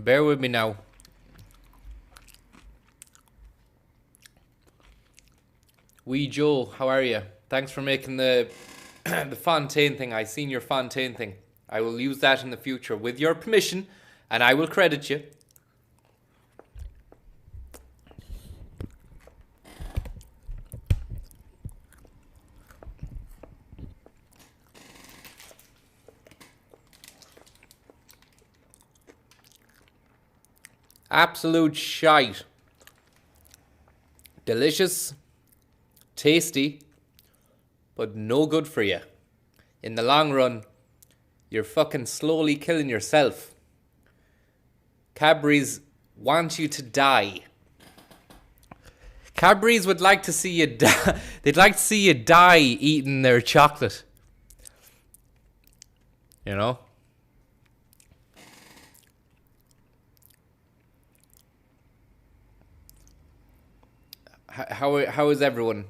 Bear with me now. Wee Joe, how are you? Thanks for making the the Fontaine thing. I seen your Fontaine thing. I will use that in the future with your permission, and I will credit you. Absolute shite. Delicious, tasty, but no good for you. In the long run, you're fucking slowly killing yourself. Cadbury's want you to die. Cadbury's would like to see you die. They'd like to see you die eating their chocolate. You know? How is everyone?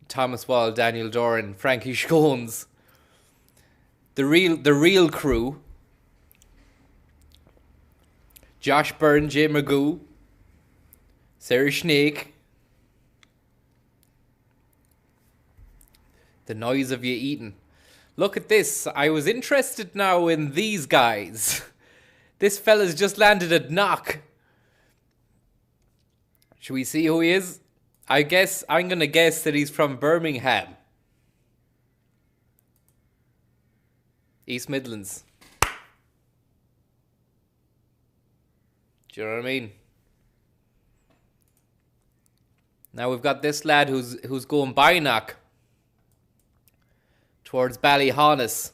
Thomas Wall, Daniel Doran, Frankie Schones, the real crew. Josh Byrne, Jay Magoo, Sarah Snake. The noise of you eating. Look at this. I was interested now in these guys. This fella's just landed at knock. Should we see who he is? I'm going to guess that he's from Birmingham. East Midlands. Do you know what I mean? Now we've got this lad who's going by knock towards Ballyhonus.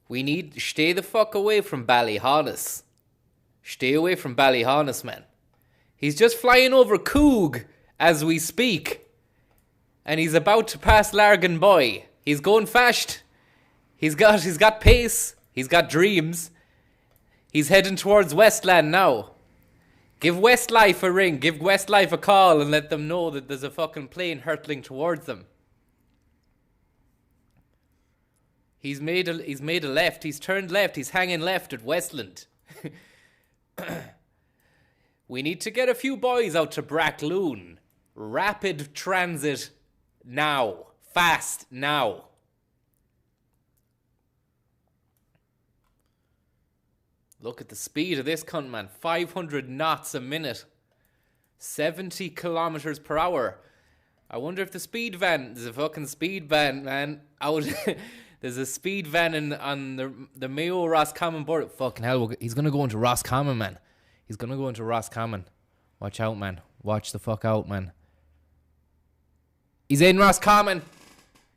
We need to stay the fuck away from Ballyhonus. Stay away from Ballyhonus, man. He's just flying over Coog as we speak. And he's about to pass Largan Boy. He's going fast. He's got pace. He's got dreams. He's heading towards Westland now. Give Westlife a ring. Give Westlife a call and let them know that there's a fucking plane hurtling towards them. He's made a left. He's turned left. He's hanging left at Westland. We need to get a few boys out to Brackloon. Rapid transit now. Fast now. Look at the speed of this cunt, man. 500 knots a minute. 70 kilometers per hour. I wonder if the speed van... There's a fucking speed van, man. There's a speed van on the Mayo Roscommon border. Fucking hell, he's going to go into Roscommon, man. He's going to go into Roscommon. Watch out, man. Watch the fuck out, man. He's in Roscommon.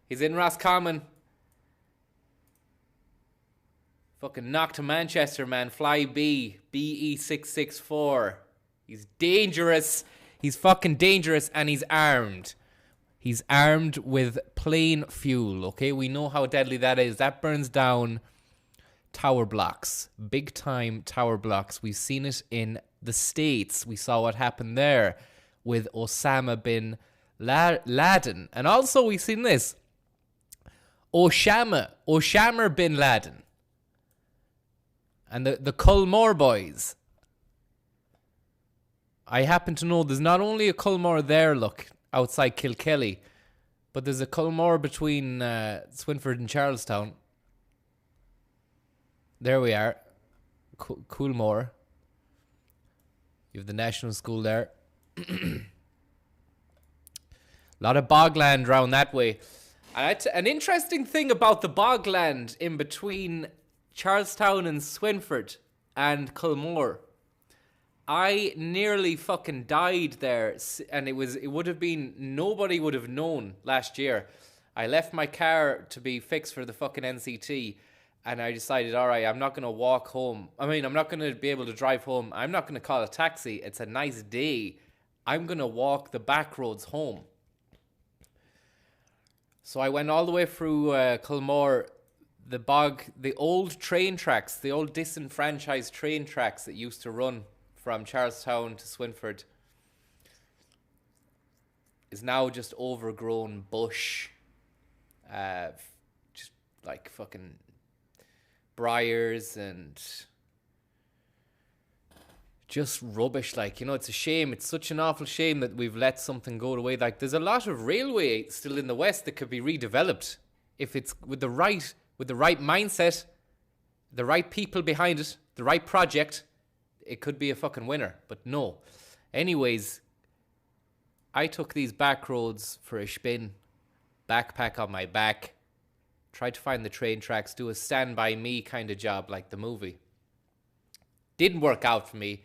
He's in Roscommon. Fucking knock to Manchester, man. Fly B. BE664. He's dangerous. He's fucking dangerous and he's armed. He's armed with plain fuel, okay? We know how deadly that is. That burns down tower blocks, big time tower blocks. We've seen it in the States. We saw what happened there with Osama bin Laden. And also we've seen this. Osama bin Laden. And the Culmore boys. I happen to know there's not only a Culmore there, look, outside Kilkelly, but there's a Culmore between Swinford and Charlestown. There we are. Coolmore. You have the National School there. A lot of bogland around that way. And an interesting thing about the bogland in between Charlestown and Swinford and Culmore. I nearly fucking died there, and nobody would have known last year. I left my car to be fixed for the fucking NCT. And I decided, all right, I'm not going to walk home. I'm not going to be able to drive home. I'm not going to call a taxi. It's a nice day. I'm going to walk the back roads home. So I went all the way through Culmore, the old train tracks, the old disenfranchised train tracks that used to run from Charlestown to Swinford is now just overgrown bush. Just like fucking briars and just rubbish. Like, it's a shame. It's such an awful shame that we've let something go away. Like, there's a lot of railway still in the West that could be redeveloped if it's with the right mindset, the right people behind it, the right project. It could be a fucking winner, but no. Anyways, I took these back roads for a spin, backpack on my back, tried to find the train tracks, do a Stand By Me kind of job like the movie. Didn't work out for me.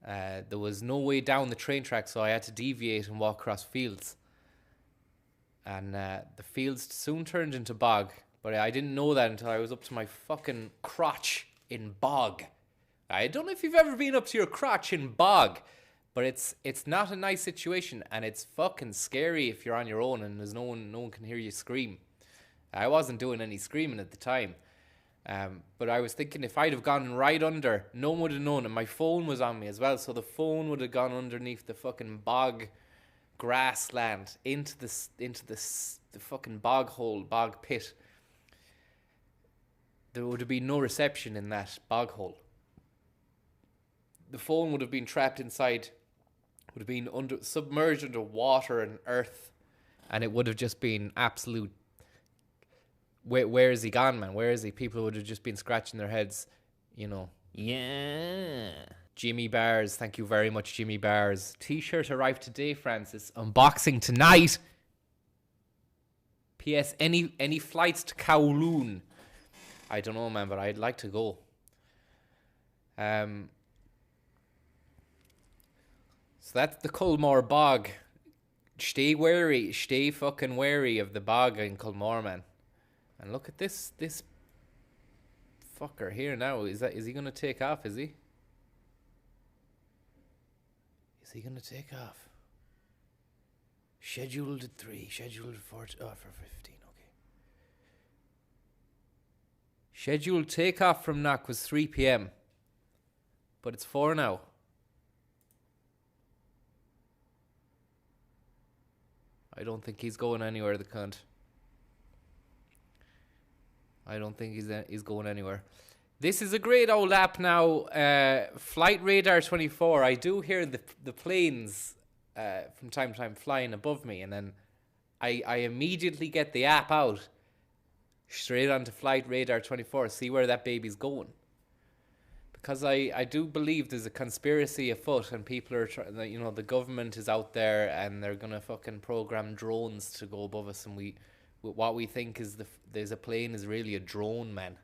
There was no way down the train track, so I had to deviate and walk across fields. And the fields soon turned into bog, but I didn't know that until I was up to my fucking crotch in bog. I don't know if you've ever been up to your crotch in bog, but it's not a nice situation, and it's fucking scary if you're on your own and there's no one can hear you scream. I wasn't doing any screaming at the time. But I was thinking if I'd have gone right under, no one would have known, and my phone was on me as well, so the phone would have gone underneath the fucking bog grassland into the fucking bog pit. There would have been no reception in that bog hole. The phone would have been trapped inside, would have been submerged under water and earth, and it would have just been absolute. Where is he gone, man? Where is he? People would have just been scratching their heads, Yeah. Jimmy Bars, thank you very much, Jimmy Bars. T-shirt arrived today, Francis. Unboxing tonight. P.S. Any flights to Kowloon? I don't know, man, but I'd like to go. So that's the Culmore Bog. Stay fucking wary of the bog in Culmore, man. And look at this fucker here now. Is he gonna take off, is he? Is he gonna take off? Scheduled at 3, scheduled for 15, okay. Scheduled takeoff from Knock was 3 p.m. But it's 4 now. I don't think he's going anywhere, the cunt. I don't think he's going anywhere. This is a great old app now. Flight Radar 24. I do hear the planes from time to time flying above me, and then I immediately get the app out, straight onto Flight Radar 24, see where that baby's going. Because I do believe there's a conspiracy afoot, and people are the government is out there and they're gonna fucking program drones to go above us, and what we think is there's a plane is really a drone, man.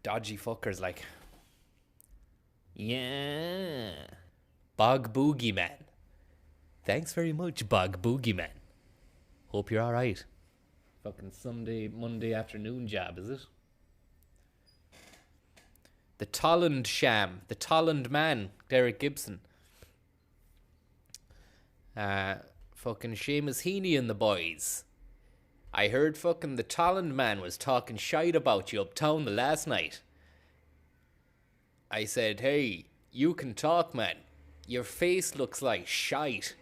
Dodgy fuckers, like. Yeah. Bog Boogie Man. Thanks very much, Bog Boogie Man. Hope you're alright. Fucking Monday afternoon job, is it? The Tolland Sham. The Tolland Man. Derek Gibson. Fucking Seamus Heaney and the boys. I heard fucking the Tolland Man was talking shite about you uptown the last night. I said, hey, you can talk, man. Your face looks like shite.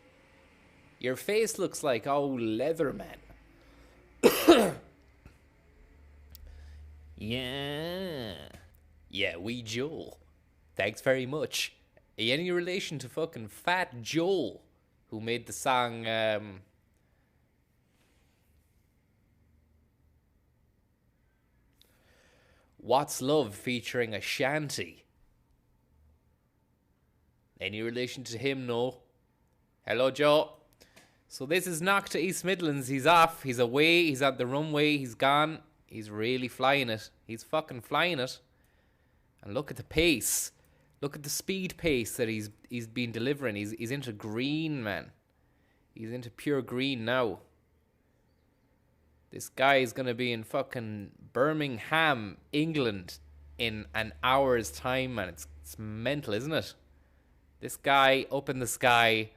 Your face looks like old leather, man. Yeah. Yeah, wee Joe. Thanks very much. Any relation to fucking Fat Joe, who made the song, What's Love featuring Ashanti? Any relation to him? No. Hello, Joe. So this is Knock to East Midlands. He's off. He's away. He's at the runway. He's gone. He's really flying it. He's fucking flying it. And look at the pace. Look at the speed pace that he's been delivering. He's into green, man. He's into pure green now. This guy is going to be in fucking Birmingham, England in an hour's time, man. It's mental, isn't it? This guy up in the sky,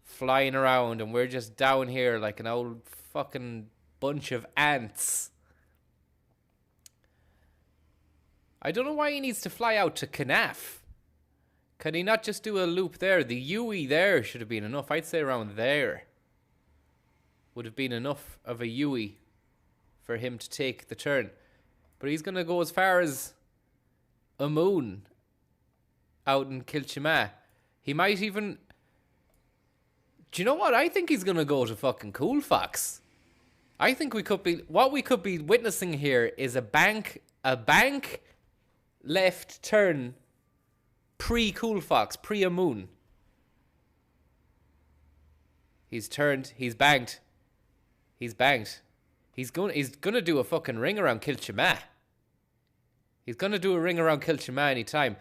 flying around, and we're just down here like an old fucking bunch of ants. I don't know why he needs to fly out to Canaf. Can he not just do a loop there? The UE there should have been enough. I'd say around there would have been enough of a UE for him to take the turn. But he's going to go as far as a moon out in Kilchima. He might even... Do you know what? I think he's going to go to fucking Cool Fox. I think what we could be witnessing here is a bank left turn pre-Cool Fox, pre-a moon. He's turned, he's banked. He's gonna do a fucking ring around Kilchima. He's gonna do a ring around Kilchima anytime.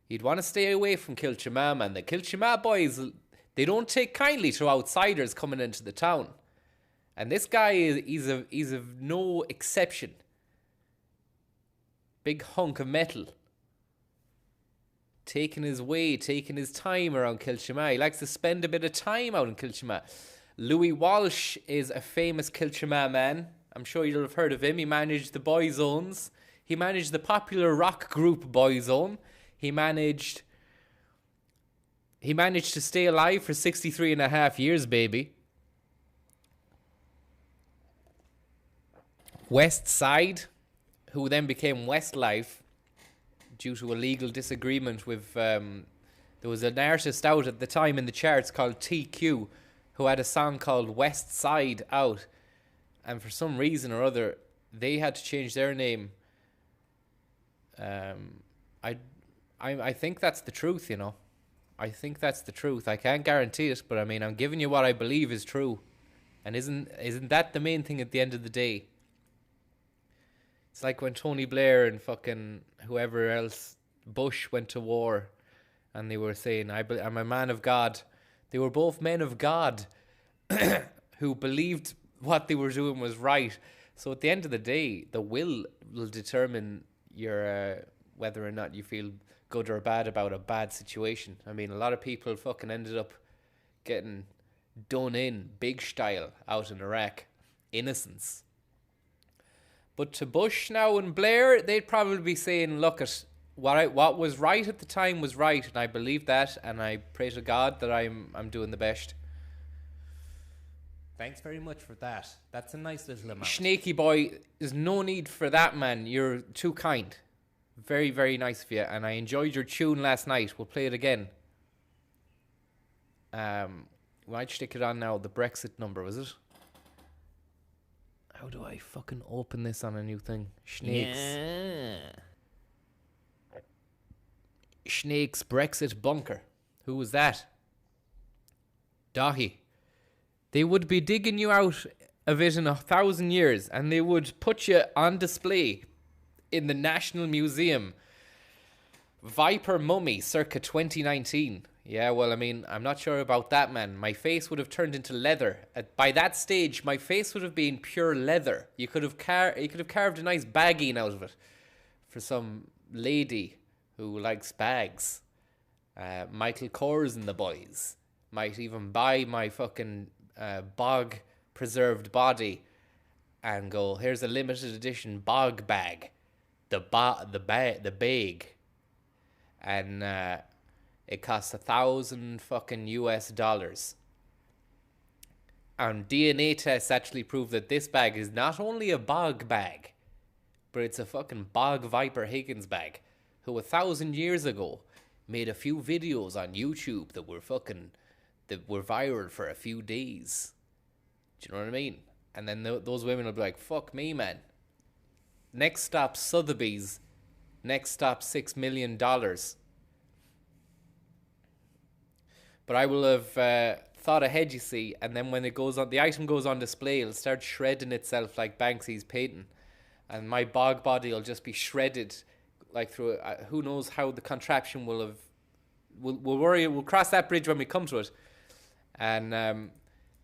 You'd want to stay away from Kilchima, man. The Kilchima boys, they don't take kindly to outsiders coming into the town. And this guy he's of no exception. Big hunk of metal. Taking his way, taking his time around Kilchima. He likes to spend a bit of time out in Kilchima. Louis Walsh is a famous Kilchima man. I'm sure you'll have heard of him. He managed the Boyzones. He managed the popular rock group Boyzone. He managed to stay alive for 63 and a half years, baby. West Side, who then became Westlife due to a legal disagreement with... there was an artist out at the time in the charts called TQ who had a song called West Side out. And for some reason or other, they had to change their name. I think that's the truth, you know. I think that's the truth. I can't guarantee it, but I mean, I'm giving you what I believe is true. And isn't that the main thing at the end of the day? It's like when Tony Blair and fucking whoever else, Bush, went to war and they were saying, I'm a man of God. They were both men of God who believed what they were doing was right. So at the end of the day, the will determine your whether or not you feel good or bad about a bad situation. I mean, a lot of people fucking ended up getting done in big style out in Iraq. Innocence. But to Bush now and Blair, they'd probably be saying, look, what was right at the time was right, and I believe that, and I pray to God that I'm doing the best. Thanks very much for that. That's a nice little amount. Snaky boy, there's no need for that, man. You're too kind. Very, very nice of you, and I enjoyed your tune last night. We'll play it again. Why'd you stick it on now? The Brexit number, was it? How do I fucking open this on a new thing? Snakes. Yeah. Snakes Brexit bunker. Who was that? Dahi. They would be digging you out of it in 1,000 years, and they would put you on display in the National Museum. Viper Mummy circa 2019. Yeah, well, I mean, I'm not sure about that, man. My face would have turned into leather. By that stage, my face would have been pure leather. You could have carved a nice bagging out of it for some lady who likes bags. Michael Kors and the boys might even buy my fucking bog preserved body and go, here's a limited edition bog bag, the bag, and it costs $1,000 fucking US. And DNA tests actually prove that this bag is not only a bog bag, but it's a fucking bog viper Higgins bag, who 1,000 years ago made a few videos on YouTube that were viral for a few days. Do you know what I mean? And then those women will be like, fuck me, man. Next stop, Sotheby's. Next stop, $6 million. But I will have thought ahead, you see, and then when the item goes on display, it'll start shredding itself like Banksy's painting, and my bog body will just be shredded, like through. Who knows how the contraption will have. We'll cross that bridge when we come to it, and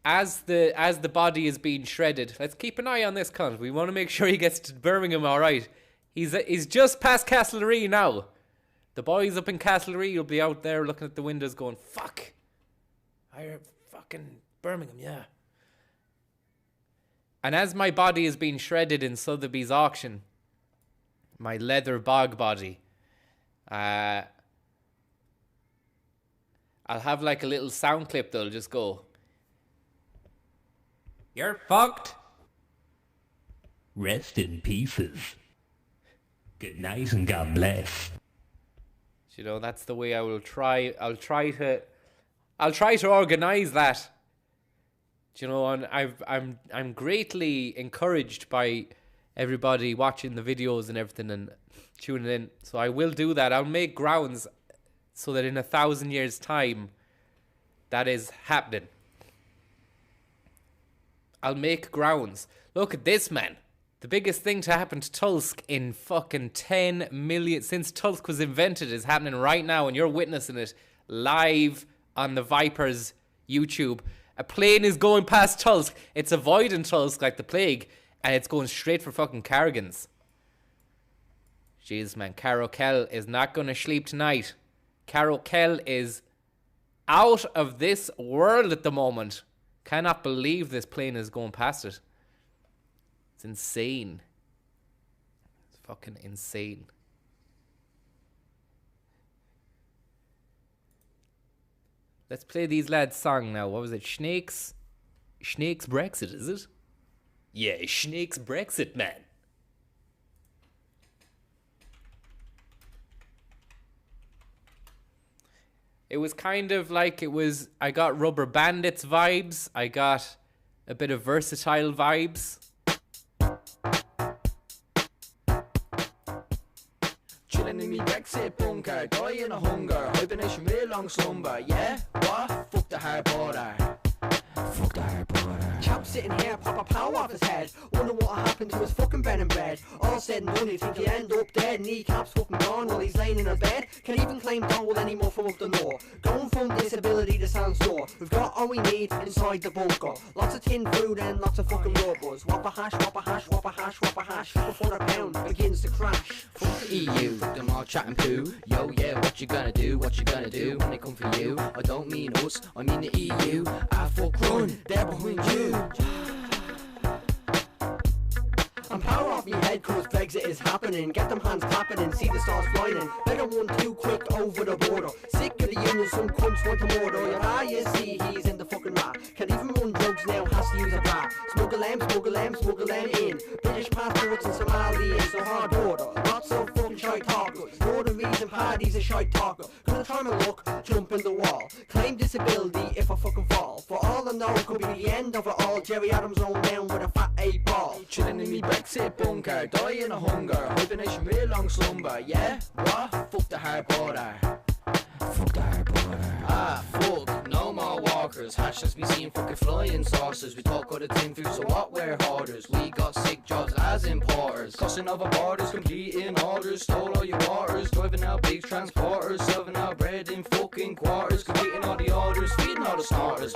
as the body is being shredded, let's keep an eye on this cunt. We want to make sure he gets to Birmingham all right. He's just past Castlereagh now. The boys up in Castlereagh will be out there looking at the windows going, fuck. I fucking Birmingham, yeah. And as my body is being shredded in Sotheby's auction, my leather bog body, I'll have like a little sound clip that'll just go, You're fucked. Rest in pieces. Good night and God bless. You know, that's the way I will try. I'll try to organize that. You know, and I'm greatly encouraged by everybody watching the videos and everything and tuning in. So I will do that. I'll make grounds so that in 1,000 years' time, that is happening. I'll make grounds. Look at this, man. The biggest thing to happen to Tulsk in fucking 10 million... Since Tulsk was invented is happening right now, and you're witnessing it live on the Vipers YouTube. A plane is going past Tulsk. It's avoiding Tulsk like the plague, and it's going straight for fucking Carrigans. Jeez, man. Caro Kell is not going to sleep tonight. Caro Kell is out of this world at the moment. Cannot believe this plane is going past it. It's insane. It's fucking insane. Let's play these lads' song now. What was it? Snakes Brexit, is it? Yeah, Snakes Brexit, man. It was kind of like I got Rubber Bandits vibes. I got a bit of Versatile vibes. Chilling in me Brexit bunker, dying of hunger, hibernation real long slumber, yeah? What? Fuck the hard border. Fuck the hard border. Chap sitting here, pop a pow off his head. Wonder what happened to his fucking bread and bread. All said and done, you think he'll end up dead. Kneecaps fucking gone while he's laying in a bed. Can't even claim dole anymore from up the north. Going from disability to sandstorm. We've got all we need inside the bunker. Lots of tin food and lots of fucking rubbers. Whopper hash, whopper hash, whopper hash, whopper hash. Before the pound begins to crash. Fuck the EU, fuck them all chatting poo. Yo, yeah, what you gonna do? What you gonna do when they come for you? I don't mean us, I mean the EU. I fuck run, they're behind you. I'm power off me head cause Brexit is happening. Get them hands clapping and see the stars flying. Better run too quick over the border. Sick of the union, some cunts want to murder. Your eye, you see he's in the fucking rat. Can't even run drugs now, has to use a bat. Smuggle them in. British passports in Somalia is a hard border. Lots of fucking shy talkers. Northern reason parties a shy talker. Gonna try my luck, jump in the wall. Claim disability if I fucking fall. For all I know, it could be the end of it all. Jerry Adams on down with a fat 8 ball. Chilling in me Brexit bunker, dying of hunger, hibernation real long slumber, yeah? What? Fuck the hard border. Fuck the hard border. Ah, fuck, no more walkers. Hashes be seen fucking flying saucers. We talk other tin food, so what we're hoarders. We got sick jobs as importers. Crossing over borders, completing orders. Stole all your waters, driving out big transporters. Serving out bread in fucking quarters. Completing all the orders, feeding all the snorters.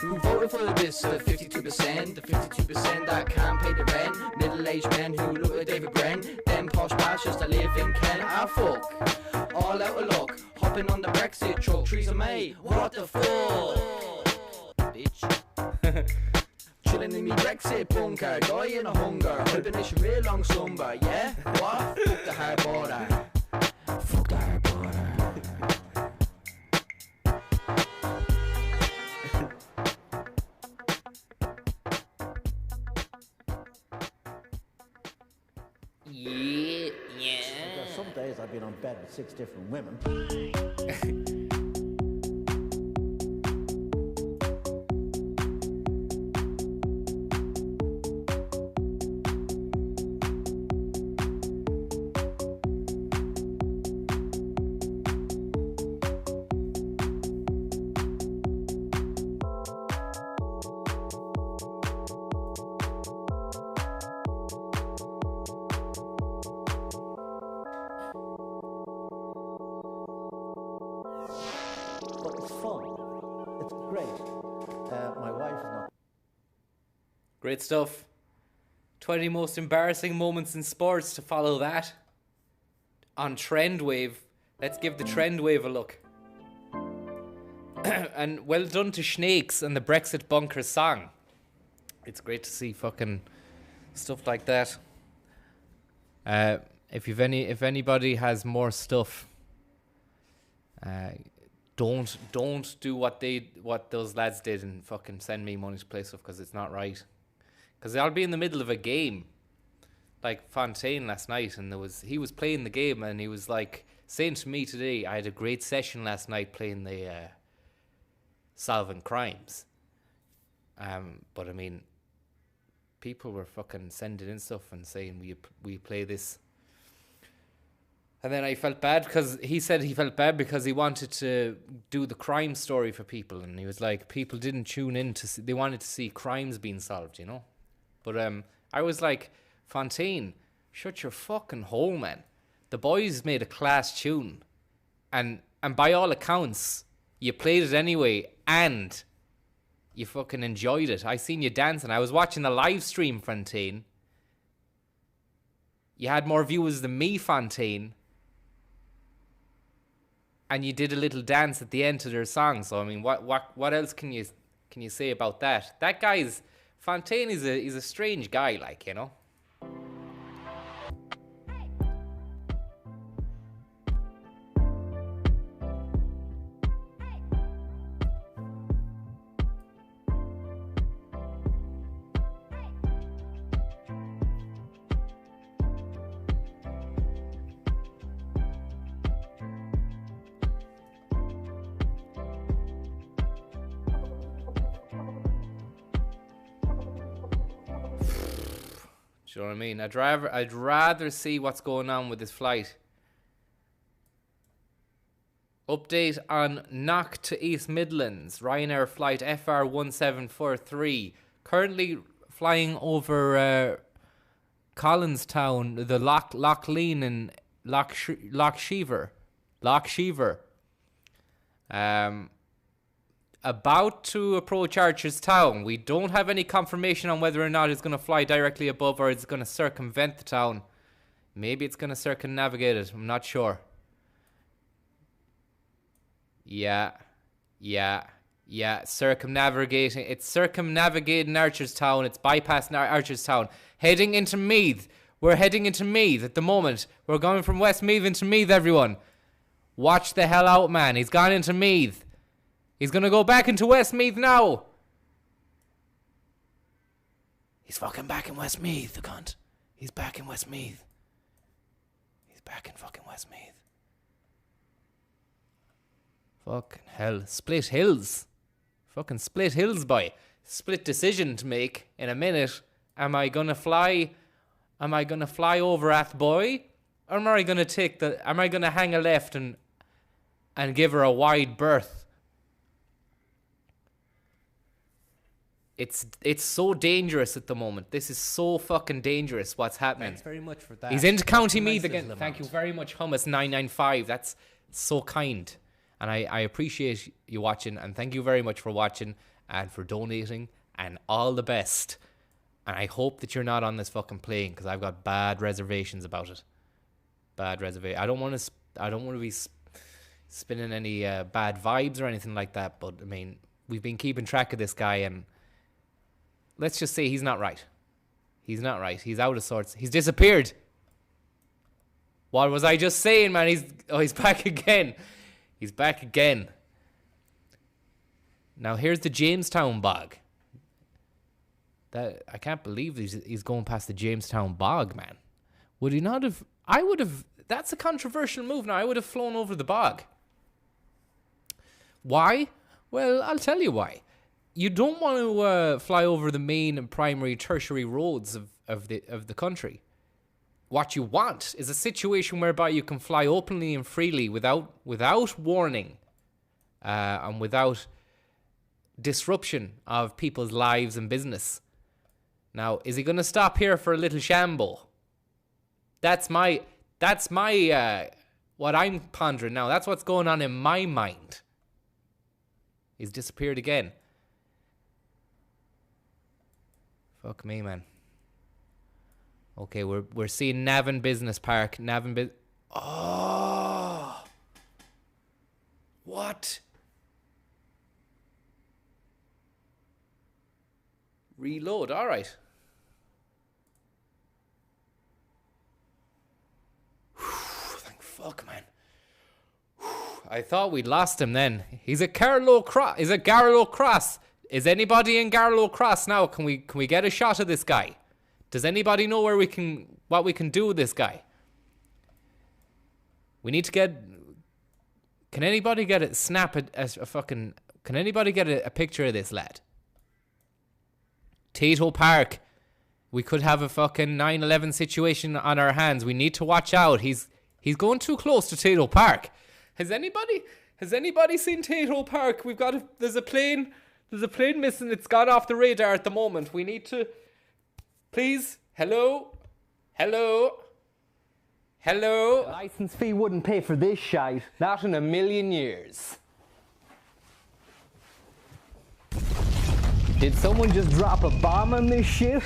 Who voted for this? 52%, the 52% that can't pay the rent. Middle-aged men who look like David Brent. Them posh bastards that live in Kent. Ah, fuck, all out of luck. Hopping on the Brexit truck, Theresa May. What the fuck, bitch? Chilling in me Brexit bunker, dying of hunger, hibernation real long slumber, yeah? What? Fuck the hard border. Fuck the hard border. Because some days I've been on bed with 6 different women. But it's fun. It's great. My wife is not. Great stuff. 20 most embarrassing moments in sports to follow that. On Trend Wave. Let's give the Trend Wave a look. And well done to Snakes and the Brexit Bunker song. It's great to see fucking stuff like that. If anybody has more stuff, don't do what those lads did and fucking send me money to play stuff, because it's not right. Because I'll be in the middle of a game like Fontaine last night, and he was playing the game, and he was like saying to me today, I had a great session last night playing the solving crimes. But I mean, people were fucking sending in stuff and saying, we play this? And then I felt bad because he said he felt bad because he wanted to do the crime story for people, and he was like, people didn't tune in to see, they wanted to see crimes being solved, you know. But I was like, Fontaine, shut your fucking hole, man. The boys made a class tune, and by all accounts, you played it anyway, and you fucking enjoyed it. I seen you dancing. I was watching the live stream, Fontaine. You had more viewers than me, Fontaine. And you did a little dance at the end of their song. So I mean, what else can you say about that? That guy's Fontaine is a strange guy, like, you know. Do you know what I mean? I'd rather see what's going on with this flight. Update on Knock to East Midlands. Ryanair flight FR1743. Currently flying over Collinstown, the Lochleen and Lochshever. About to approach Archerstown. We don't have any confirmation on whether or not it's going to fly directly above or it's going to circumvent the town. Maybe it's going to circumnavigate it. I'm not sure. Yeah. Circumnavigating. It's circumnavigating Archerstown. It's bypassing Archerstown. Heading into Meath. We're heading into Meath at the moment. We're going from Westmeath into Meath, everyone. Watch the hell out, man. He's gone into Meath. He's going to go back into Westmeath now. He's fucking back in Westmeath, the cunt. He's back in Westmeath. He's back in fucking Westmeath. Fucking hell. Split Hills. Fucking Split Hills, boy. Split decision to make in a minute. Am I going to fly over Athboy? Or am I going to hang a left and give her a wide berth? It's so dangerous at the moment. This is so fucking dangerous what's happening. Thanks very much for that. He's into County Meath Nice again. little Thank you amount. very much, Hummus995. That's so kind. And I appreciate you watching. And thank you very much for watching and for donating. And all the best. And I hope that you're not on this fucking plane because I've got bad reservations about it. Bad reservation. I don't want to be spinning any bad vibes or anything like that. But I mean, we've been keeping track of this guy, and let's just say he's not right. He's not right. He's out of sorts. He's disappeared. What was I just saying, man? He's back again. He's back again. Now here's the Jamestown bog. That I can't believe he's going past the Jamestown bog, man. Would he not have? I would have. That's a controversial move. Now I would have flown over the bog. Why? Well, I'll tell you why. You don't want to fly over the main and primary, tertiary roads of the country. What you want is a situation whereby you can fly openly and freely without warning, and without disruption of people's lives and business. Now, is he going to stop here for a little shambo? That's my what I'm pondering now. That's what's going on in my mind. He's disappeared again. Fuck me, man. Okay, we're seeing Navan Business Park. Oh! What? Reload, alright. Thank fuck, man. I thought we'd lost him then. He's at Carlow Cross. Is it Garlow Cross? Is anybody in Garlow Cross now? Can we get a shot of this guy? Does anybody know what we can do with this guy? We need to get. Can anybody get a snap a fucking? Can anybody get a picture of this lad? Tato Park. We could have a fucking 9/11 situation on our hands. We need to watch out. He's going too close to Tato Park. Has anybody seen Tato Park? There's a plane missing. It's gone off the radar at the moment. We need to. Please, hello. License fee wouldn't pay for this shite. Not in a million years. Did someone just drop a bomb on this shit?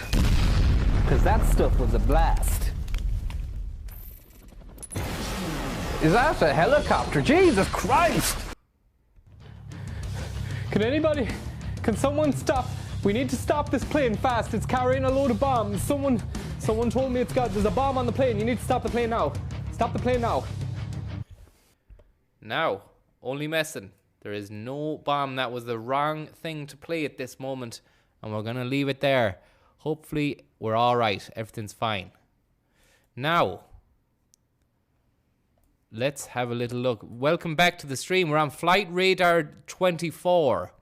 Because that stuff was a blast. Is that a helicopter? Jesus Christ! Can someone stop? We need to stop this plane fast. It's carrying a load of bombs. Someone told me there's a bomb on the plane. You need to stop the plane now. Stop the plane now. Now, only messing. There is no bomb. That was the wrong thing to play at this moment. And we're going to leave it there. Hopefully, we're all right. Everything's fine. Now, let's have a little look. Welcome back to the stream. We're on Flight Radar 24.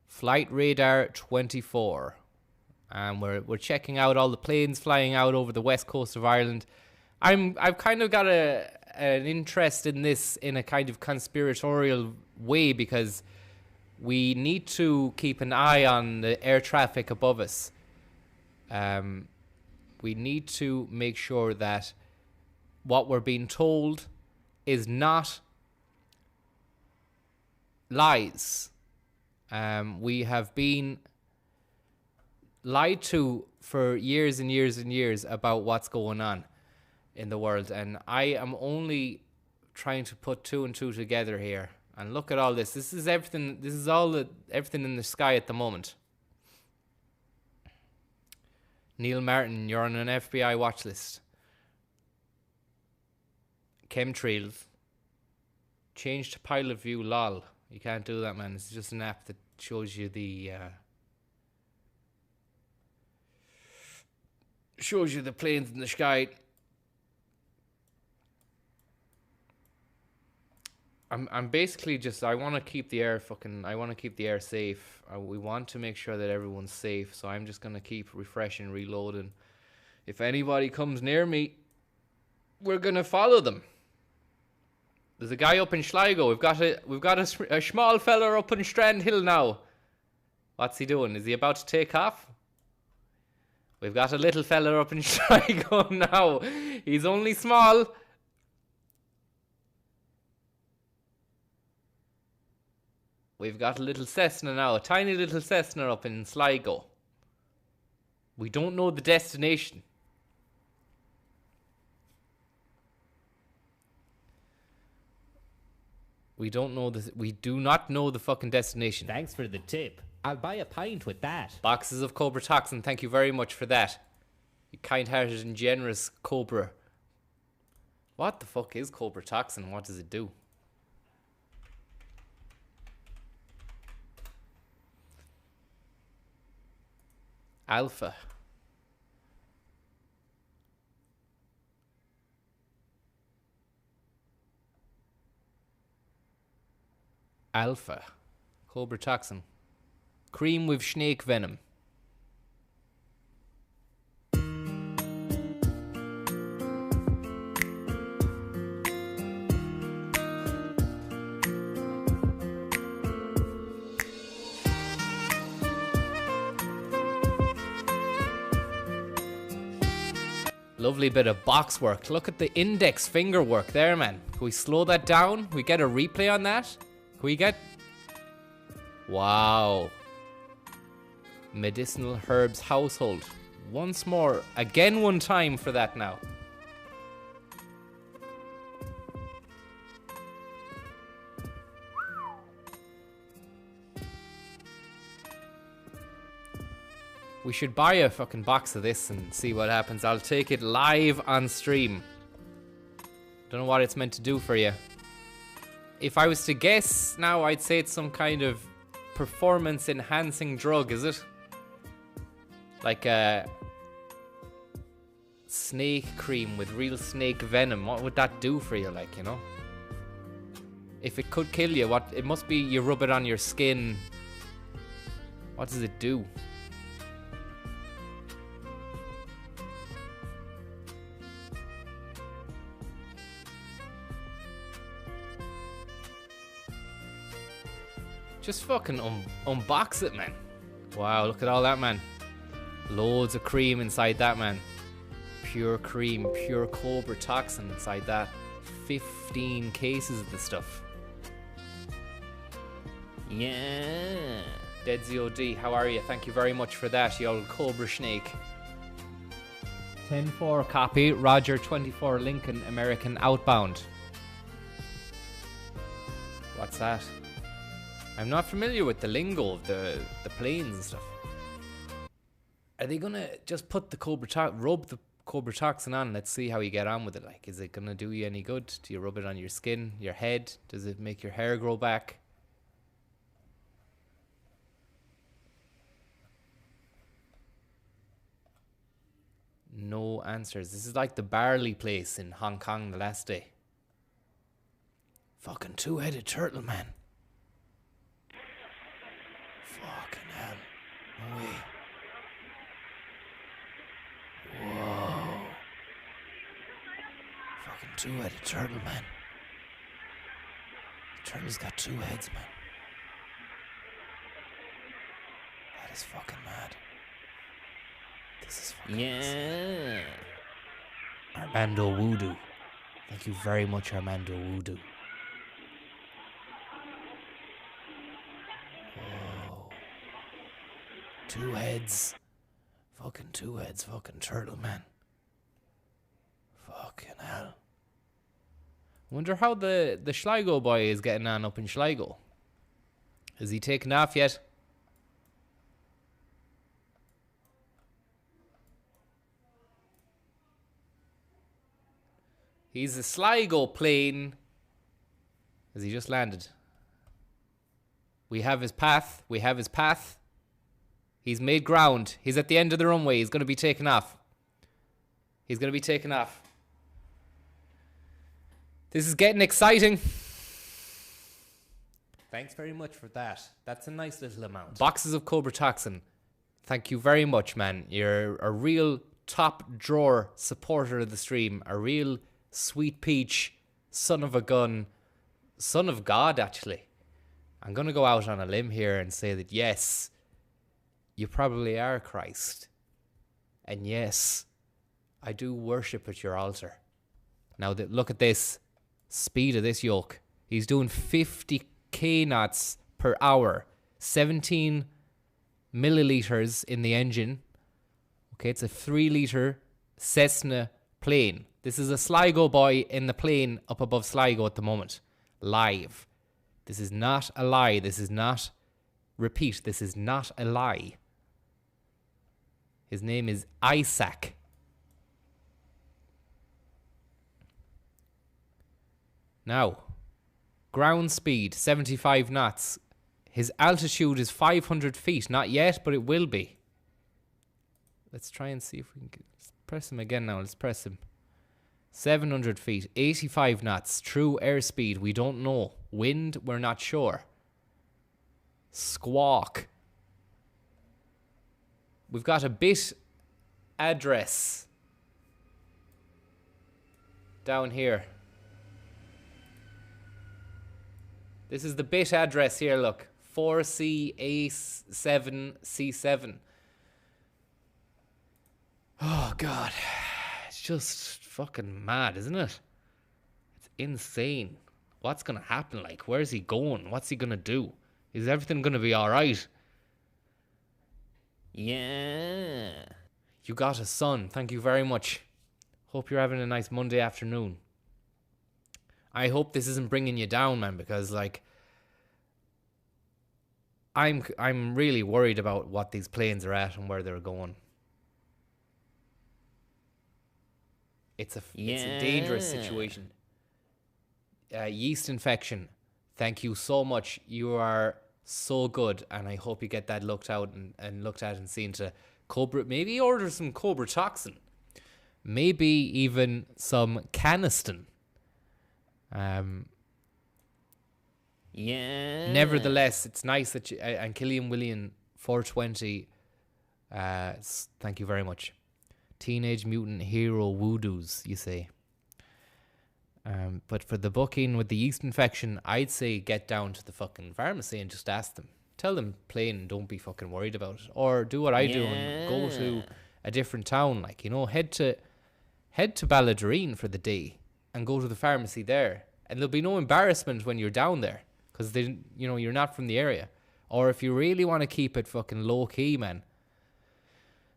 Flight Radar 24. And we're checking out all the planes flying out over the west coast of Ireland. I've kind of got an interest in this in a kind of conspiratorial way because we need to keep an eye on the air traffic above us. We need to make sure that what we're being told is not lies. We have been lied to for years and years and years about what's going on in the world, and I am only trying to put two and two together here. And look at all this. This is everything. This is everything in the sky at the moment. Neil Martin, you're on an FBI watch list. Chemtrails. Change to pilot view, lol. You can't do that, man. It's just an app that shows you the planes in the sky. I'm basically just, I want to keep the air safe. We want to make sure that everyone's safe, so I'm just going to keep refreshing, reloading. If anybody comes near me, we're going to follow them. There's a guy up in Sligo. We've got a small fella up in Strand Hill now. What's he doing? Is he about to take off? We've got a little fella up in Sligo now. He's only small. We've got a little Cessna now, a tiny little Cessna up in Sligo. We don't know the destination. We do not know the fucking destination. Thanks for the tip. I'll buy a pint with that. Boxes of Cobra Toxin, thank you very much for that. You kind-hearted and generous Cobra. What the fuck is Cobra Toxin? What does it do? Alpha. Alpha. Cobra Toxin. Cream with snake venom. Lovely bit of box work. Look at the index finger work there, man. Can we slow that down? Can we get a replay on that? Can we get... Wow. Medicinal Herbs Household. Once more. Again one time for that now. We should buy a fucking box of this and see what happens. I'll take it live on stream. Don't know what it's meant to do for you. If I was to guess now, I'd say it's some kind of performance enhancing drug, is it? like a snake cream with real snake venom, what would that do for you, like, you know? If it could kill you, what it must be you rub it on your skin. What does it do? Just fucking unbox it, man. Wow, look at all that, man. Loads of cream inside that, man. Pure cream, pure cobra toxin inside that. 15 cases of the stuff. Yeah. Dead ZOD, how are you? Thank you very much for that, you old cobra snake. 10-4 copy. Roger 24 Lincoln, American outbound. What's that? I'm not familiar with the lingo of the planes and stuff. Are they gonna just put the rub the cobra toxin on? Let's see how you get on with it. Like, is it gonna do you any good? Do you rub it on your skin, your head? Does it make your hair grow back? No answers. This is like the barley place in Hong Kong the last day. Fucking two-headed turtle, man. Fucking hell. No way. Whoa. Fucking two-headed turtle, man. The turtle's got two heads, man. That is fucking mad. This is fucking Yeah. Armando Voodoo. Thank you very much, Armando Voodoo. Whoa. Two heads. Fucking two heads, fucking turtle, man. Fucking hell. Wonder how the Schleigo boy is getting on up in Schleigo. Is he taken off yet? He's a Sligo plane. Has he just landed? We have his path. We have his path. He's made ground. He's at the end of the runway. He's going to be taken off. He's going to be taken off. This is getting exciting. Thanks very much for that. That's a nice little amount. Boxes of Cobra Toxin. Thank you very much, man. You're a real top drawer supporter of the stream. A real sweet peach, son of a gun, son of God, actually. I'm going to go out on a limb here and say that, yes, you probably are Christ. And yes, I do worship at your altar. Now, look at this speed of this yoke. He's doing 50k knots per hour, 17 milliliters in the engine. Okay, it's a 3-liter Cessna plane. This is a Sligo boy in the plane up above Sligo at the moment. Live. This is not a lie. This is not... Repeat, this is not a lie. His name is Isaac. Now, ground speed, 75 knots. His altitude is 500 feet. Not yet, but it will be. Let's try and see if we can press him again now. Let's press him. 700 feet, 85 knots, true airspeed, we don't know. Wind, we're not sure. Squawk. We've got a bit address down here. This is the bit address here, look. 4C-A7-C7. Oh, God. It's just fucking mad, isn't it? It's insane. What's going to happen? Like, where's he going? What's he going to do? Is everything going to be all right? Yeah. You got a son. Thank you very much. Hope you're having a nice Monday afternoon. I hope this isn't bringing you down, man, because, like, I'm really worried about what these planes are at and where they're going. It's a dangerous situation. Yeast infection. Thank you so much. You are so good, and I hope you get that looked out and looked at and seen to Cobra, maybe order some Cobra Toxin. Maybe even some Caniston. Yeah. Nevertheless, it's nice that you, and Killian William 420, thank you very much. Teenage Mutant Hero Woodoos, you say. But for the booking with the yeast infection, I'd say get down to the fucking pharmacy and just ask them. Tell them plain and don't be fucking worried about it. Or do what I do and go to a different town. Like, you know, head to Balladreen for the day and go to the pharmacy there. And there'll be no embarrassment when you're down there. Because, you know, you're not from the area. Or if you really want to keep it fucking low-key, man.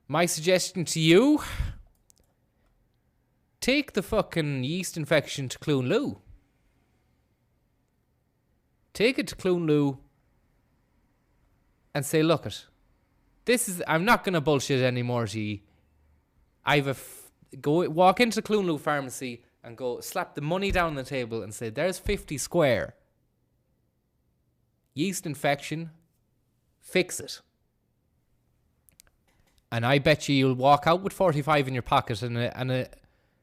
My suggestion to you... take the fucking yeast infection to Clunloo. Take it to Clunloo and say, look I'm not going to bullshit anymore to you. Walk into Clunloo pharmacy and go slap the money down on the table and say, there's 50 square. Yeast infection, fix it. And I bet you'll walk out with 45 in your pocket and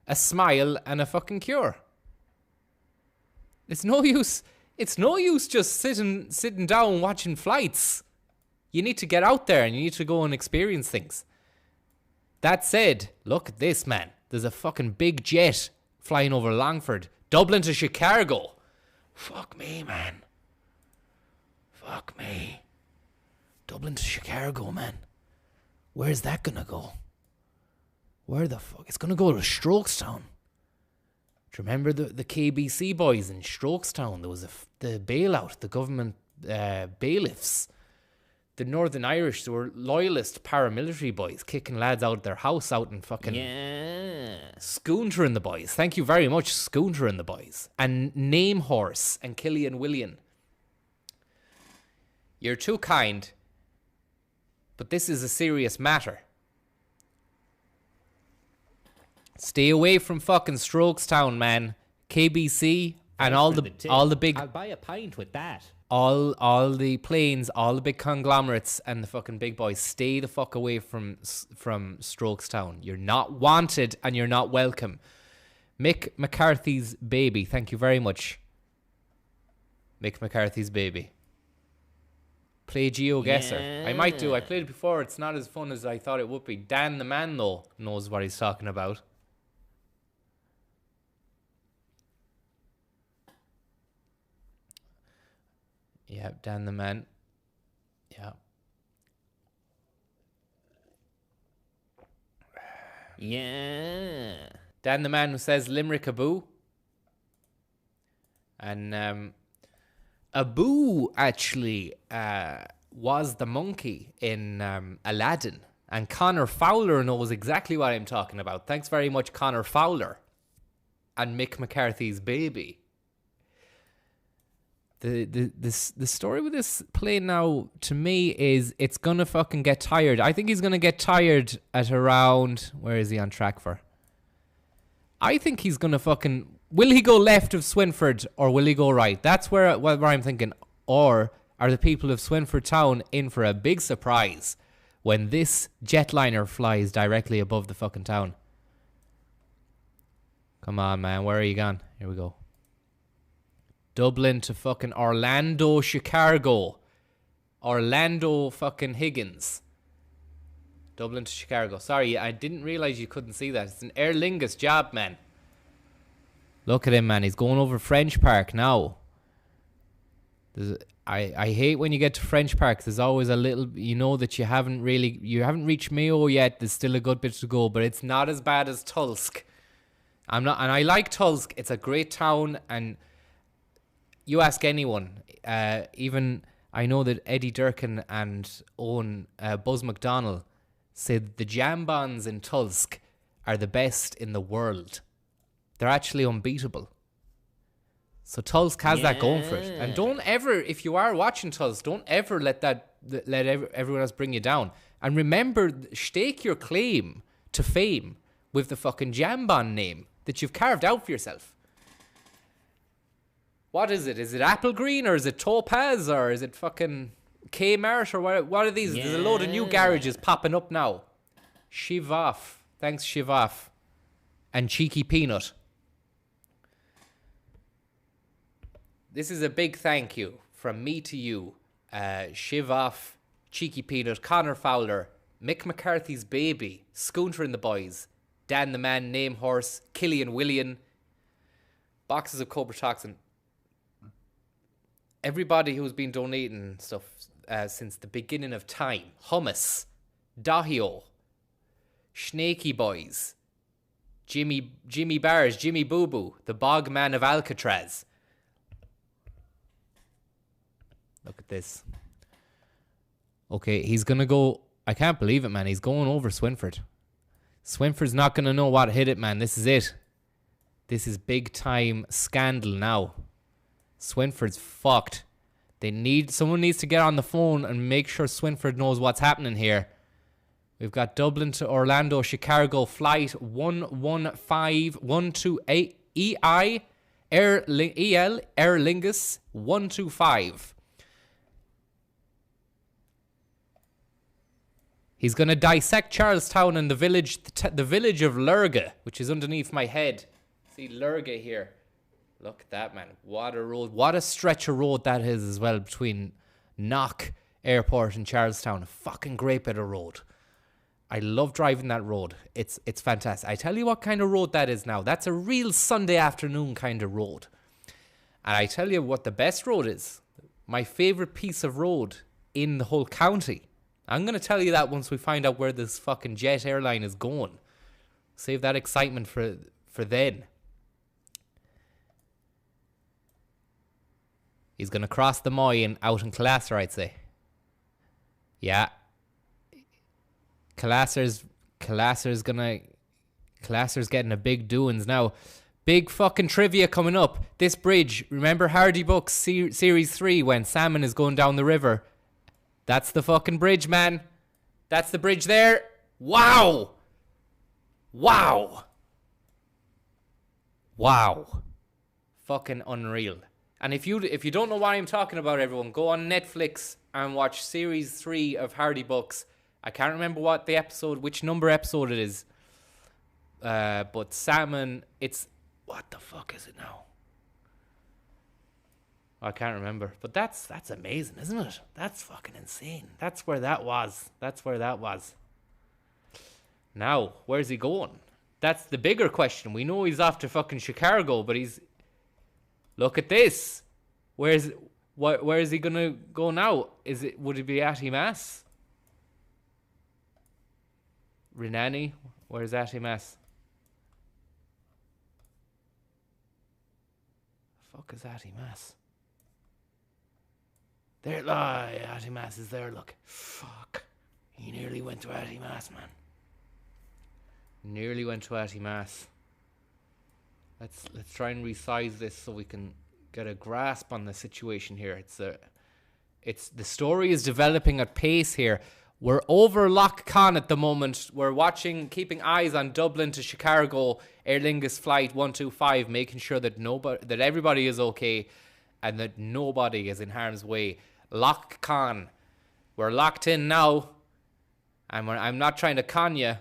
a smile and a fucking cure. It's no use just sitting down watching flights. You need to get out there and you need to go and experience things. That said, look at this, man. There's a fucking big jet flying over Longford. Dublin to Chicago. Fuck me, man. Fuck me. Dublin to Chicago, man. Where's that gonna go? Where the fuck? It's gonna go to Strokestown. Do you remember the KBC boys in Strokestown? There was the bailout, the government bailiffs. The Northern Irish, they were loyalist paramilitary boys kicking lads out of their house out in fucking... Yeah. Scoonter and the boys. Thank you very much, Scoonter and the boys. And Name Horse and Killian William. You're too kind, but this is a serious matter. Stay away from fucking Strokestown, man. KBC and all the big... I'll buy a pint with that. All the planes, all the big conglomerates and the fucking big boys, stay the fuck away from Strokestown. You're not wanted and you're not welcome. Mick McCarthy's baby, thank you very much. Mick McCarthy's baby. Play GeoGuessr. Yeah. I might do. I played it before. It's not as fun as I thought it would be. Dan the man, though, knows what he's talking about. Yeah, Dan the man. Yeah. Yeah. Dan the man who says Limerick Abu. And Abu actually was the monkey in Aladdin. And Connor Fowler knows exactly what I'm talking about. Thanks very much, Connor Fowler. And Mick McCarthy's baby. The story with this play now, to me, is it's going to fucking get tired. I think he's going to get tired at around... Where is he on track for? I think he's going to fucking... Will he go left of Swinford or will he go right? That's where I'm thinking. Or are the people of Swinford Town in for a big surprise when this jetliner flies directly above the fucking town? Come on, man. Where are you gone? Here we go. Dublin to fucking Orlando, Chicago. Orlando fucking Higgins. Dublin to Chicago. Sorry, I didn't realise you couldn't see that. It's an Aer Lingus job, man. Look at him, man. He's going over French Park now. I hate when you get to French Park. There's always a little... You know that you haven't reached Mayo yet. There's still a good bit to go. But it's not as bad as Tulsk. And I like Tulsk. It's a great town and... You ask anyone, even I know that Eddie Durkin and Owen Buzz McDonnell said the jambons in Tulsk are the best in the world. They're actually unbeatable. So Tulsk has that going for it. And don't ever, if you are watching Tulsk, don't ever let everyone else bring you down. And remember, stake your claim to fame with the fucking jambon name that you've carved out for yourself. What is it? Is it Apple Green or is it Topaz or is it fucking Kmart or what are these? Yeah. There's a load of new garages popping up now. Shivoff. Thanks, Shivoff. And Cheeky Peanut. This is a big thank you from me to you. Shivoff, Cheeky Peanut, Connor Fowler, Mick McCarthy's baby, Scoonter and the boys, Dan the Man, Name Horse, Killian Willian, boxes of Cobra Toxin. Everybody who's been donating stuff since the beginning of time. Hummus, Dahio, Snaky Boys, Jimmy Bars, Jimmy Boo Boo, the Bog Man of Alcatraz. Look at this. Okay, he's going to go... I can't believe it, man. He's going over Swinford. Swinford's not going to know what hit it, man. This is it. This is big time scandal now. Swinford's fucked. Someone needs to get on the phone and make sure Swinford knows what's happening here. We've got Dublin to Orlando, Chicago flight 115128 EI Aer Lingus 125. He's going to dissect Charlestown and the village of Lurga, which is underneath my head. See Lurga here. Look at that, man. What a road. What a stretch of road that is as well between Knock Airport and Charlestown. A fucking great bit of road. I love driving that road. It's fantastic. I tell you what kind of road that is now. That's a real Sunday afternoon kind of road. And I tell you what the best road is. My favourite piece of road in the whole county. I'm going to tell you that once we find out where this fucking jet airline is going. Save that excitement for then. He's going to cross the Moy and out in Classer, I'd say. Yeah. Classer's getting a big doings now. Big fucking trivia coming up. This bridge, remember Hardy Books Series 3 when salmon is going down the river? That's the fucking bridge, man. That's the bridge there. Wow. Wow. Wow. Fucking unreal. And if you don't know what I'm talking about, everyone, go on Netflix and watch Series 3 of Hardy Books. I can't remember which number episode it is. But salmon, what the fuck is it now? I can't remember. But that's amazing, isn't it? That's fucking insane. That's where that was. Now, where's he going? That's the bigger question. We know he's off to fucking Chicago, but look at this. Where is he gonna go now? Would it be Atimas? Renani? Where's Atimas? The fuck is Atimas? There, Atimas is there, look. Fuck. He nearly went to Atimas, man. Nearly went to Atimas. Let's try and resize this so we can get a grasp on the situation here. The story is developing at pace here. We're over Loch Con at the moment. We're keeping eyes on Dublin to Chicago Aer Lingus flight 125, making sure that everybody is okay and that nobody is in harm's way. Loch Con. We're locked in now. And I'm not trying to con you.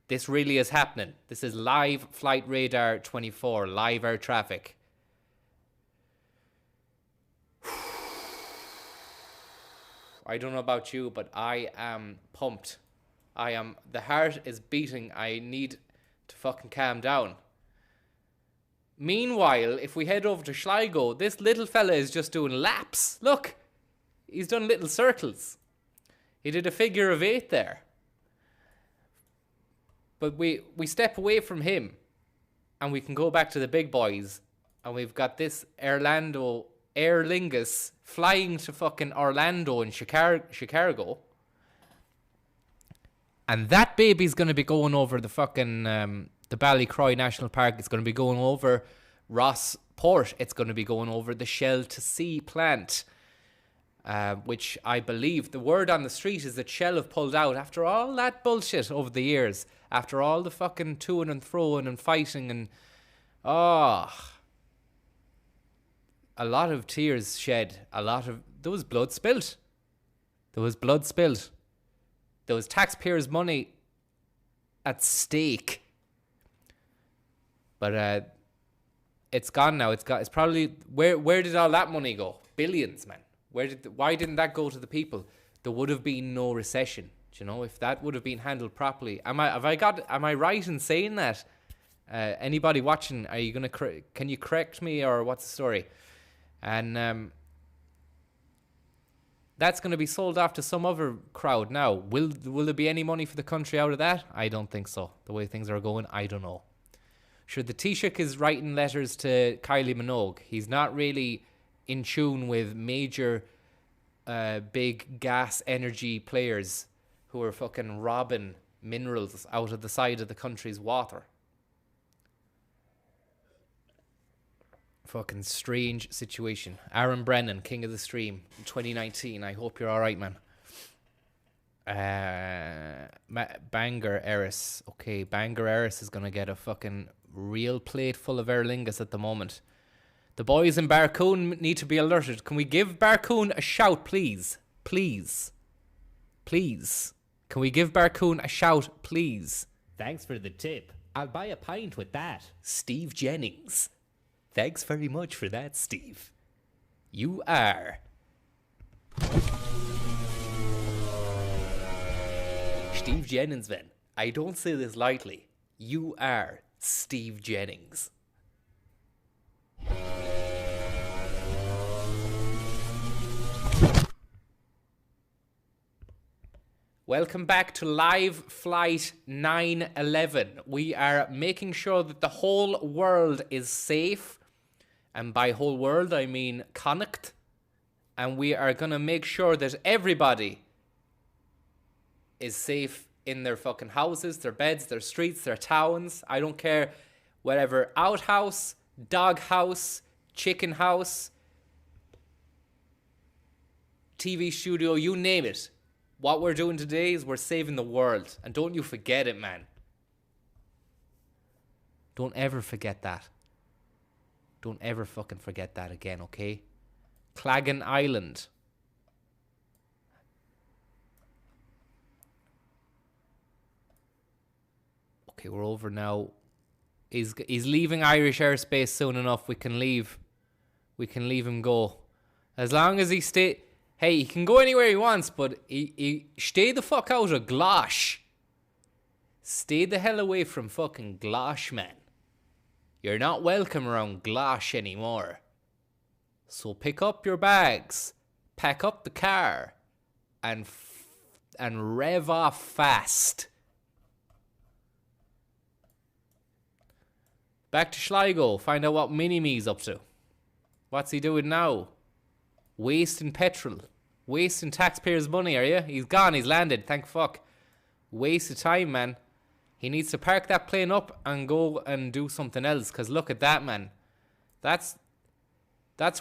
This really is happening. This is live Flight Radar 24, live air traffic. I don't know about you, but I am pumped. The heart is beating. I need to fucking calm down. Meanwhile, if we head over to Sligo, this little fella is just doing laps. Look, he's done little circles. He did a figure of 8 there. But we step away from him and we can go back to the big boys. And we've got this Aer Lingus flying to fucking Orlando in Chicago. And that baby's going to be going over the fucking the Ballycroy National Park. It's going to be going over Ross Port. It's going to be going over the Shell to Sea plant. Which I believe the word on the street is that Shell have pulled out after all that bullshit over the years. After all the fucking toing and throwing and fighting and... a lot of tears shed. There was blood spilled. There was taxpayers' money at stake. But it's gone now. It's probably where did all that money go? Billions, man. Why didn't that go to the people? There would have been no recession. Do you know, if that would have been handled properly. Am I right in saying that? Anybody watching, are you gonna can you correct me, or what's the story? And that's going to be sold off to some other crowd now. Will there be any money for the country out of that? I don't think so. The way things are going, I don't know. Sure, the Taoiseach is writing letters to Kylie Minogue. He's not really in tune with major big gas energy players who are fucking robbing minerals out of the side of the country's water. Fucking strange situation. Aaron Brennan, King of the Stream, 2019. I hope you're all right, man. Bangor Eris. Okay, Bangor Eris is going to get a fucking real plate full of Aer Lingus at the moment. The boys in Barcoon need to be alerted. Can we give Barcoon a shout, please? Please. Please. Can we give Barcoon a shout, please? Thanks for the tip. I'll buy a pint with that. Steve Jennings. Thanks very much for that, Steve. You are Steve Jennings, man. I don't say this lightly. You are Steve Jennings. Welcome back to Live Flight 911. We are making sure that the whole world is safe. And by whole world, I mean Connacht. And we are going to make sure that everybody is safe in their fucking houses, their beds, their streets, their towns. I don't care. Whatever. Outhouse, dog house, chicken house, TV studio, you name it. What we're doing today is we're saving the world. And don't you forget it, man. Don't ever forget that. Don't ever fucking forget that again, okay? Claggan Island. Okay, we're over now. He's leaving Irish airspace soon enough. We can leave him go. As long as he stay... Hey, he can go anywhere he wants, but he stay the fuck out of Glosh. Stay the hell away from fucking Glosh, man. You're not welcome around Glosh anymore. So pick up your bags, pack up the car, and rev off fast. Back to Sligo, find out what Mini-Me's up to. What's he doing now? Wasting petrol. Wasting taxpayers' money, are you? He's gone, he's landed, thank fuck. Waste of time, man. He needs to park that plane up and go and do something else. Because look at that, man. That's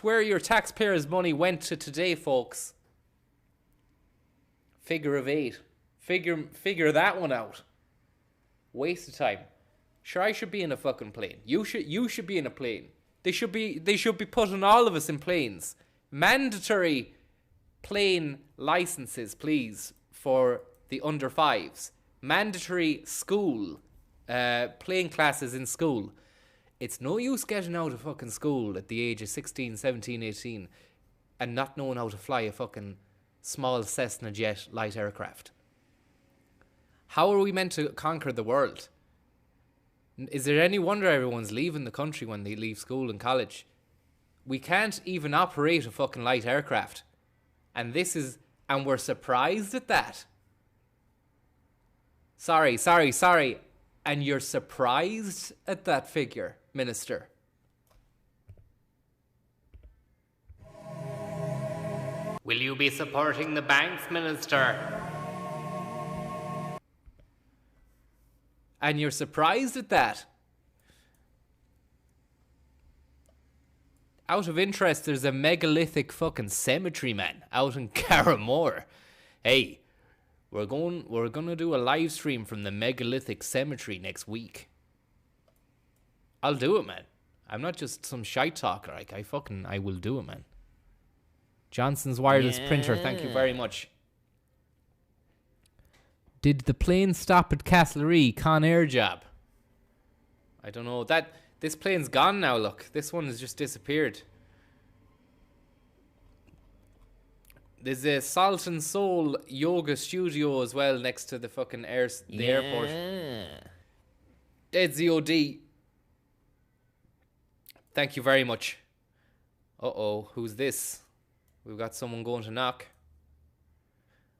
where your taxpayers' money went to today, folks. Figure of 8. Figure that one out. Waste of time. Sure, I should be in a fucking plane. You should be in a plane. They should be putting all of us in planes. Mandatory plane licenses, please, for the under 5s. Mandatory school, plane classes in school. It's no use getting out of fucking school at the age of 16, 17, 18 and not knowing how to fly a fucking small Cessna jet light aircraft. How are we meant to conquer the world? Is there any wonder everyone's leaving the country when they leave school and college? We can't even operate a fucking light aircraft. And we're surprised at that. Sorry. And you're surprised at that figure, Minister? Will you be supporting the banks, Minister? And you're surprised at that? Out of interest, there's a megalithic fucking cemetery, man, out in Carramore. Hey, we're gonna do a live stream from the megalithic cemetery next week. I'll do it, man. I'm not just some shite talker. Like, I will do it, man. Johnson's wireless printer, thank you very much. Did the plane stop at Castlereagh? Con Air job. I don't know. This plane's gone now, look. This one has just disappeared. There's a Salt and Soul yoga studio as well next to the fucking the airport. Dead ZOD. Thank you very much. Uh-oh, who's this? We've got someone going to knock.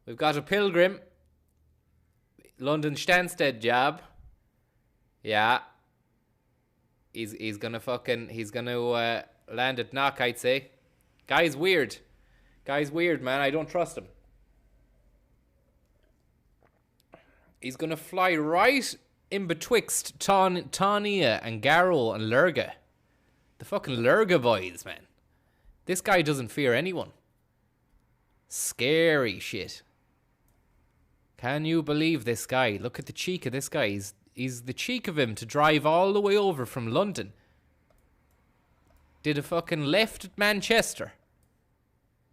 We've got a pilgrim. London Stansted job. Yeah. He's gonna land at knock, I'd say. Guy's weird. Guy's weird, man. I don't trust him. He's gonna fly right in betwixt Tania and Garrow and Lurga. The fucking Lurga boys, man. This guy doesn't fear anyone. Scary shit. Can you believe this guy? Look at the cheek of this guy. He's the cheek of him to drive all the way over from London. Did a fucking left at Manchester.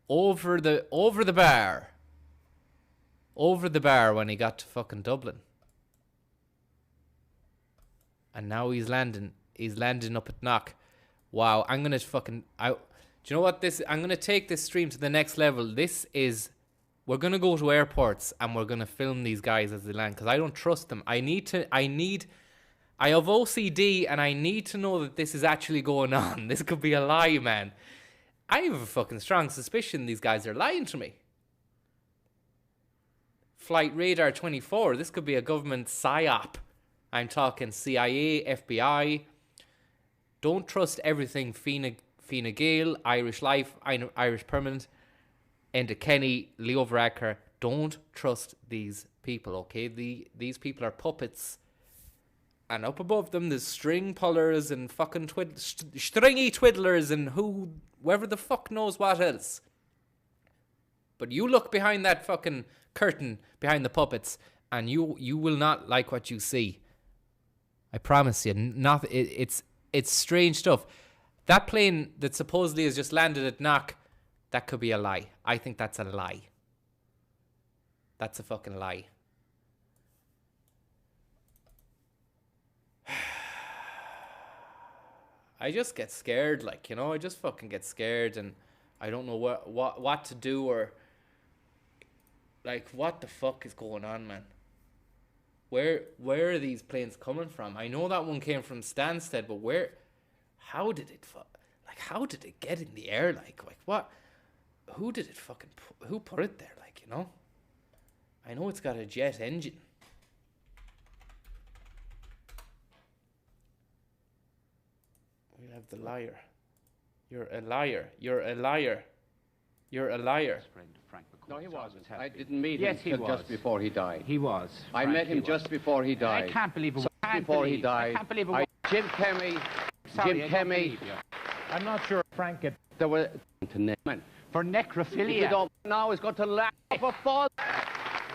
Over the bar. Over the bar when he got to fucking Dublin. And now he's landing up at Knock. Wow, I'm gonna fucking do you know what I'm gonna take this stream to the next level. We're gonna go to airports and we're gonna film these guys as they land because I don't trust them. I have OCD and I need to know that this is actually going on. This could be a lie, man. I have a fucking strong suspicion these guys are lying to me. Flight Radar 24. This could be a government psyop. I'm talking CIA, FBI. Don't trust everything Fine Gael, Irish Life, Irish Permanent, Enda Kenny, Leo Varadkar. Don't trust these people, okay? These people are puppets. And up above them, there's string pullers and fucking stringy twiddlers and whoever the fuck knows what else. But you look behind that fucking curtain, behind the puppets, and you will not like what you see. I promise you. It's strange stuff. That plane that supposedly has just landed at Knock, that could be a lie. I think that's a lie. That's a fucking lie. I just get scared, like, you know, I just fucking get scared and I don't know what to do or like what the fuck is going on, man. Where are these planes coming from? I know that one came from Stansted, but how did it get in the air? Like what? Who did it fucking who put it there? Like, you know? I know it's got a jet engine. We have the liar. You're a liar. You're a liar. You're a liar. No, he wasn't. I didn't meet him Yes, he was. just before he died. He was. I met him just before he died. I can't believe it. Before he died. I can't believe it. Jim Kemmy. Sorry, Jim Kemmy. I'm not sure Frank get There were to name. for If you necrophilia. don't now is going to laugh for fall.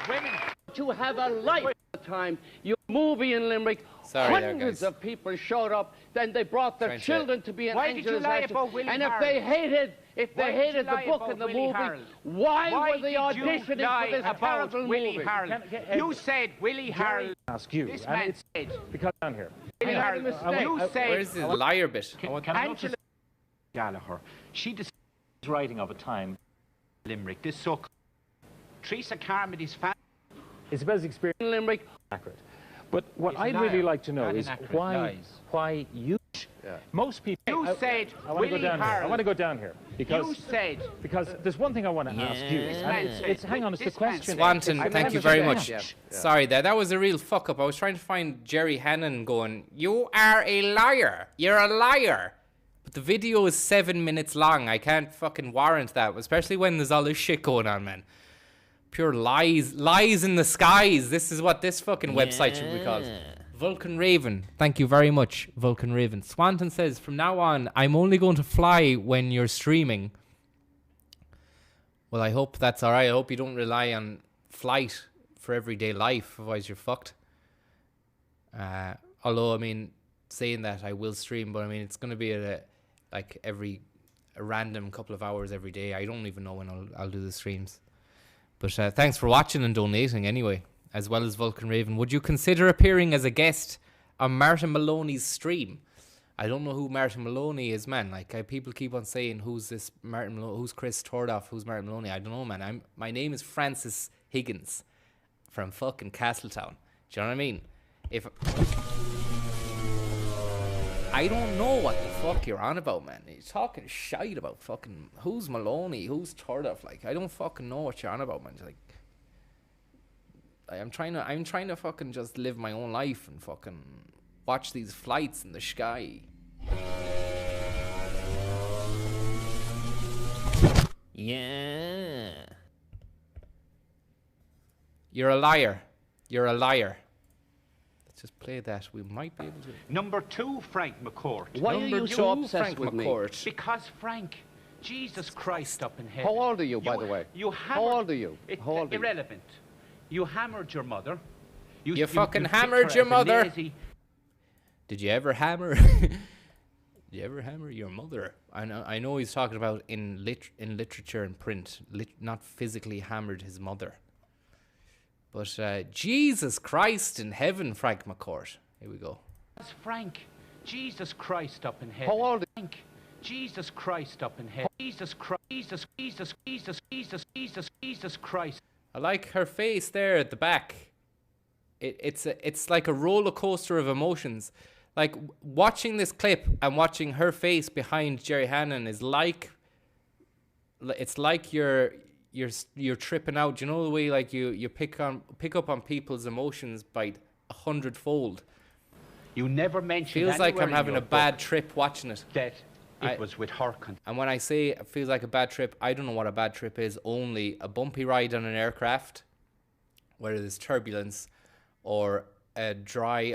Women. You have a life at the time. Your movie in Limerick. Sorry there, Hundreds guys. of people showed up. Then they brought their Trying to- children to be an Why did you Angel's lie Ashes. about Willie And if Harrell? they hated, Why did you the lie book about and the Willie movie, Harrell? why were they did you auditioning lie for this about terrible Willie movie? Harrell? You said Willie Harrell. Ask you. This and man it's said because down here. Willie I had a Harrell. mistake. You said Where's the liar bit? Angela Gallagher. She describes writing of a time. Limerick. This so. Teresa Carmody's fan. It's about his experience. In Limerick. Accurate. But what He's a I'd liar, really like to know not is inaccurate lies. why you most people. You said I want to go Willie down here. I Harrell. want to go down here You because said. there's one thing I want to ask you. This And man it's said- hang on, it's the this man question. said- Swanton, I've thank never you very said much. that. Sorry, that was a real fuck up. I was trying to find Jerry Hannon going, "You are a liar. You're a liar." But the video is 7 minutes long. I can't fucking warrant that, especially when there's all this shit going on, man. Pure lies in the skies. This is what this fucking website should be called. Vulcan Raven, thank you very much, Vulcan Raven. Swanton says, from now on, I'm only going to fly when you're streaming. Well, I hope that's all right. I hope you don't rely on flight for everyday life, otherwise you're fucked. Although, I mean, saying that, I will stream, but I mean, it's going to be a random couple of hours every day. I don't even know when I'll do the streams. But thanks for watching and donating anyway. as well as Vulcan Raven. Would you consider appearing as a guest on Martin Maloney's stream? I don't know who Martin Maloney is, man. Like, people keep on saying, who's this Martin Maloney? Who's Chris Tordoff? Who's Martin Maloney? I don't know, man. My name is Francis Higgins from fucking Castletown. Do you know what I mean? I don't know what the fuck you're on about, man. You're talking shite about fucking who's Maloney, who's Tordoff. Like, I don't fucking know what you're on about, man. Like, I'm trying to fucking just live my own life and fucking watch these flights in the sky. Yeah. You're a liar. You're a liar. Let's just play that. We might be able to. Number 2, Frank McCourt. Why are you so obsessed Frank with me? McCourt. Because Frank, Jesus Christ up in heaven. How old are you, by the way? How old are you? How old are you? Irrelevant. You hammered your mother. You fucking picked hammered her your as a mother. lazy- Did you ever hammer? Did you ever hammer your mother? I know he's talking about in literature and print, not physically hammered his mother. But Jesus Christ in heaven, Frank McCourt. Here we go. That's Frank, Jesus Christ up in heaven. How old are Frank, Jesus Christ up in heaven. Jesus Christ. I like her face there at the back. It's like a roller coaster of emotions. Like, watching this clip and watching her face behind Jerry Hannon is like, it's like you're tripping out. You know the way like you pick up on people's emotions by 100-fold. You never mentioned. Feels like I'm anywhere in having your a bad book trip watching it. that it was with her. And when I say it feels like a bad trip, I don't know what a bad trip is. Only a bumpy ride on an aircraft where there's turbulence, or a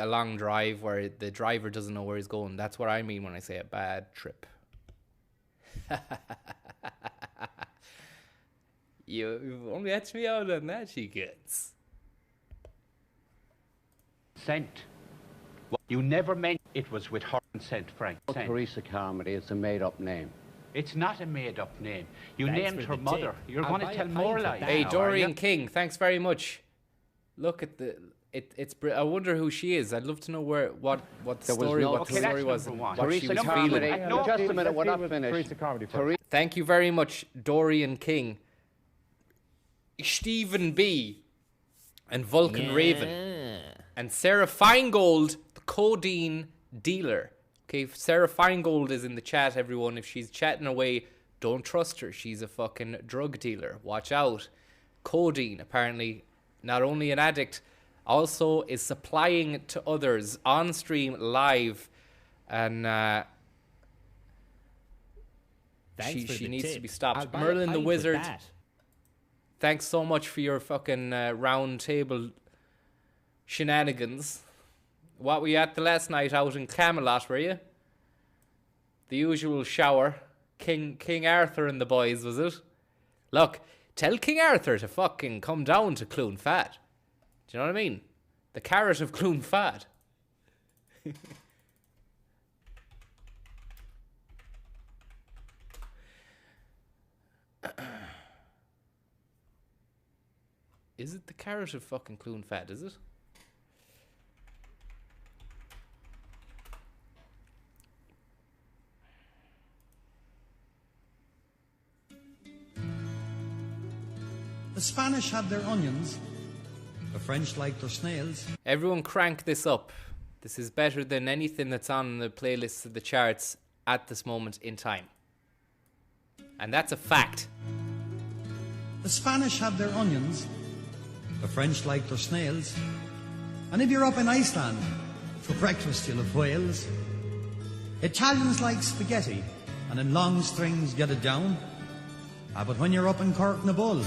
long drive where the driver doesn't know where he's going. That's what I mean when I say a bad trip. You've only asked me out on that, she gets. Sent. You never mentioned it was with her consent, Frank. Sent. Teresa Carmody, it's a made-up name. It's not a made-up name. You Thanks named for her the mother. tip. You're I'll going to buy a tell pint more of lies. that. Hey, now, are Dorian you? King, thanks very much. Look at I wonder who she is. I'd love to know what the story was that's and number what one. she was Teresa feeling. Carmody. No, Just a minute, we're Let's not deal with finished. Teresa Carmody first. Thank you very much, Dorian King, Stephen B, and Vulcan Raven, and Sarah Feingold, the codeine dealer. Okay, Sarah Feingold is in the chat, everyone. If she's chatting away, don't trust her. She's a fucking drug dealer. Watch out. Codeine, apparently, not only an addict, also is supplying to others on stream live, and she needs to be stopped. Merlin the Wizard, thanks so much for your fucking round table shenanigans. What were you at the last night out in Camelot, were you? The usual shower. King Arthur and the boys, was it? Look, tell King Arthur to fucking come down to Clonfad. Do you know what I mean? The carrot of Clonfad. Is it the carrot of fucking Clonfad, is it? The Spanish had their onions. The French liked their snails. Everyone crank this up. This is better than anything that's on the playlists of the charts at this moment in time. And that's a fact. The Spanish had their onions. The French liked their snails. And if you're up in Iceland, for breakfast you'll have whales. Italians like spaghetti, and in long strings get it down. But when you're up in Cork na Bull,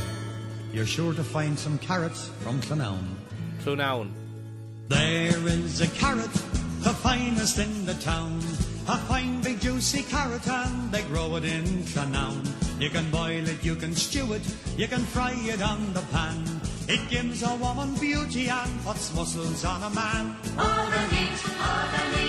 you're sure to find some carrots from Clonown. Clonown. There is a carrot, the finest in the town. A fine big juicy carrot, and they grow it in Clonown. You can boil it, you can stew it, you can fry it on the pan. It gives a woman beauty and puts muscles on a man. All the meat,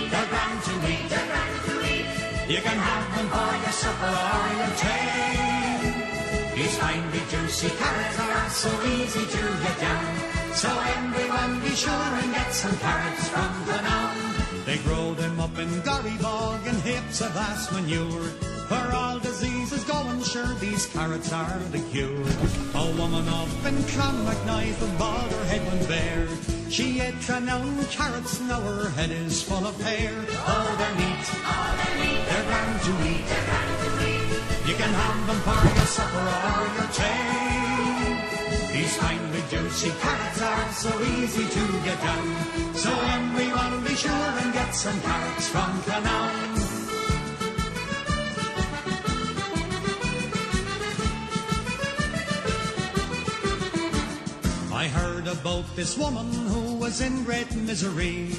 they're grand to eat, they're grand to eat. You can have them for your supper or your tea. These fine big juicy carrots are so easy to get down. So So everyone be sure and get some carrots from Glenelg. They grow them up in Gorrybog and hips of vast manure. For all diseases going, sure these carrots are the cure. A woman up in Clonmacnoise with bald her head went bare. She ate Glenelg carrots, now her head is full of hair. Oh, they're neat, they're grand to eat. You can have them for your supper or your tea. These fine big juicy carrots are so easy to get down. So everyone be sure and get some carrots from Glenelg. I heard about this woman who was in great misery.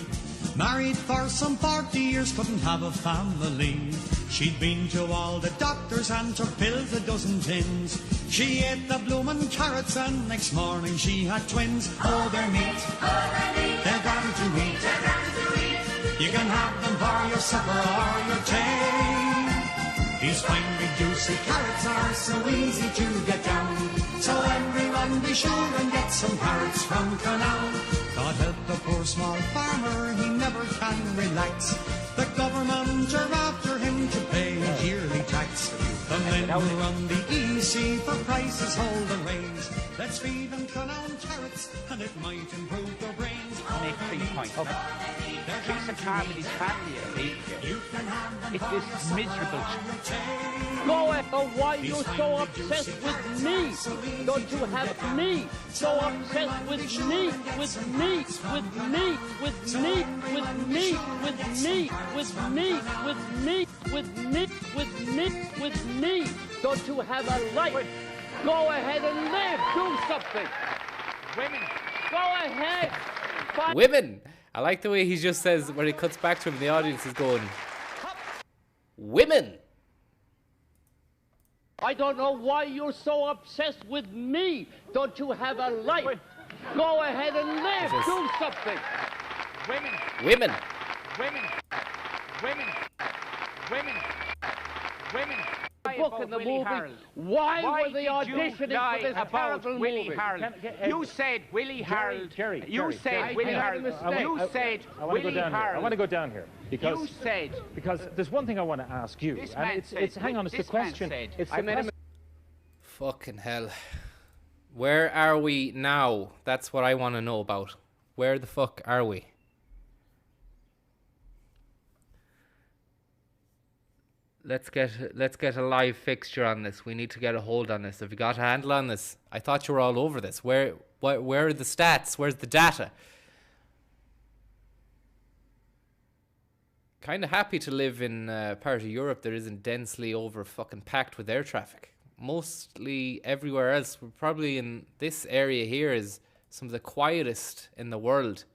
Married for some 40 years, couldn't have a family. She'd been to all the doctors and took pills a dozen tins. She ate the bloomin' carrots and next morning she had twins. Oh, they're neat, they're grand to eat. You can have them for your supper or your tea. These fine big juicy carrots are so easy to get down. So everyone be sure and get some carrots from Glenelg. God help the poor small farmer, he never can relax. The government are after him to pay his yearly tax. The men who run the EC for prices hold and raise. Let's feed them Glenelg carrots and it might improve their brains. Make 3 points. Teresa Carmody's family it's this miserable. Go ahead. Oh, why are you so obsessed with me? Don't you have me so obsessed with me, with me, with me, with me, with me, with me, with me, with me, with me, with me, with me? Don't you have a life? Go ahead and live. Do something. Women. Go ahead. Find Women! I like the way he just says, when it cuts back to him, the audience is going, women! I don't know why you're so obsessed with me. Don't you have a life? Go ahead and live. Just- Do something. Women. Women! Women. Women. Women. Women. The book and the movie. Why were they auditioning for this terrible Willie movie? Harold? You said Willie Harold. Jerry, You said Willie I had a Harold. mistake. You said I want to go Willie down here. I Harold. want to go down here because You said. because there's one thing I want to ask you, This and man it's said- hang on, it's the this man question. said- It's I the made a question. Fucking hell. Where are we now? That's what I want to know about. Where the fuck are we? Let's get a live fixture on this. We need to get a hold on this. Have you got a handle on this? I thought you were all over this. Where are the stats? Where's the data? Kind of happy to live in a part of Europe that isn't densely over fucking packed with air traffic. Mostly everywhere else, we're probably in this area here is some of the quietest in the world.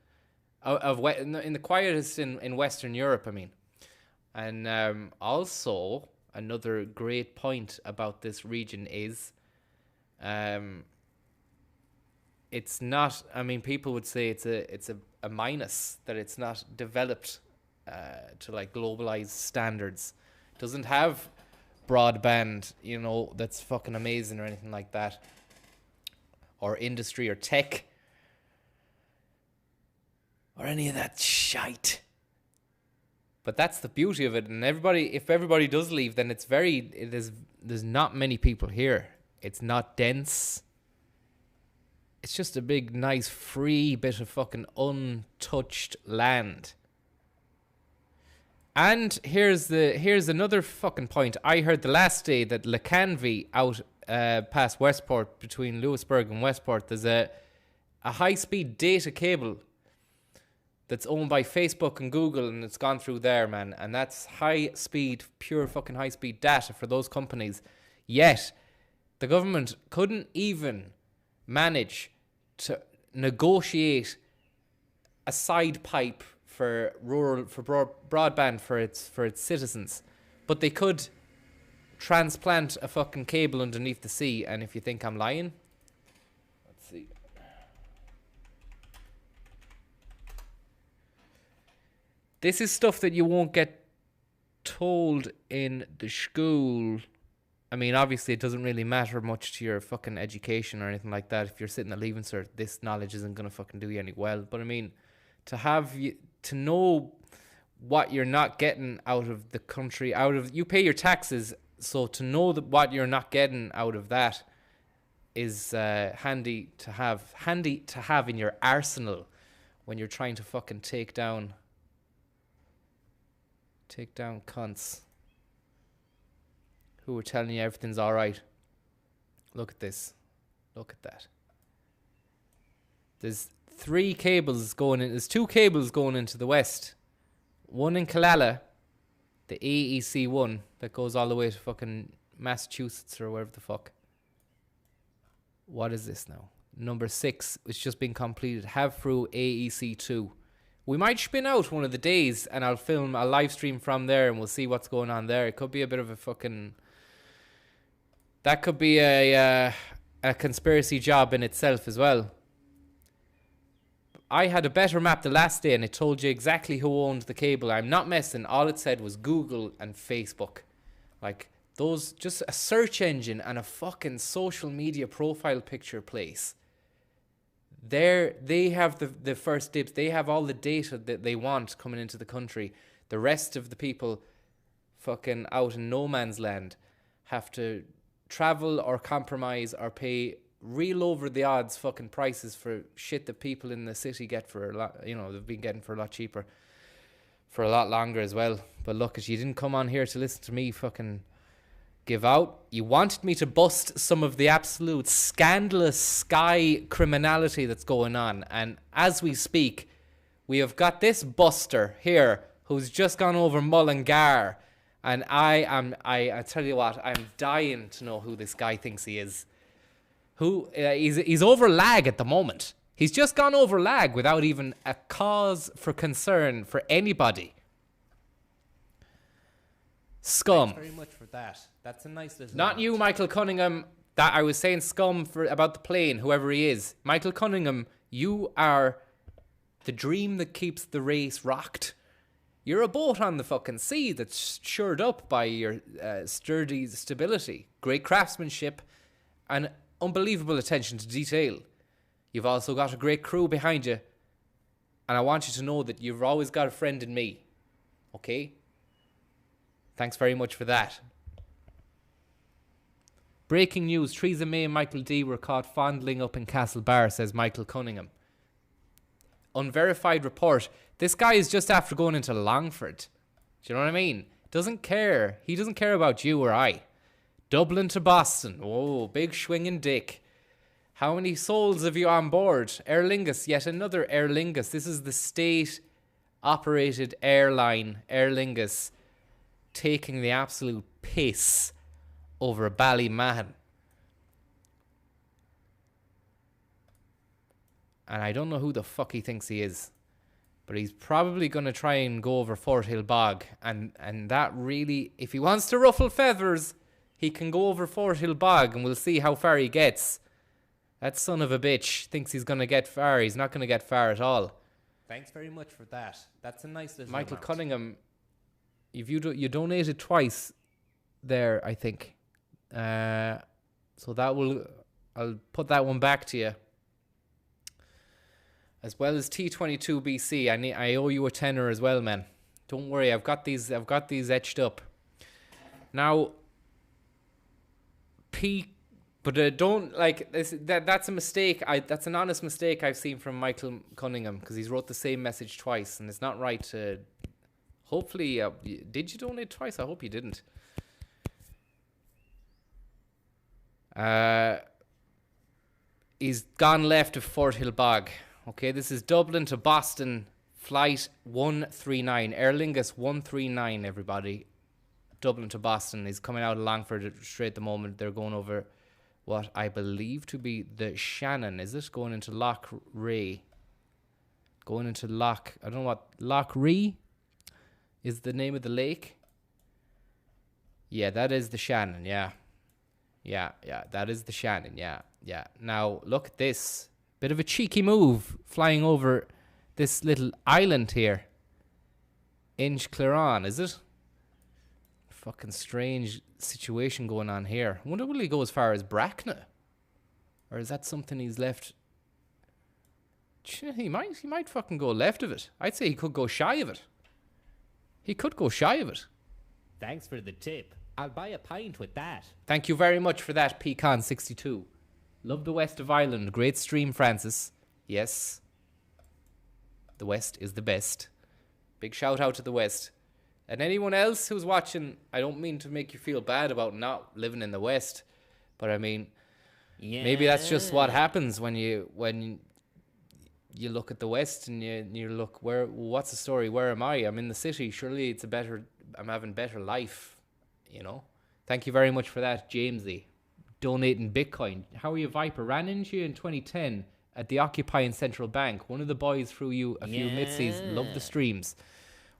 In the quietest in Western Europe, I mean. And also, another great point about this region is it's not, I mean, people would say it's a minus that it's not developed to like globalized standards. It doesn't have broadband, you know, that's fucking amazing or anything like that. Or industry or tech. Or any of that shite. But that's the beauty of it, and if everybody does leave, then there's not many people here. It's not dense. It's just a big, nice, free bit of fucking untouched land. And here's another fucking point. I heard the last day that Lacanvy out past Westport, between Lewisburg and Westport, there's a high-speed data cable that's owned by Facebook and Google, and it's gone through there, man. And that's high-speed, pure fucking high-speed data for those companies. Yet, the government couldn't even manage to negotiate a side pipe for broadband for its citizens. But they could transplant a fucking cable underneath the sea, and if you think I'm lying, let's see. This is stuff that you won't get told in the school I mean, obviously, it doesn't really matter much to your fucking education or anything like that. If you're sitting at Leaving Cert, this knowledge isn't going to fucking do you any well. But I mean, to know what you're not getting out of the country, you pay your taxes, so to know that what you're not getting out of that is handy to have in your arsenal when you're trying to fucking take down cunts who are telling you everything's all right. Look at this. Look at that. There's 3 cables going in. There's 2 cables going into the west. One in Killala, the AEC one that goes all the way to fucking Massachusetts or wherever the fuck. What is this now? Number 6, it's just been completed. Have through AEC 2. We might spin out one of the days and I'll film a live stream from there and we'll see what's going on there. It could be a bit of a fucking... That could be a conspiracy job in itself as well. I had a better map the last day and it told you exactly who owned the cable. I'm not messing. All it said was Google and Facebook. Like, those, just a search engine and a fucking social media profile picture place. They have the first dibs. They have all the data that they want coming into the country. The rest of the people fucking out in no man's land have to travel or compromise or pay real over the odds fucking prices for shit that people in the city get for a lot, they've been getting for a lot cheaper for a lot longer as well. But look, you didn't come on here to listen to me fucking give out. You wanted me to bust some of the absolute scandalous sky criminality that's going on. And as we speak, we have got this buster here who's just gone over Mullingar. And I tell you what, I'm dying to know who this guy thinks he is. He's over lag at the moment. He's just gone over lag without even a cause for concern for anybody. Scum. Thanks very much for that. That's a nice little... Not you, Michael Cunningham. That I was saying scum about the plane, whoever he is. Michael Cunningham, you are the dream that keeps the race rocked. You're a boat on the fucking sea that's shored up by your sturdy stability, great craftsmanship, and unbelievable attention to detail. You've also got a great crew behind you, and I want you to know that you've always got a friend in me. Okay? Thanks very much for that. Breaking news, Theresa May and Michael D were caught fondling up in Castlebar, says Michael Cunningham. Unverified report. This guy is just after going into Longford. Do you know what I mean? Doesn't care. He doesn't care about you or I. Dublin to Boston. Oh, big swinging dick. How many souls have you on board? Aer Lingus, yet another Aer Lingus. This is the state-operated airline, Aer Lingus, taking the absolute piss over Ballymahan. And I don't know who the fuck he thinks he is. But he's probably going to try and go over Fort Hill Bog. And that really, if he wants to ruffle feathers, he can go over Fort Hill Bog and we'll see how far he gets. That son of a bitch thinks he's going to get far. He's not going to get far at all. Thanks very much for that. That's a nice little Michael amount. Cunningham, if you donated twice there, I think. So I'll put that one back to you. As well as T22BC, I owe you a tenner as well, man. Don't worry, I've got these etched up. Now, but don't like this. That's a mistake. That's an honest mistake I've seen from Michael Cunningham because he's wrote the same message twice, and it's not right to. Hopefully, did you donate twice? I hope you didn't. He's gone left of Fort Hill Bog. Okay, this is Dublin to Boston, flight 139. Aer Lingus 139, everybody. Dublin to Boston. He's coming out of Longford straight at the moment. They're going over what I believe to be the Shannon. Is this going into Loch Ray? Going into Loch... I don't know what... Loch Ree is the name of the lake. Yeah, that is the Shannon, yeah. Yeah, that is the Shannon, yeah. Now, look at this. Bit of a cheeky move flying over this little island here. Inch Claron, is it? fucking strange situation going on here. I wonder will he go as far as Bracknell? Or is that something he's left? He might fucking go left of it. I'd say he could go shy of it. He could go shy of it. Thanks for the tip. I'll buy a pint with that. Thank you very much for that, Pecan62. Love the west of Ireland. Great stream, Francis. Yes. The west is the best. Big shout out to the west. And anyone else who's watching, I don't mean to make you feel bad about not living in the west, but I mean, maybe that's just what happens when you look at the west and you look, what's the story? Where am I? I'm in the city. Surely I'm having better life, you know. Thank you very much for that, Jamesy. Donating Bitcoin. How are you, Viper? Ran into you in 2010 at the Occupying Central Bank. One of the boys threw you a few mitsies. Love the streams.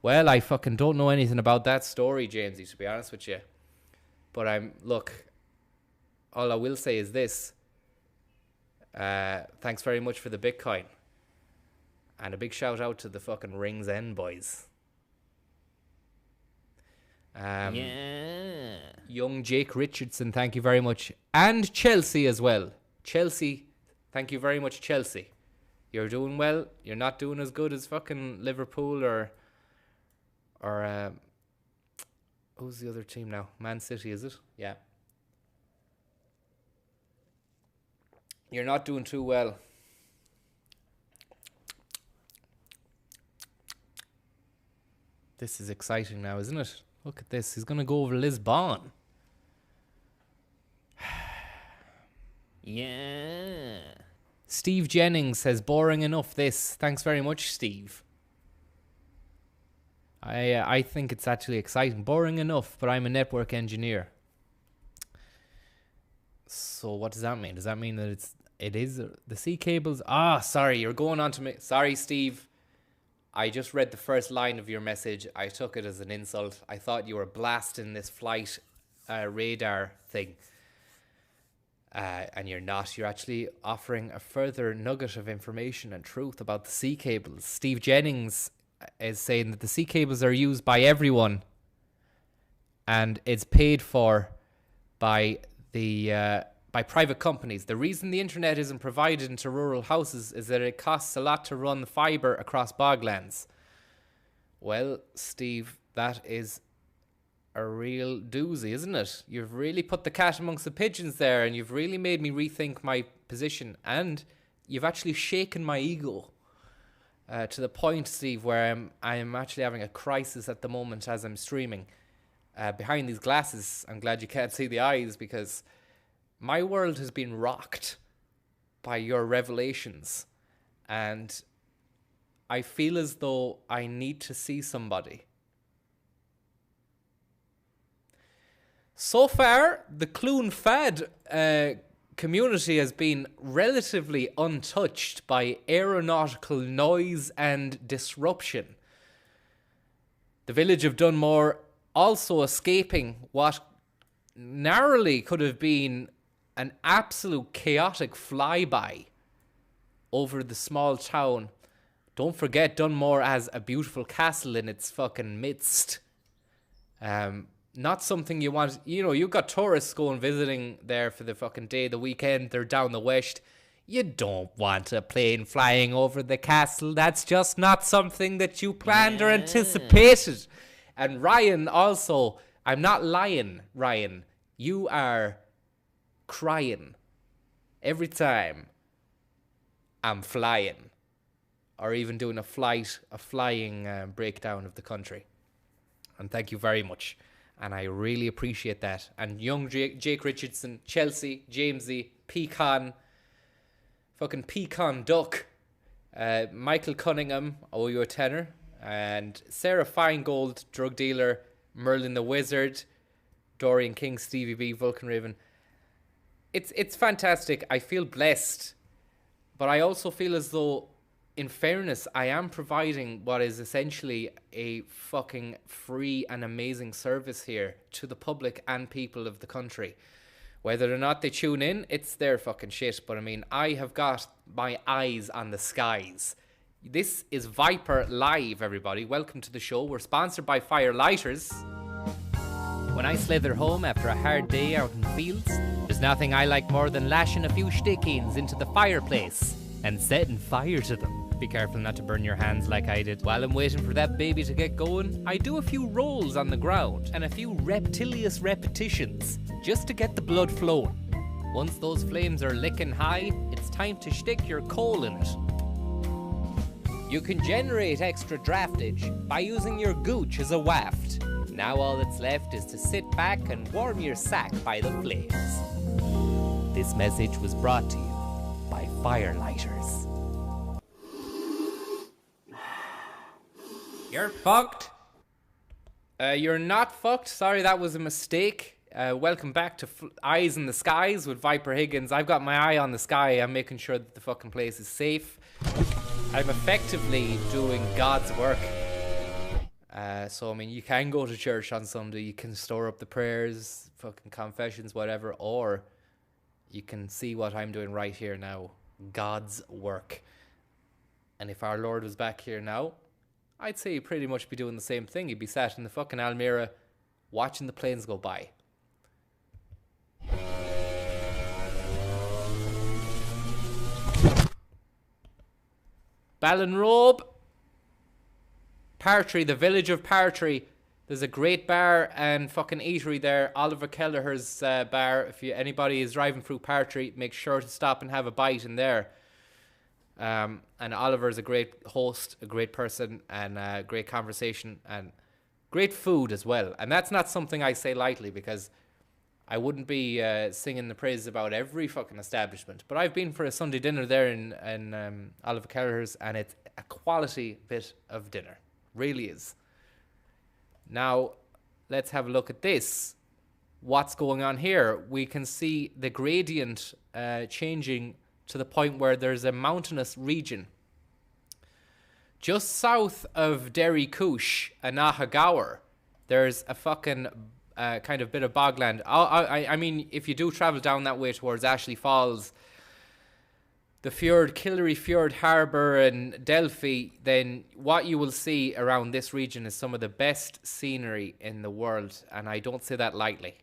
Well, I fucking don't know anything about that story, Jamesy, to be honest with you. But look, all I will say is this. Thanks very much for the Bitcoin. And a big shout out to the fucking Rings End boys. Young Jake Richardson, thank you very much. And Chelsea as well. Chelsea, thank you very much, Chelsea. You're doing well. You're not doing as good as fucking Liverpool or who's the other team now? Man City, is it? Yeah. You're not doing too well. This is exciting now, isn't it? Look at this. He's going to go over Lisbon. Yeah. Steve Jennings says, boring enough this. Thanks very much, Steve. I think it's actually exciting. Boring enough, but I'm a network engineer. So what does that mean? Does that mean that it is the sea cables? Sorry, you're going on to me. Sorry, Steve. I just read the first line of your message. I took it as an insult. I thought you were blasting this flight radar thing. And you're not. You're actually offering a further nugget of information and truth about the sea cables. Steve Jennings is saying that the sea cables are used by everyone and it's paid for by private companies. The reason the internet isn't provided into rural houses is that it costs a lot to run the fibre across boglands. Well, Steve, that is a real doozy, isn't it? You've really put the cat amongst the pigeons there, and you've really made me rethink my position, and you've actually shaken my ego to the point, Steve, where I'm actually having a crisis at the moment as I'm streaming. Behind these glasses, I'm glad you can't see the eyes, because my world has been rocked by your revelations, and I feel as though I need to see somebody. So far, the Clune Fad community has been relatively untouched by aeronautical noise and disruption. The village of Dunmore also escaping what narrowly could have been an absolute chaotic flyby over the small town. Don't forget, Dunmore has a beautiful castle in its fucking midst. Not something you want. You know, you've got tourists going visiting there for the fucking day, the weekend. They're down the west. You don't want a plane flying over the castle. That's just not something that you planned or anticipated. And Ryan also, I'm not lying, Ryan. You are crying every time I'm flying, or even doing a flying breakdown of the country. And thank you very much. And I really appreciate that. And young Jake Richardson, Chelsea, Jamesy, Pecan, fucking Pecan Duck, Michael Cunningham, owe you a tenner, and Sarah Feingold, drug dealer, Merlin the Wizard, Dorian King, Stevie B, Vulcan Raven. It's fantastic. I feel blessed, but I also feel as though, in fairness, I am providing what is essentially a fucking free and amazing service here to the public and people of the country. Whether or not they tune in, it's their fucking shit. But I mean, I have got my eyes on the skies. This is Viper Live, everybody. Welcome to the show. We're sponsored by Fire Lighters. When I slither home after a hard day out in the fields, there's nothing I like more than lashing a few stickings into the fireplace and setting fire to them. Be careful not to burn your hands like I did. While I'm waiting for that baby to get going, I do a few rolls on the ground and a few reptilious repetitions just to get the blood flowing. Once those flames are licking high, it's time to stick your coal in it. You can generate extra draftage by using your gooch as a waft. Now all that's left is to sit back and warm your sack by the flames. This message was brought to you by Firelighters. You're fucked. You're not fucked. Sorry, that was a mistake. Welcome back to Eyes in the Skies with Viper Higgins. I've got my eye on the sky. I'm making sure that the fucking place is safe. I'm effectively doing God's work. So, I mean, you can go to church on Sunday. You can store up the prayers, fucking confessions, whatever. Or you can see what I'm doing right here now. God's work. And if our Lord was back here now, I'd say he'd pretty much be doing the same thing. He'd be sat in the fucking Almira watching the planes go by. Ballinrobe, Partry, the village of Partry. There's a great bar and fucking eatery there. Oliver Kelleher's bar. If anybody is driving through Partry, make sure to stop and have a bite in there. And Oliver's a great host, a great person, and great conversation, and great food as well. And that's not something I say lightly, because I wouldn't be singing the praises about every fucking establishment. But I've been for a Sunday dinner there in Oliver Kelleher's, and it's a quality bit of dinner. Really is. Now, let's have a look at this. What's going on here? We can see the gradient changing to the point where there's a mountainous region. Just south of Derry Coosh and Nahagaur, there's a fucking kind of bit of bogland. I mean, if you do travel down that way towards Ashley Falls, the fjord, Killary Fjord Harbour and Delphi, then what you will see around this region is some of the best scenery in the world. And I don't say that lightly.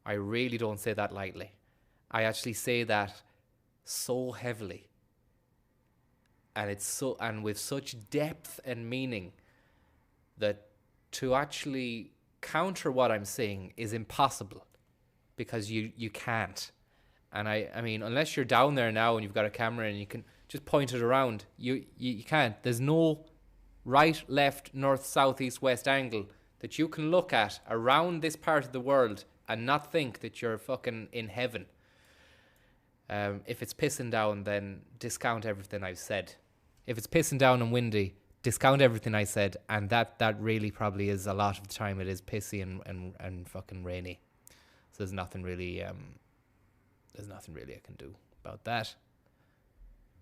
I really don't say that lightly. I actually say that so heavily. And with such depth and meaning that to actually counter what I'm saying is impossible, because you can't. And I mean, unless you're down there now and you've got a camera and you can just point it around, you can't. There's no right, left, north, south, east, west angle that you can look at around this part of the world and not think that you're fucking in heaven. If it's pissing down, then discount everything I've said. If it's pissing down and windy, discount everything I said, and that really probably is a lot of the time. It is pissy and fucking rainy. So there's nothing really I can do about that.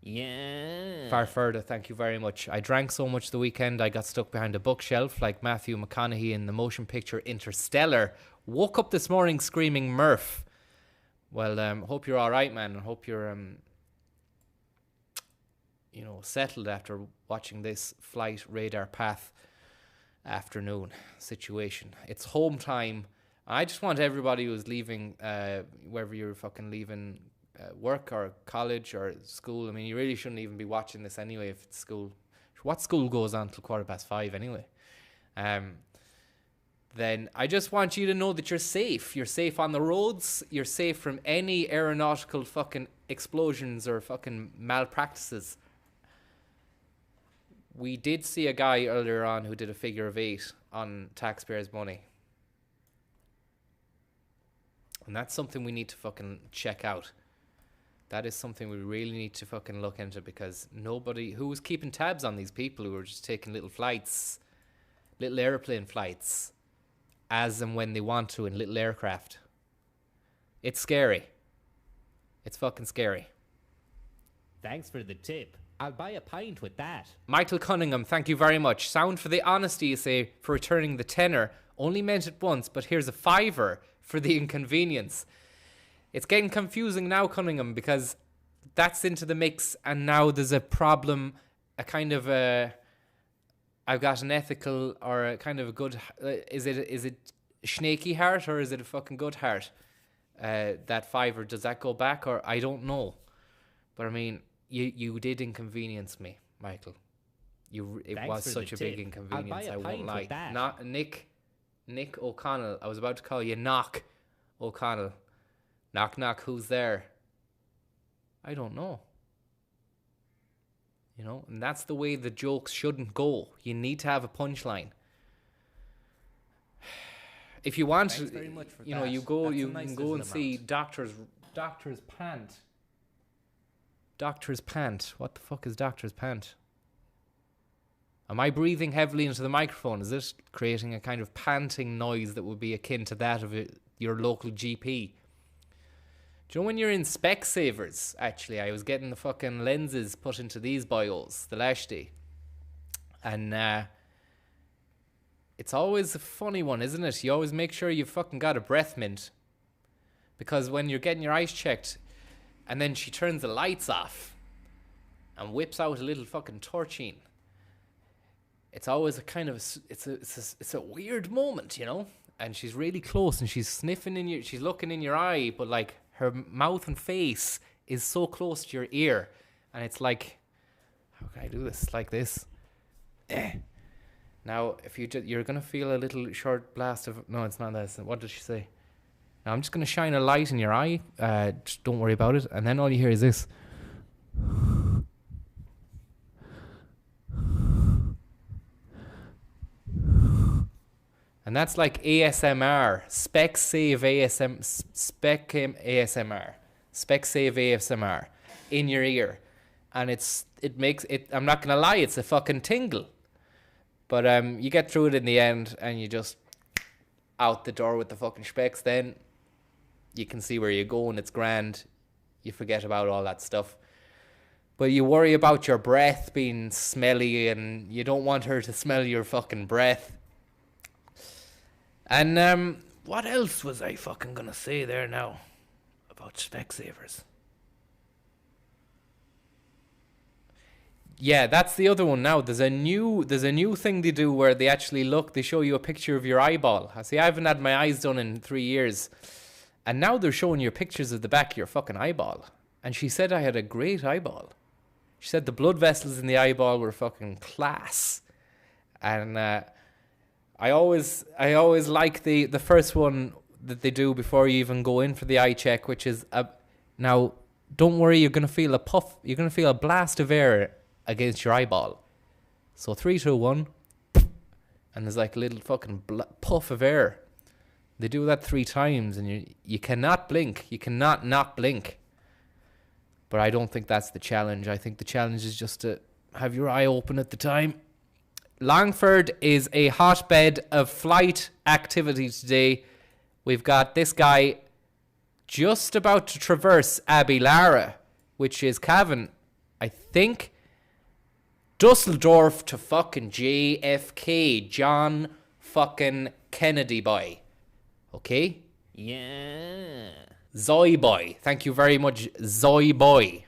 Yeah. Far further, thank you very much. I drank so much the weekend I got stuck behind a bookshelf like Matthew McConaughey in the motion picture Interstellar. Woke up this morning screaming Murph. Well, hope you're all right, man. I hope you're settled after watching this Flight Radar Path afternoon situation. It's home time. I just want everybody who's leaving, wherever you're fucking leaving, work or college or school. I mean, you really shouldn't even be watching this anyway if it's school. What school goes on till 5:15 anyway? Then I just want you to know that you're safe. You're safe on the roads. You're safe from any aeronautical fucking explosions or fucking malpractices. We did see a guy earlier on who did a figure of 8 on taxpayers' money. And that's something we need to fucking check out. That is something we really need to fucking look into, because nobody who was keeping tabs on these people who were just taking little flights, little airplane flights, as and when they want to in little aircraft. It's scary. It's fucking scary. Thanks for the tip. I'll buy a pint with that. Michael Cunningham, thank you very much. Sound for the honesty, you say, for returning the tenner. Only meant it once, but here's a $5 for the inconvenience. It's getting confusing now, Cunningham, because that's into the mix, and now there's a problem, a kind of a... I've got an ethical or a kind of a good... Is it snaky heart or is it a fucking good heart? That fiver, does that go back or I don't know. But I mean, you did inconvenience me, Michael. It Thanks was for such the a big tip. inconvenience. I'll I buy a won't pint lie. with that. Not Nick O'Connell. I was about to call you Knock O'Connell. Knock knock. Who's there? I don't know. You know, and that's the way the jokes shouldn't go. You need to have a punchline. If you want, Thanks very much for you know, that. you go, That's a you nice can go little and see amount. Doctor's Pant. Doctor's Pant. What the fuck is Doctor's Pant? Am I breathing heavily into the microphone? Is it creating a kind of panting noise that would be akin to that of your local GP? Do you know when you're in Specsavers, actually, I was getting the fucking lenses put into these bios, the last day. And it's always a funny one, isn't it? You always make sure you've fucking got a breath mint. Because when you're getting your eyes checked, and then she turns the lights off and whips out a little fucking torchine. It's always a kind of, it's a weird moment, you know? And she's really close and she's sniffing in your, she's looking in your eye, but like her mouth and face is so close to your ear. And it's like, how can I do this? Like this. Now, if you're going to feel a little short blast of, no, it's not this. What did she say? Now, I'm just going to shine a light in your eye. Just don't worry about it. And then all you hear is this. And that's like ASMR, Specsave ASMR in your ear. And it makes it, I'm not going to lie, it's a fucking tingle. But you get through it in the end and you just out the door with the fucking specs. Then you can see where you're going, it's grand. You forget about all that stuff. But you worry about your breath being smelly and you don't want her to smell your fucking breath. And what else was I fucking gonna say there now about Specsavers? Yeah, that's the other one now. There's a new thing they do where they actually they show you a picture of your eyeball. See, I haven't had my eyes done in 3 years. And now they're showing you pictures of the back of your fucking eyeball. And she said I had a great eyeball. She said the blood vessels in the eyeball were fucking class. And I always like the first one that they do before you even go in for the eye check, which is now don't worry, you're gonna feel a puff, you're gonna feel a blast of air against your eyeball. So 3, 2, 1, and there's like a little fucking puff of air. They do that 3 times, and you cannot blink. You cannot not blink. But I don't think that's the challenge. I think the challenge is just to have your eye open at the time. Longford is a hotbed of flight activity today. We've got this guy just about to traverse Abbey Lara, which is Cavan, I think, Dusseldorf to fucking JFK, John fucking Kennedy boy. Okay? Yeah. Zoe boy. Thank you very much, Zoe boy.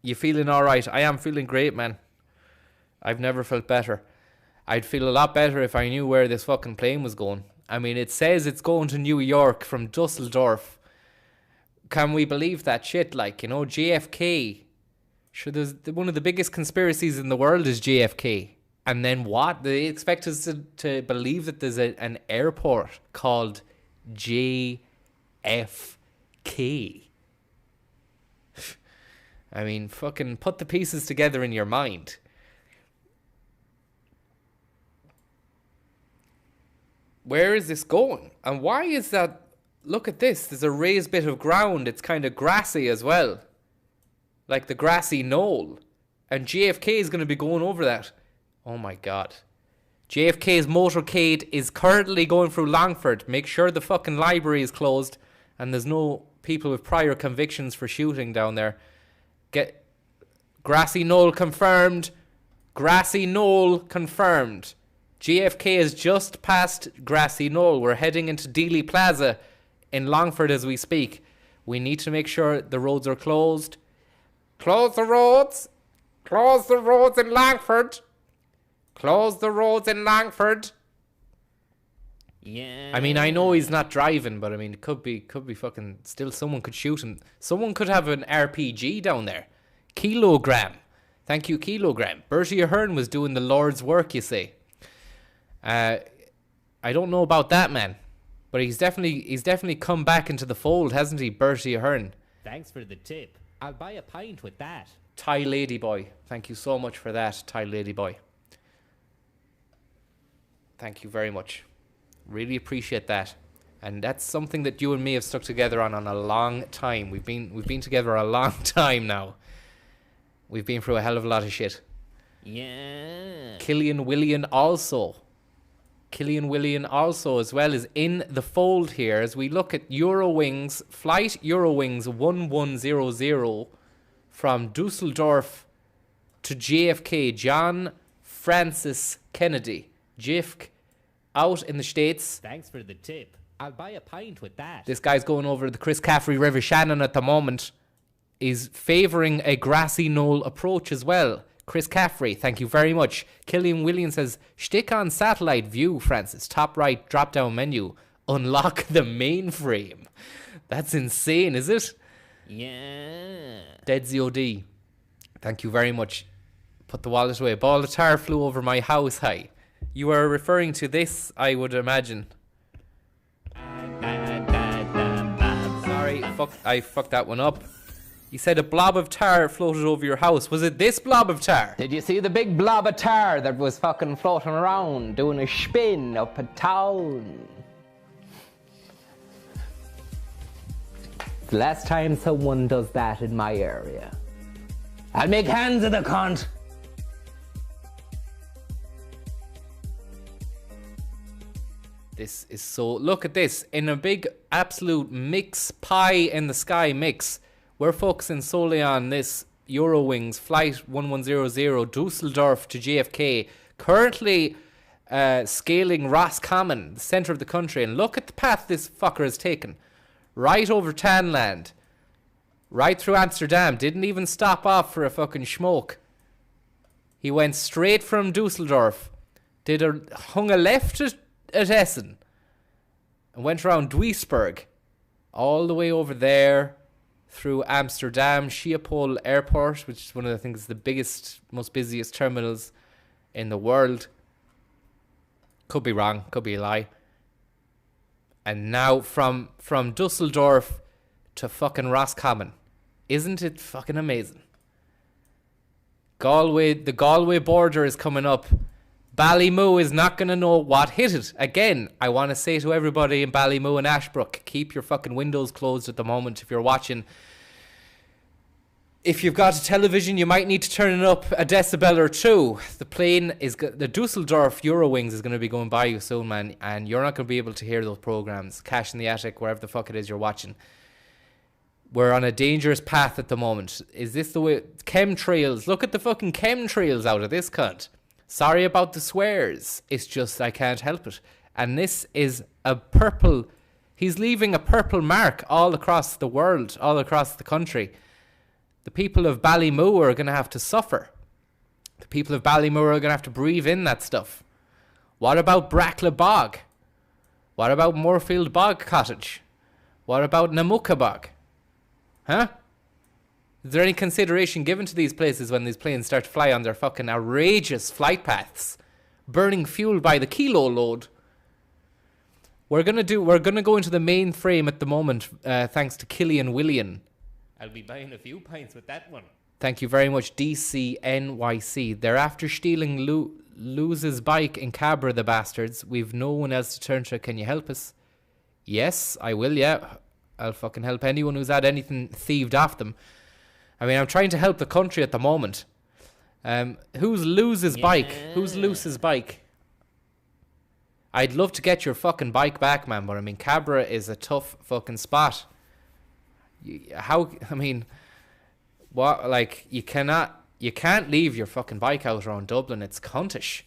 You feeling alright? I am feeling great, man. I've never felt better. I'd feel a lot better if I knew where this fucking plane was going. I mean, it says it's going to New York from Dusseldorf. Can we believe that shit? Like, you know, JFK. Sure, there's one of the biggest conspiracies in the world is JFK. And then what? They expect us to believe that there's an airport called JFK. I mean, fucking put the pieces together in your mind. Where is this going? And why is that? Look at this. There's a raised bit of ground. It's kind of grassy as well. Like the grassy knoll. And JFK is going to be going over that. Oh my God. JFK's motorcade is currently going through Longford. Make sure the fucking library is closed and there's no people with prior convictions for shooting down there. Get grassy knoll confirmed. Grassy knoll confirmed. JFK is just past Grassy Knoll. We're heading into Dealey Plaza in Longford as we speak. We need to make sure the roads are closed. Close the roads. Close the roads in Longford. Close the roads in Longford. Yeah. I mean, I know he's not driving, but I mean, it could be fucking still someone could shoot him. Someone could have an RPG down there. Kilogram. Thank you, Kilogram. Bertie Ahern was doing the Lord's work, you say. I don't know about that, man. But he's definitely come back into the fold, hasn't he, Bertie Ahern? Thanks for the tip. I'll buy a pint with that. Thai Ladyboy. Thank you so much for that, Thai Ladyboy. Thank you very much. Really appreciate that. And that's something that you and me have stuck together on a long time. We've been together a long time now. We've been through a hell of a lot of shit. Yeah. Killian Willian also as well is in the fold here as we look at Eurowings, flight Eurowings 1100 from Dusseldorf to JFK, John Francis Kennedy. JFK out in the States. Thanks for the tip. I'll buy a pint with that. This guy's going over the Chris Caffrey River Shannon at the moment. Is favouring a grassy knoll approach as well. Chris Caffrey, thank you very much. Killian Williams says, stick on satellite view, Francis. Top right drop down menu. Unlock the mainframe. That's insane, is it? Yeah. Dead ZOD. Thank you very much. Put the wallet away. Ball of tar flew over my house high. You are referring to this, I would imagine. Sorry, I fucked that one up. You said a blob of tar floated over your house. Was it this blob of tar? Did you see the big blob of tar that was fucking floating around doing a spin up a town? The last time someone does that in my area, I'll make hands of the cunt. This is so... Look at this. In a big absolute mix, pie in the sky mix, we're focusing solely on this Eurowings flight 1100 Dusseldorf to JFK, currently scaling Roscommon, the centre of the country. And look at the path this fucker has taken. Right over Tanland. Right through Amsterdam. Didn't even stop off for a fucking smoke. He went straight from Dusseldorf. Hung a left at Essen. And went around Duisburg. All the way over there. Through Amsterdam, Schiphol Airport, which is one of the things, the biggest, most busiest terminals in the world. Could be wrong, could be a lie. And now from Dusseldorf to fucking Roscommon. Isn't it fucking amazing? Galway, the Galway border is coming up. Ballymoo is not going to know what hit it. Again, I want to say to everybody in Ballymoo and Ashbrook, keep your fucking windows closed at the moment if you're watching. If you've got a television, you might need to turn it up a decibel or two. The Dusseldorf Eurowings is going to be going by you soon, man, and you're not going to be able to hear those programs. Cash in the Attic, wherever the fuck it is you're watching. We're on a dangerous path at the moment. Is this the way? Chemtrails. Look at the fucking chemtrails out of this cunt. Sorry about the swears. It's just I can't help it. And this is a purple... He's leaving a purple mark all across the world, all across the country. The people of Ballymoo are going to have to suffer. The people of Ballymoo are going to have to breathe in that stuff. What about Brackla Bog? What about Moorfield Bog Cottage? What about Namuka Bog? Huh? Is there any consideration given to these places when these planes start to fly on their fucking outrageous flight paths? Burning fuel by the kilo load. We're gonna go into the main frame at the moment, thanks to Killian Willian. I'll be buying a few pints with that one. Thank you very much, DCNYC. They're after stealing Luz's bike in Cabra, the bastards. We've no one else to turn to. Can you help us? Yes, I will, yeah. I'll fucking help anyone who's had anything thieved off them. I mean, I'm trying to help the country at the moment. Who's Luz's bike? Who's Luz's bike? I'd love to get your fucking bike back, man, but I mean, Cabra is a tough fucking spot. You can't leave your fucking bike out around Dublin. It's cuntish.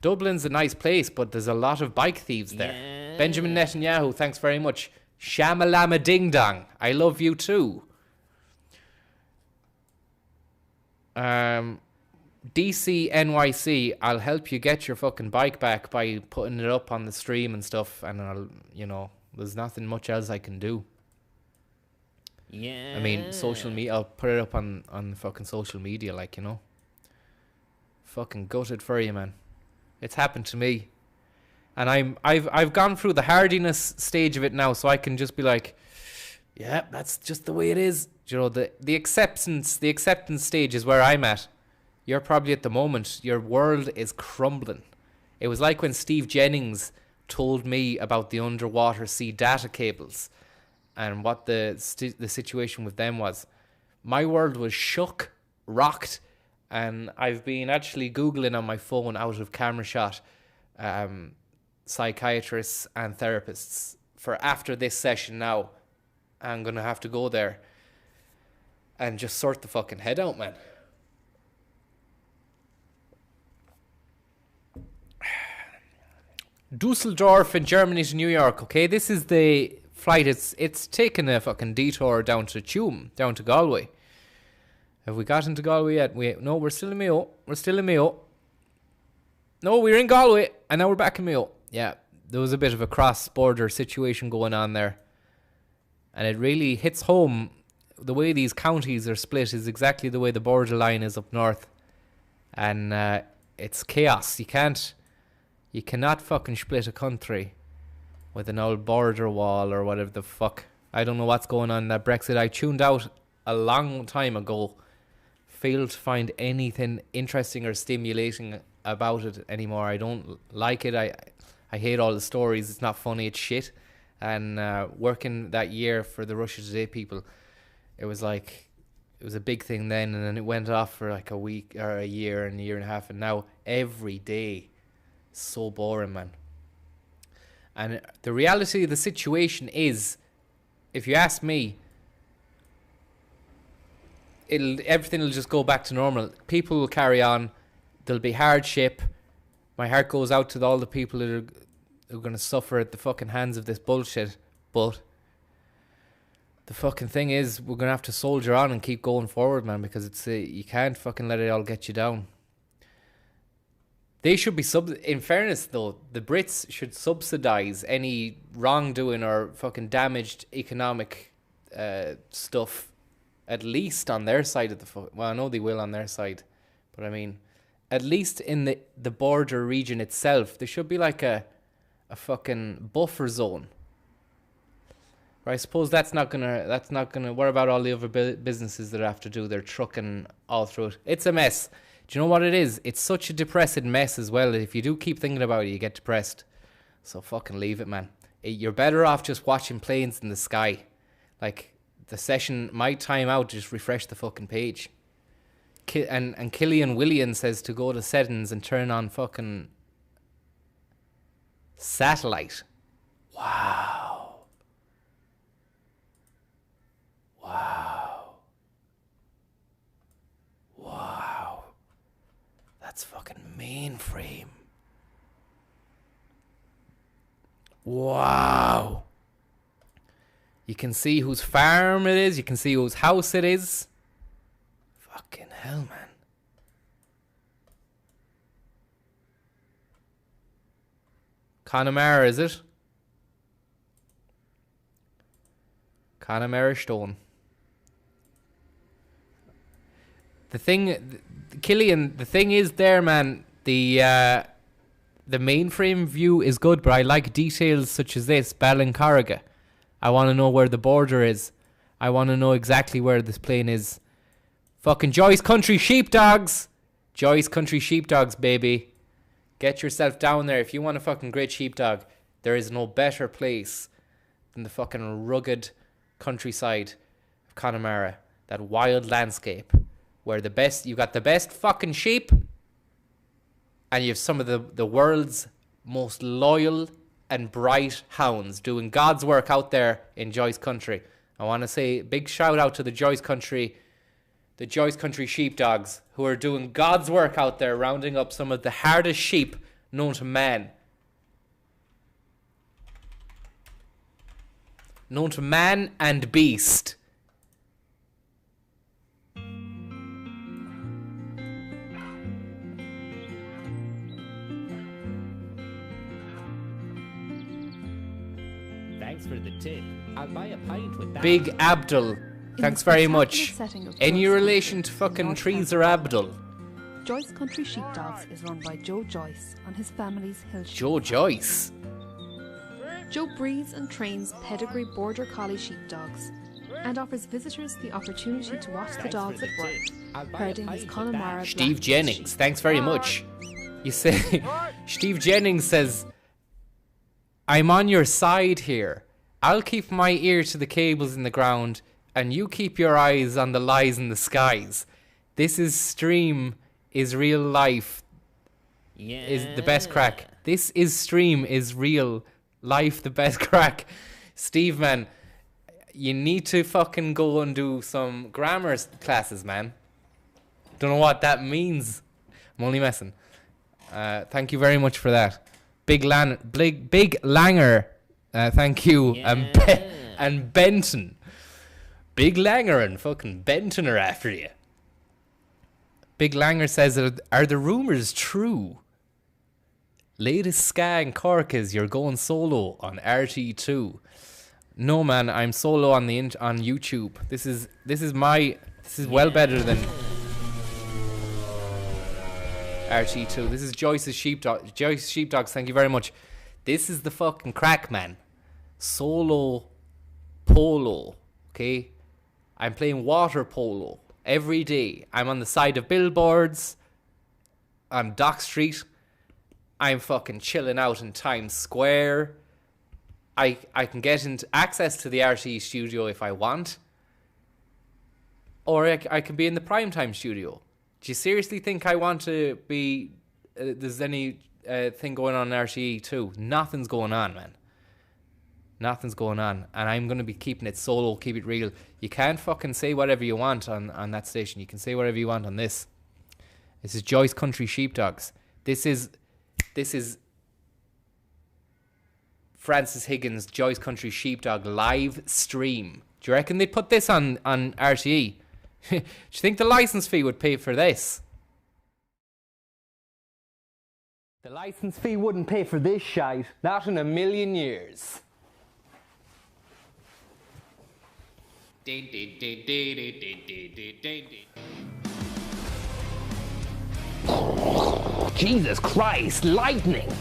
Dublin's a nice place, but there's a lot of bike thieves there. Yeah. Benjamin Netanyahu, thanks very much. Shamalama Ding Dong, I love you too. DC NYC, I'll help you get your fucking bike back by putting it up on the stream and stuff, and I'll, you know, there's nothing much else I can do. Yeah. I mean, social media, I'll put it up on fucking social media, like, you know. Fucking gutted for you, man. It's happened to me. And I've gone through the hardiness stage of it now, so I can just be like, yeah, that's just the way it is. You know, the acceptance stage is where I'm at. You're probably at the moment, your world is crumbling. It was like when Steve Jennings told me about the underwater sea data cables and what the situation with them was. My world was shook, rocked, and I've been actually Googling on my phone out of camera shot psychiatrists and therapists for after this session now. I'm going to have to go there and just sort the fucking head out, man. Dusseldorf in Germany to New York. Okay, this is the flight. It's taken a fucking detour down to Tuam, down to Galway. Have we got into Galway yet? No, we're still in Mayo. We're still in Mayo. No, we're in Galway, and now we're back in Mayo. Yeah, there was a bit of a cross-border situation going on there. And it really hits home. The way these counties are split is exactly the way the borderline is up north. And it's chaos. You cannot fucking split a country with an old border wall or whatever the fuck. I don't know what's going on in that Brexit. I tuned out a long time ago. Failed to find anything interesting or stimulating about it anymore. I don't like it. I hate all the stories. It's not funny. It's shit. And working that year for the Russia Today people, it was a big thing then, and then it went off for like a week or a year and a half, and now every day, so boring, man. And the reality of the situation is, if you ask me, everything will just go back to normal. People will carry on. There'll be hardship. My heart goes out to all the people that are going to suffer at the fucking hands of this bullshit. But the fucking thing is, we're going to have to soldier on and keep going forward, man, because it's you can't fucking let it all get you down. They should be in fairness though, the Brits should subsidize any wrongdoing or fucking damaged economic stuff, at least on their side of the well, I know they will on their side, but I mean, at least in the border region itself, there should be like a fucking buffer zone. Or I suppose that's not gonna. What about all the other businesses that have to do their trucking all through it? It's a mess. Do you know what it is? It's such a depressing mess as well. If you do keep thinking about it, you get depressed. So fucking leave it, man. You're better off just watching planes in the sky. Like, the session might time out, just refresh the fucking page. And Killian Willian says to go to settings and turn on fucking satellite. Wow. Wow. Wow. That's fucking mainframe. Wow. You can see whose farm it is. You can see whose house it is. Fucking hell, man. Connemara, is it? Connemara Stone. Killian, the thing is there, man, the mainframe view is good, but I like details such as this, Ballincarriga. I want to know where the border is. I want to know exactly where this plane is. Fucking Joyce Country Sheepdogs. Joyce Country Sheepdogs, baby. Get yourself down there. If you want a fucking great sheepdog, there is no better place than the fucking rugged countryside of Connemara. That wild landscape where you got the best fucking sheep, and you have some of the world's most loyal and bright hounds doing God's work out there in Joyce Country. I want to say big shout out to the Joyce Country sheepdogs who are doing God's work out there, rounding up some of the hardest sheep known to man. Known to man and beast. for the tip. I'll buy a pint with that. Big Abdul. Thanks very much. setting of Any Joyce relation to Country, fucking North Trees or Abdul? Joyce Country Sheepdogs is run by Joe Joyce and his family's hill sheep. Joe Joyce. Joe breeds and trains pedigree border collie sheepdogs and offers visitors the opportunity to watch the dogs at work, herding his Connemara Steve black Jennings, sheep. thanks very much. You say, Steve Jennings says, I'm on your side here. I'll keep my ear to the cables in the ground and you keep your eyes on the lies in the skies. This is stream is real life is the best crack. This is stream is real life the best crack. Steve, man, you need to fucking go and do some grammar classes, man. Don't know what that means. I'm only messing. Thank you very much for that. Big Langer, thank you. And Benton. Big Langer and fucking Benton are after you. Big Langer says, are the rumours true? Latest ska in Cork is you're going solo on RT2. No man, I'm solo on on YouTube. This is well better than RT2. This is Joyce's Sheepdog. Joyce Sheepdogs, thank you very much. This is the fucking crack, man. Solo polo, okay? I'm playing water polo every day. I'm on the side of billboards on Dock Street. I'm fucking chilling out in Times Square. I can get into access to the RT studio if I want. Or I can be in the primetime studio. Do you seriously think I want to be... there's any thing going on in RTE too? Nothing's going on, man. Nothing's going on. And I'm going to be keeping it solo, keep it real. You can't fucking say whatever you want on that station. You can say whatever you want on this. This is Joyce Country Sheepdogs. This is Francis Higgins, Joyce Country Sheepdog live stream. Do you reckon they'd put this on RTE? Do you think the license fee would pay for this? The license fee wouldn't pay for this shite. Not in a million years. Jesus Christ, lightning!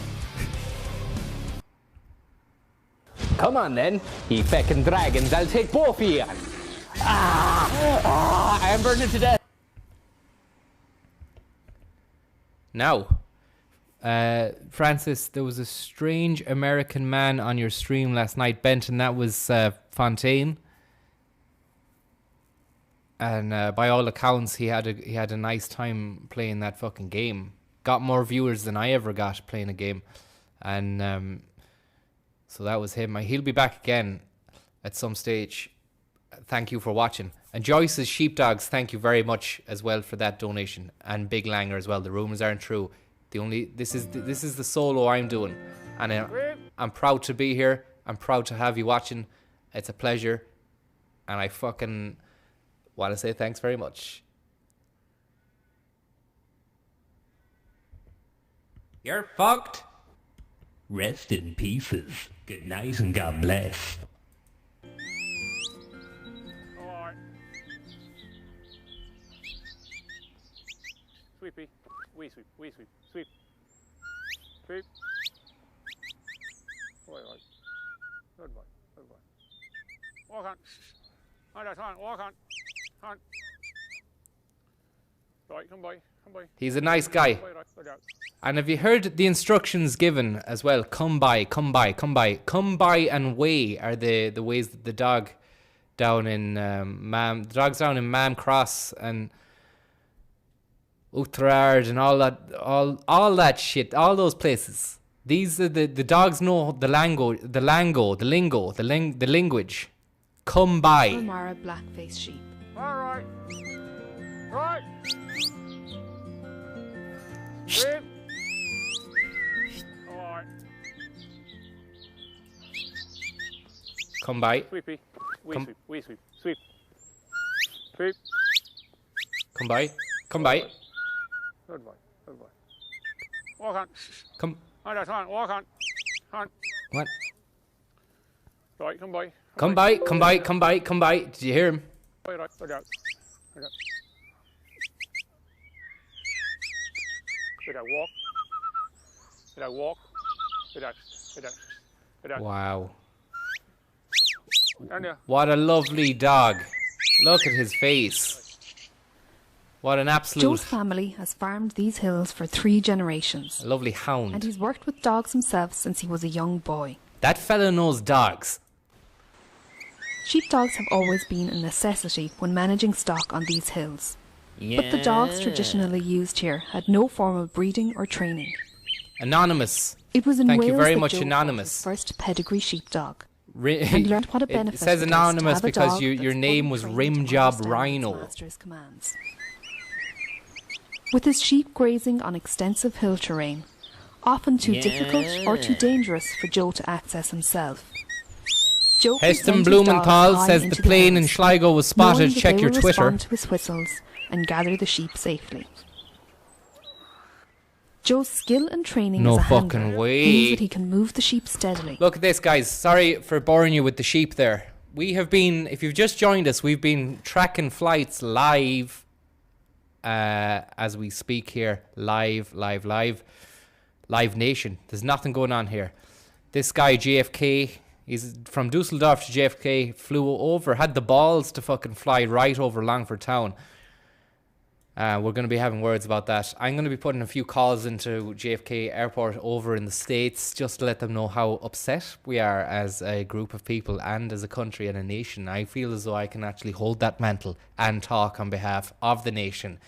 Come on then, ye feckin' dragons, I'll take both of you. I am burning to death. Now, Francis, there was a strange American man on your stream last night, Benton. That was Fontaine. And by all accounts, he had a nice time playing that fucking game. Got more viewers than I ever got playing a game. And so that was him. He'll be back again at some stage. Thank you for watching. And Joyce's Sheepdogs, thank you very much as well for that donation. And Big Langer as well. The rumours aren't true. This is the solo I'm doing. And I'm proud to be here. I'm proud to have you watching. It's a pleasure. And I fucking want to say thanks very much. You're fucked. Rest in pieces. Good night and God bless. Alright. Sweepy. Wee sweep. Wee sweep. Sweep. Sweep. Right. Good boy. Good boy. Walk on. On that on. Walk on. On. Right, come by. Come by. He's a nice guy. Come by, right. Good out. And have you heard the instructions given as well? Come by, come by, come by. Come by and way are the ways that the dog down in the dog's down in Mam Cross and Outrard and all that shit, all those places. These are the dogs know the language. Come by. Connemara blackface sheep. Alright. Right. Sweep. Alright. Come by. Sweepy. Wee Come. sweep. Wee sweep. Sweep. Sweep. Come by. Come by. Good boy. Good boy. Walk on. Come. On that on. Walk on. On. What? Right, come by. Come by, come by, come by, come by. Did you hear him? Right, look out. Look out. Look out, walk. Look out, walk. Look out, look out, look out. Wow. Down there. What a lovely dog. Look at his face. What an absolute... Joe's family has farmed these hills for 3 generations. A lovely hound. And he's worked with dogs himself since he was a young boy. That fella knows dogs. Sheepdogs have always been a necessity when managing stock on these hills. But the dogs traditionally used here had no formal breeding or training. Anonymous. It was in Thank Wales you very that much, Joe Anonymous. got his first pedigree sheepdog. And learned what a benefit It says it is anonymous to have a because dog your that's name fully was trained Rim to Job understand its Rhino. master's commands. With his sheep grazing on extensive hill terrain, often too difficult or too dangerous for Joe to access himself. Joe Heston presented dogs Blumenthal high says the into plane in hills, Sligo was knowing spotted. that Check they your will Twitter. respond to his whistles and gather the sheep safely. Joe's skill and training No as a fucking handler way. means that he can move the sheep steadily. Look at this, guys. Sorry for boring you with the sheep there. We have been, if you've just joined us, we've been tracking flights live as we speak here. Live Nation. There's nothing going on here. This guy, JFK, he's from Dusseldorf to JFK, flew over, had the balls to fucking fly right over Longford town. We're going to be having words about that. I'm going to be putting a few calls into JFK Airport over in the States just to let them know how upset we are as a group of people and as a country and a nation. I feel as though I can actually hold that mantle and talk on behalf of the nation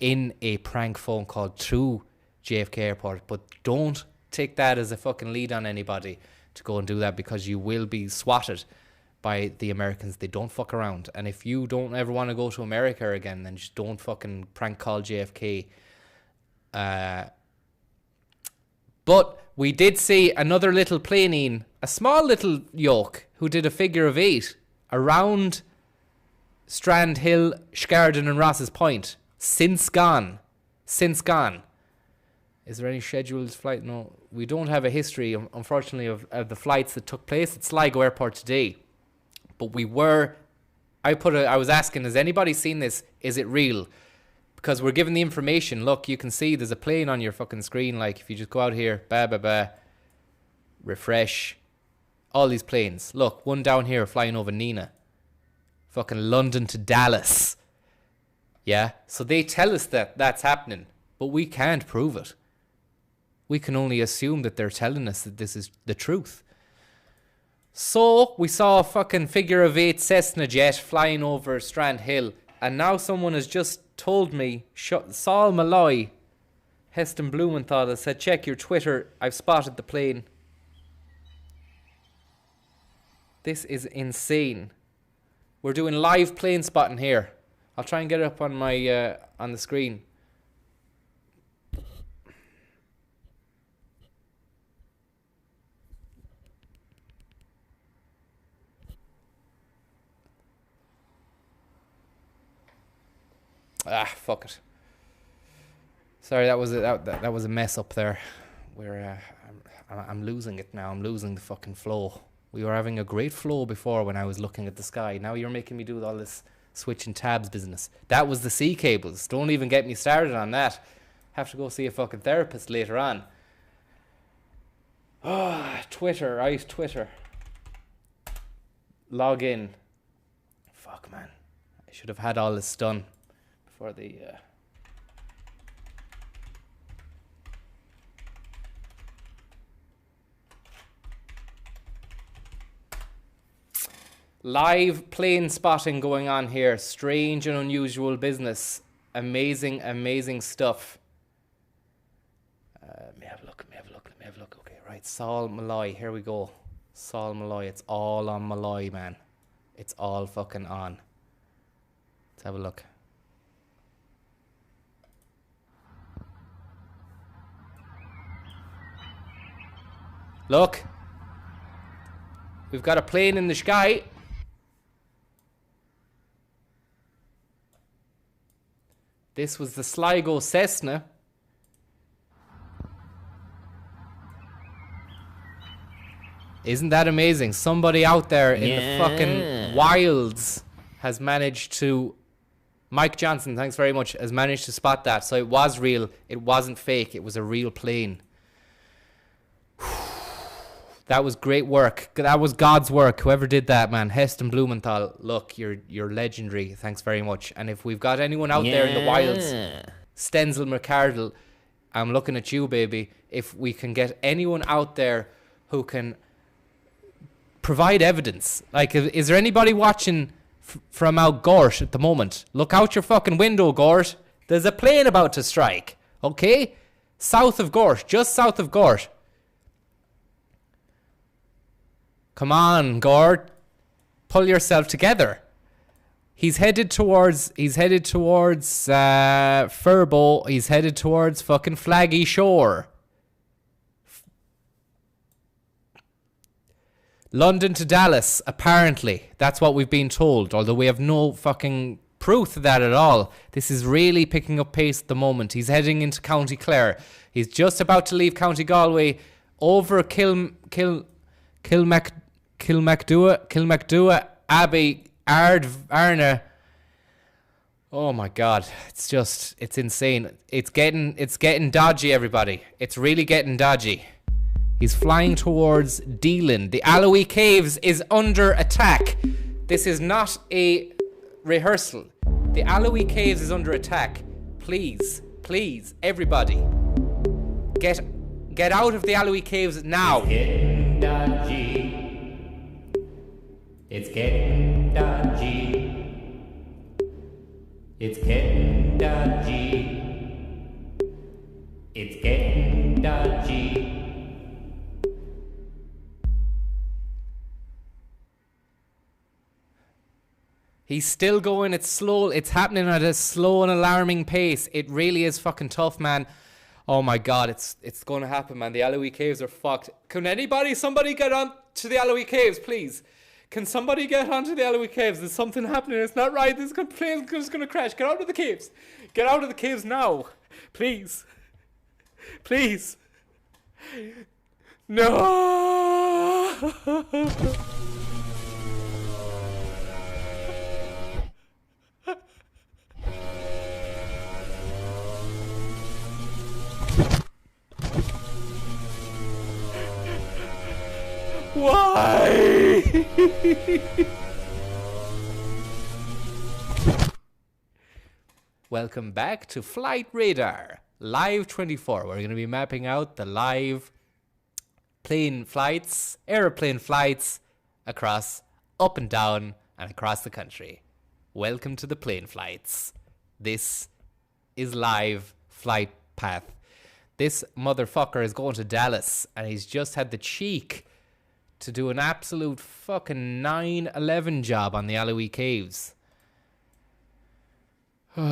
in a prank phone call through JFK Airport. But don't take that as a fucking lead on anybody to go and do that, because you will be swatted by the Americans. They don't fuck around. And if you don't ever want to go to America again, then just don't fucking prank call JFK. But we did see another little planine, a small little yoke, who did a figure of 8 around Strand Hill, Scarden and Ross's Point. Since gone. Is there any scheduled flight? No, we don't have a history, unfortunately, of the flights that took place at Sligo Airport today. But we were, I was asking, has anybody seen this? Is it real? Because we're given the information. Look, you can see there's a plane on your fucking screen. Like, if you just go out here, refresh, all these planes. Look, one down here flying over Nina. Fucking London to Dallas. Yeah, so they tell us that that's happening, but we can't prove it. We can only assume that they're telling us that this is the truth. So, we saw a fucking figure of 8 Cessna jet flying over Strand Hill. And now someone has just told me, Saul Malloy, Heston Blumenthal, has said, check your Twitter, I've spotted the plane. This is insane. We're doing live plane spotting here. I'll try and get it up on my on the screen. Fuck it. Sorry, that was a mess up there. I'm losing it now. I'm losing the fucking flow. We were having a great flow before when I was looking at the sky. Now you're making me do all this switching tabs business. That was the sea cables. Don't even get me started on that. Have to go see a fucking therapist later on. Twitter, right? Twitter. Log in. Fuck, man. I should have had all this done before the... Live plane spotting going on here. Strange and unusual business. Amazing, amazing stuff. Let me have a look. Okay, right. Saul Malloy. Here we go. Saul Malloy. It's all on Malloy, man. It's all fucking on. Let's have a look. Look. We've got a plane in the sky. This was the Sligo Cessna. Isn't that amazing? Somebody out there in the fucking wilds has managed to... Mike Johnson, thanks very much, has managed to spot that. So it was real. It wasn't fake. It was a real plane. That was great work. That was God's work. Whoever did that, man. Heston Blumenthal, look, you're legendary. Thanks very much. And if we've got anyone out there in the wilds, Stenzel McCardle, I'm looking at you, baby. If we can get anyone out there who can provide evidence. Like, is there anybody watching from out Gort at the moment? Look out your fucking window, Gort. There's a plane about to strike. Okay? South of Gort. Just south of Gort. Come on, Gort. Pull yourself together. He's headed towards Furbo. He's headed towards fucking Flaggy Shore. London to Dallas, apparently. That's what we've been told, although we have no fucking proof of that at all. This is really picking up pace at the moment. He's heading into County Clare. He's just about to leave County Galway over Kilmacdua, Abbey, Arna. Oh my God, it's insane. It's getting dodgy, everybody. It's really getting dodgy. He's flying towards Dealin. The Alloy Caves is under attack. This is not a rehearsal. The Alloy Caves is under attack. Please, everybody, get out of the Alloy Caves now. It's getting dodgy. It's getting dodgy. It's getting dodgy. It's getting dodgy. He's still going. It's slow. It's happening at a slow and alarming pace. It really is fucking tough, man. Oh my God, it's going to happen, man. The Alloy Caves are fucked. Can somebody get on to the Alloy Caves, please? Can somebody get onto the Alloy Caves? There's something happening. It's not right. This plane's just going to crash. Get out of the caves. Get out of the caves now. Please. Please. No. Why? Welcome back to Flight Radar Live 24. We're going to be mapping out the live airplane flights across, up and down, and across the country. Welcome to the plane flights. This is live flight path. This motherfucker is going to Dallas, and he's just had the cheek to do an absolute fucking 9/11 job on the Alloy Caves. Look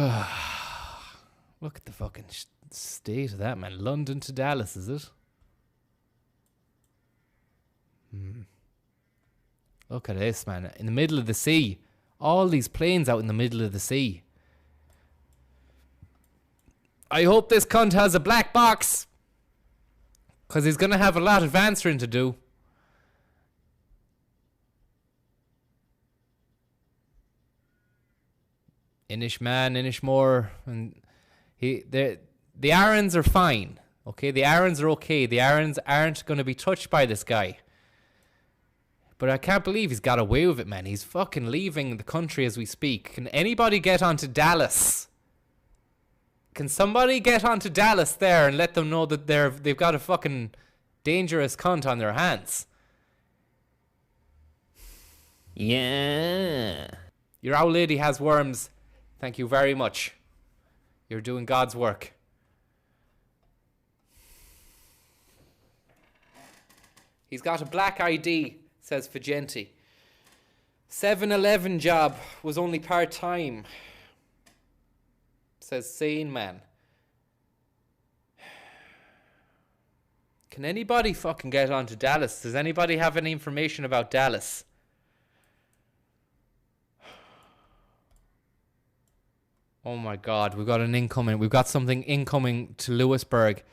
at the fucking state of that, man. London to Dallas, is it? Look at this, man. In the middle of the sea. All these planes out in the middle of the sea. I hope this cunt has a black box, because he's going to have a lot of answering to do. Inishmore, and the Arons are fine. Okay, the Arons are okay. The Arons aren't going to be touched by this guy. But I can't believe he's got away with it, man. He's fucking leaving the country as we speak. Can anybody get onto Dallas? Can somebody get onto Dallas there and let them know that they've got a fucking dangerous cunt on their hands? Yeah. Your old lady has worms. Thank you very much. You're doing God's work. He's got a black ID, says Fagenti. 7-Eleven job was only part-time, says Sane Man. Can anybody fucking get onto Dallas? Does anybody have any information about Dallas? Oh my God, we've got an incoming. We've got something incoming to Lewisburg.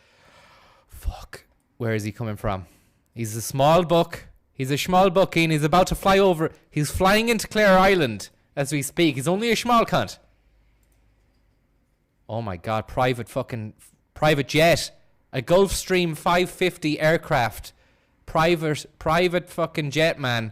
Fuck. Where is he coming from? He's a small buck. He's a small bucky and he's about to fly over. He's flying into Clare Island as we speak. He's only a small cunt. Oh my God, private jet. A Gulfstream 550 aircraft. Private fucking jet, man.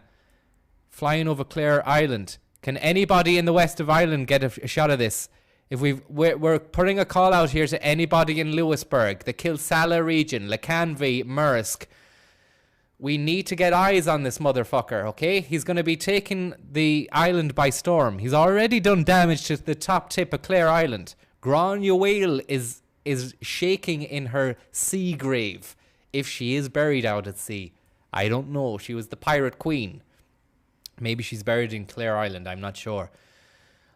Flying over Clare Island. Can anybody in the west of Ireland get a shot of this? If we're putting a call out here to anybody in Lewisburg, the Kilsalla region, Lacanvy, Murrisk. We need to get eyes on this motherfucker, okay? He's going to be taking the island by storm. He's already done damage to the top tip of Clare Island. Granuaile is shaking in her sea grave, if she is buried out at sea. I don't know. She was the pirate queen. Maybe she's buried in Clare Island. I'm not sure.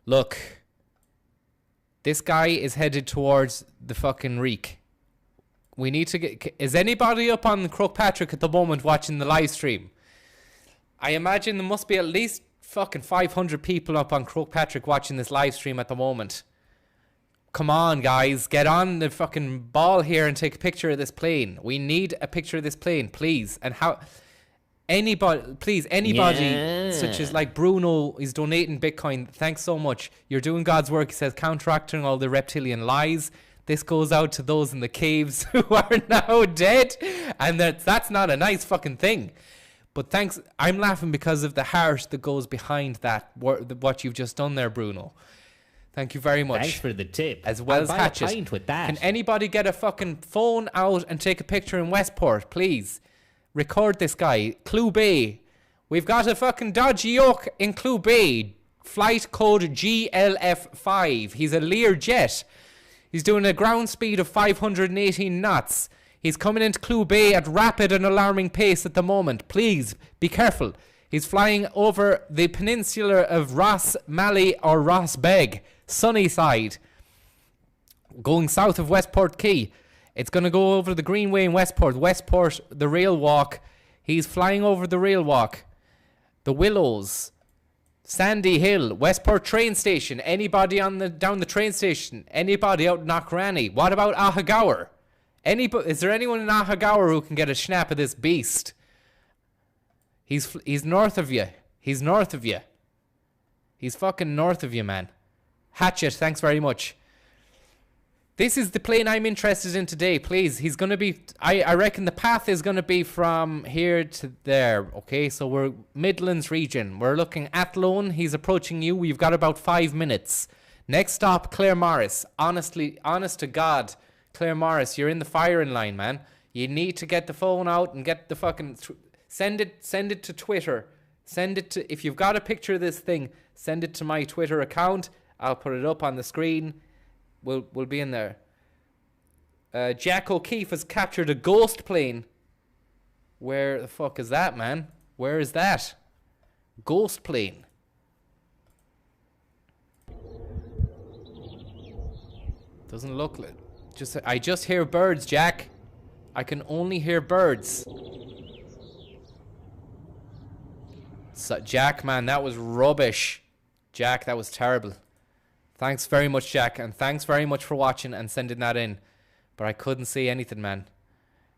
Look, this guy is headed towards the fucking reek. We need to get... Is anybody up on Croagh-Patrick at the moment watching the live stream? I imagine there must be at least fucking 500 people up on Croagh-Patrick watching this live stream at the moment. Come on, guys. Get on the fucking ball here and take a picture of this plane. We need a picture of this plane, please. And how... Anybody, please, anybody such as like Bruno is donating Bitcoin. Thanks so much. You're doing God's work. He says, counteracting all the reptilian lies. This goes out to those in the caves who are now dead. And that's not a nice fucking thing. But thanks. I'm laughing because of the heart that goes behind that, what you've just done there, Bruno. Thank you very much. Thanks for the tip. As well I'll as buy Hatchet. a pint with that. Can anybody get a fucking phone out and take a picture in Westport, please? Record this guy. Clew Bay. We've got a fucking dodgy yoke in Clew Bay. Flight code GLF5. He's a Lear jet. He's doing a ground speed of 518 knots. He's coming into Clew Bay at rapid and alarming pace at the moment. Please, be careful. He's flying over the peninsula of Ross Mally or Ross Beg, Sunnyside, going south of Westport Quay. It's going to go over the Greenway in Westport, the rail walk. He's flying over the rail walk. The Willows, Sandy Hill, Westport train station. Anybody down the train station? Anybody out in Knockranny? What about Ahagower? Is there anyone in Ahagower who can get a snap of this beast? He's north of you. He's north of you. He's fucking north of you, man. Hatchet, thanks very much. This is the plane I'm interested in today, please. He's going to be... I reckon the path is going to be from here to there, okay? So we're Midlands region. We're looking at Athlone. He's approaching you. We've got about 5 minutes. Next stop, Claire Morris. Honest to God, Claire Morris, you're in the firing line, man. You need to get the phone out and get the fucking... Send it to Twitter. Send it to... If you've got a picture of this thing, send it to my Twitter account. I'll put it up on the screen. We'll be in there. Jack O'Keefe has captured a ghost plane. Where the fuck is that, man? Where is that? Ghost plane. Doesn't look like... I just hear birds, Jack. I can only hear birds. So, Jack, man, that was rubbish. Jack, that was terrible. Thanks very much, Jack, and thanks very much for watching and sending that in. But I couldn't see anything, man.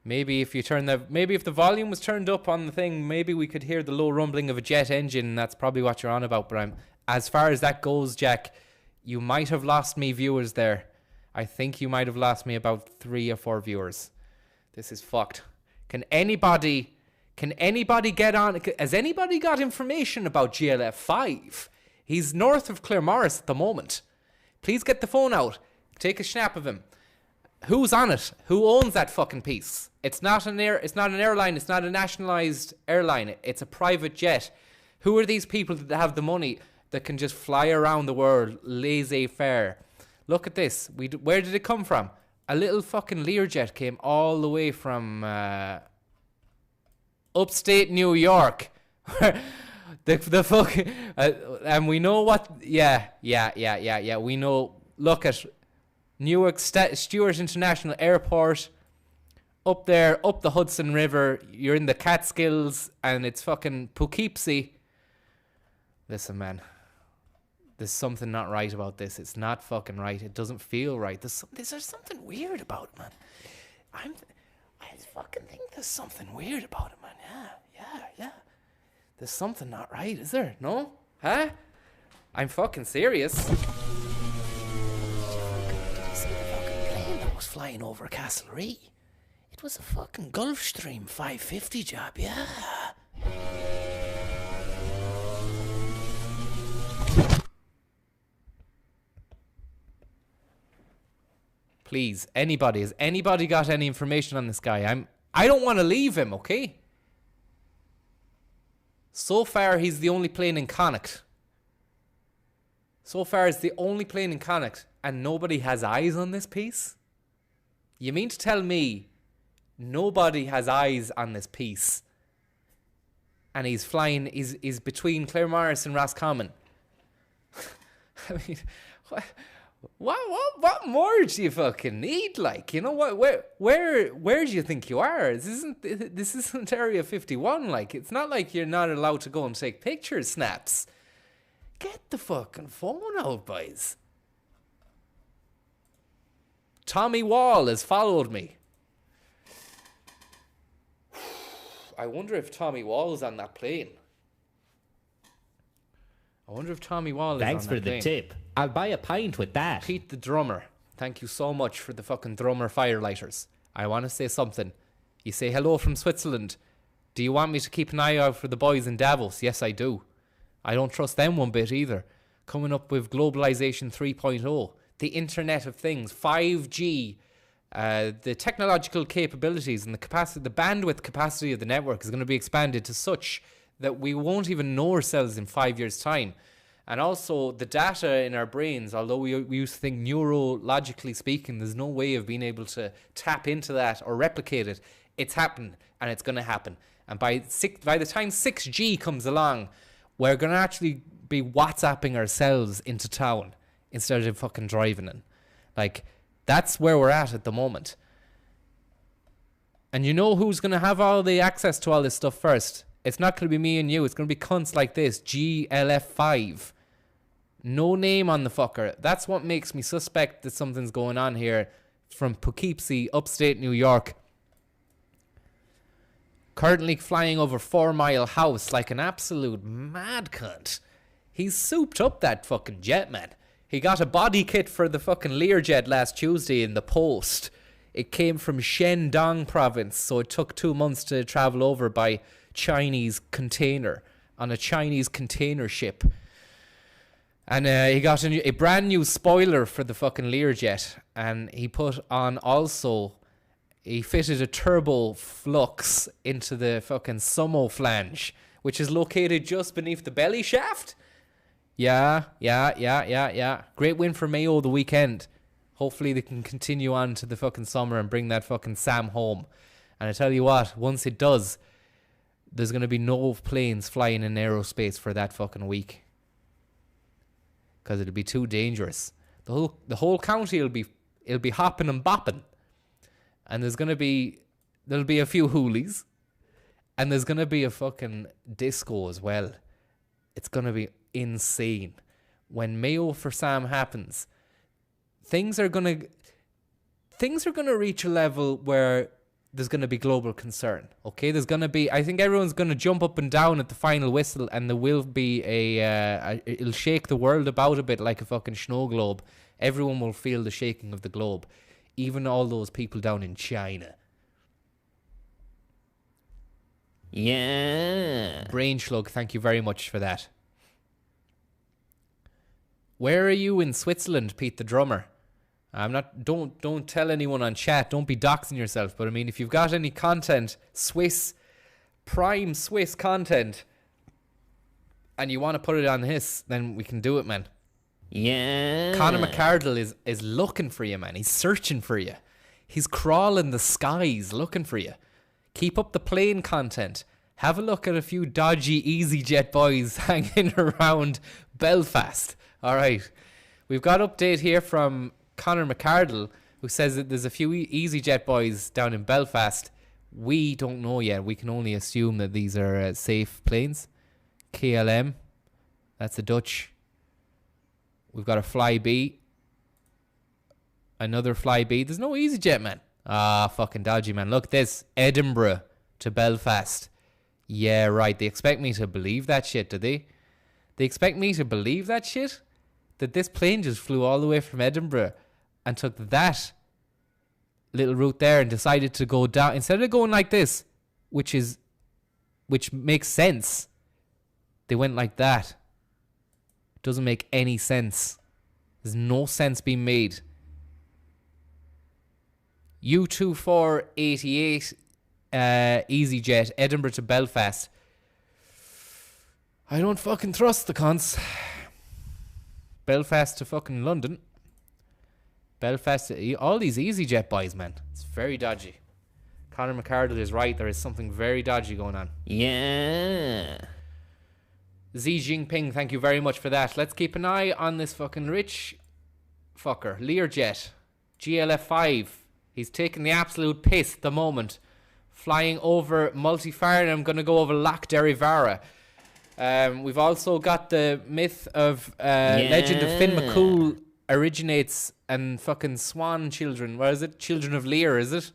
Maybe if the volume was turned up on the thing, maybe we could hear the low rumbling of a jet engine, and that's probably what you're on about. But as far as that goes, Jack, you might have lost me viewers there. I think you might have lost me about 3 or 4 viewers. This is fucked. Can anybody get on? Has anybody got information about GLF 5? He's north of Claremorris at the moment. Please get the phone out. Take a snap of him. Who's on it? Who owns that fucking piece? It's not an airline. It's not a nationalized airline. It's a private jet. Who are these people that have the money that can just fly around the world laissez-faire? Look at this. Where did it come from? A little fucking Learjet came all the way from upstate New York. The fuck, and we know what. Yeah. We know. Look at Newark Stewart International Airport. Up there, up the Hudson River. You're in the Catskills, and it's fucking Poughkeepsie. Listen, man. There's something not right about this. It's not fucking right. It doesn't feel right. There's something weird about it, man. I fucking think there's something weird about it, man. Yeah. There's something not right, is there? No? Huh? I'm fucking serious. Did you see the fucking plane that was flying over Castlereagh? It was a fucking Gulfstream 550 job, yeah. Please, anybody, has anybody got any information on this guy? I don't want to leave him, okay? So far, he's the only plane in Connacht. So far, it's the only plane in Connacht, and nobody has eyes on this piece? You mean to tell me nobody has eyes on this piece? And he's flying, he's between Claremorris and Roscommon. I mean, what more do you fucking need? Like, you know what? Where do you think you are? This isn't Area 51. Like, it's not like you're not allowed to go and take pictures, snaps. Get the fucking phone out, boys. Tommy Wall has followed me. I wonder if Tommy Wall's on that plane. I wonder if Tommy Wall is on that plane. Thanks for the tip. I'll buy a pint with that. Pete the drummer. Thank you so much for the fucking drummer firelighters. I want to say something. You say hello from Switzerland. Do you want me to keep an eye out for the boys in Davos? Yes, I do. I don't trust them one bit either. Coming up with globalization 3.0, the Internet of Things, 5G, the technological capabilities and the capacity, the bandwidth capacity of the network is going to be expanded to such that we won't even know ourselves in 5 years' time. And also the data in our brains, although we used to think neurologically speaking, there's no way of being able to tap into that or replicate it. It's happened and it's going to happen. And by the time 6G comes along, we're going to actually be WhatsApping ourselves into town instead of fucking driving in. Like, that's where we're at the moment. And you know who's going to have all the access to all this stuff first? It's not going to be me and you. It's going to be cunts like this. GLF5. No name on the fucker. That's what makes me suspect that something's going on here from Poughkeepsie, upstate New York. Currently flying over 4 Mile House like an absolute mad cunt. He's souped up that fucking jet, man. He got a body kit for the fucking Learjet last Tuesday in the post. It came from Shandong province, so it took 2 months to travel over by Chinese container on a Chinese container ship. And he got a brand new spoiler for the fucking Learjet, and he put on also, he fitted a turbo flux into the fucking Sumo flange, which is located just beneath the belly shaft. Yeah. Great win for Mayo the weekend. Hopefully they can continue on to the fucking summer and bring that fucking Sam home. And I tell you what, once it does, there's going to be no planes flying in aerospace for that fucking week. Because it'll be too dangerous. The whole county will be hopping and bopping. And there'll be a few hoolies. And there's going to be a fucking disco as well. It's going to be insane. When Mayo for Sam happens, things are going to reach a level where there's going to be global concern. Okay, I think everyone's going to jump up and down at the final whistle, and there will be it'll shake the world about a bit like a fucking snow globe. Everyone will feel the shaking of the globe, even all those people down in China. Yeah. Brain Slug, thank you very much for that. Where are you in Switzerland, Pete the drummer? I'm not. Don't tell anyone on chat. Don't be doxing yourself. But I mean, if you've got any content, prime Swiss content, and you want to put it on this, then we can do it, man. Yeah. Conor McCardle is looking for you, man. He's searching for you. He's crawling the skies looking for you. Keep up the plane content. Have a look at a few dodgy EasyJet boys hanging around Belfast. All right. We've got update here from Conor McCardle, who says that there's a few EasyJet boys down in Belfast. We don't know yet. We can only assume that these are safe planes. KLM. That's a Dutch. We've got a Flybe. Another Flybe. There's no EasyJet, man. Ah, fucking dodgy, man. Look at this. Edinburgh to Belfast. Yeah, right. They expect me to believe that shit, do they? They expect me to believe that shit? That this plane just flew all the way from Edinburgh and took that little route there and decided to go down. Instead of going like this, which makes sense, they went like that. Doesn't make any sense. There's no sense being made. U2488 EasyJet, Edinburgh to Belfast. I don't fucking trust the cunts. Belfast to fucking London. Belfast to... All these EasyJet boys, man. It's very dodgy. Conor McCardle is right. There is something very dodgy going on. Yeah. Xi Jinping, thank you very much for that. Let's keep an eye on this fucking rich fucker. Learjet. GLF5. He's taking the absolute piss at the moment. Flying over Multifarnham. I'm going to go over Loch Derivara. We've also got the myth of legend of Finn McCool originates and fucking Swan children. Where is it? Children of Lear, is it?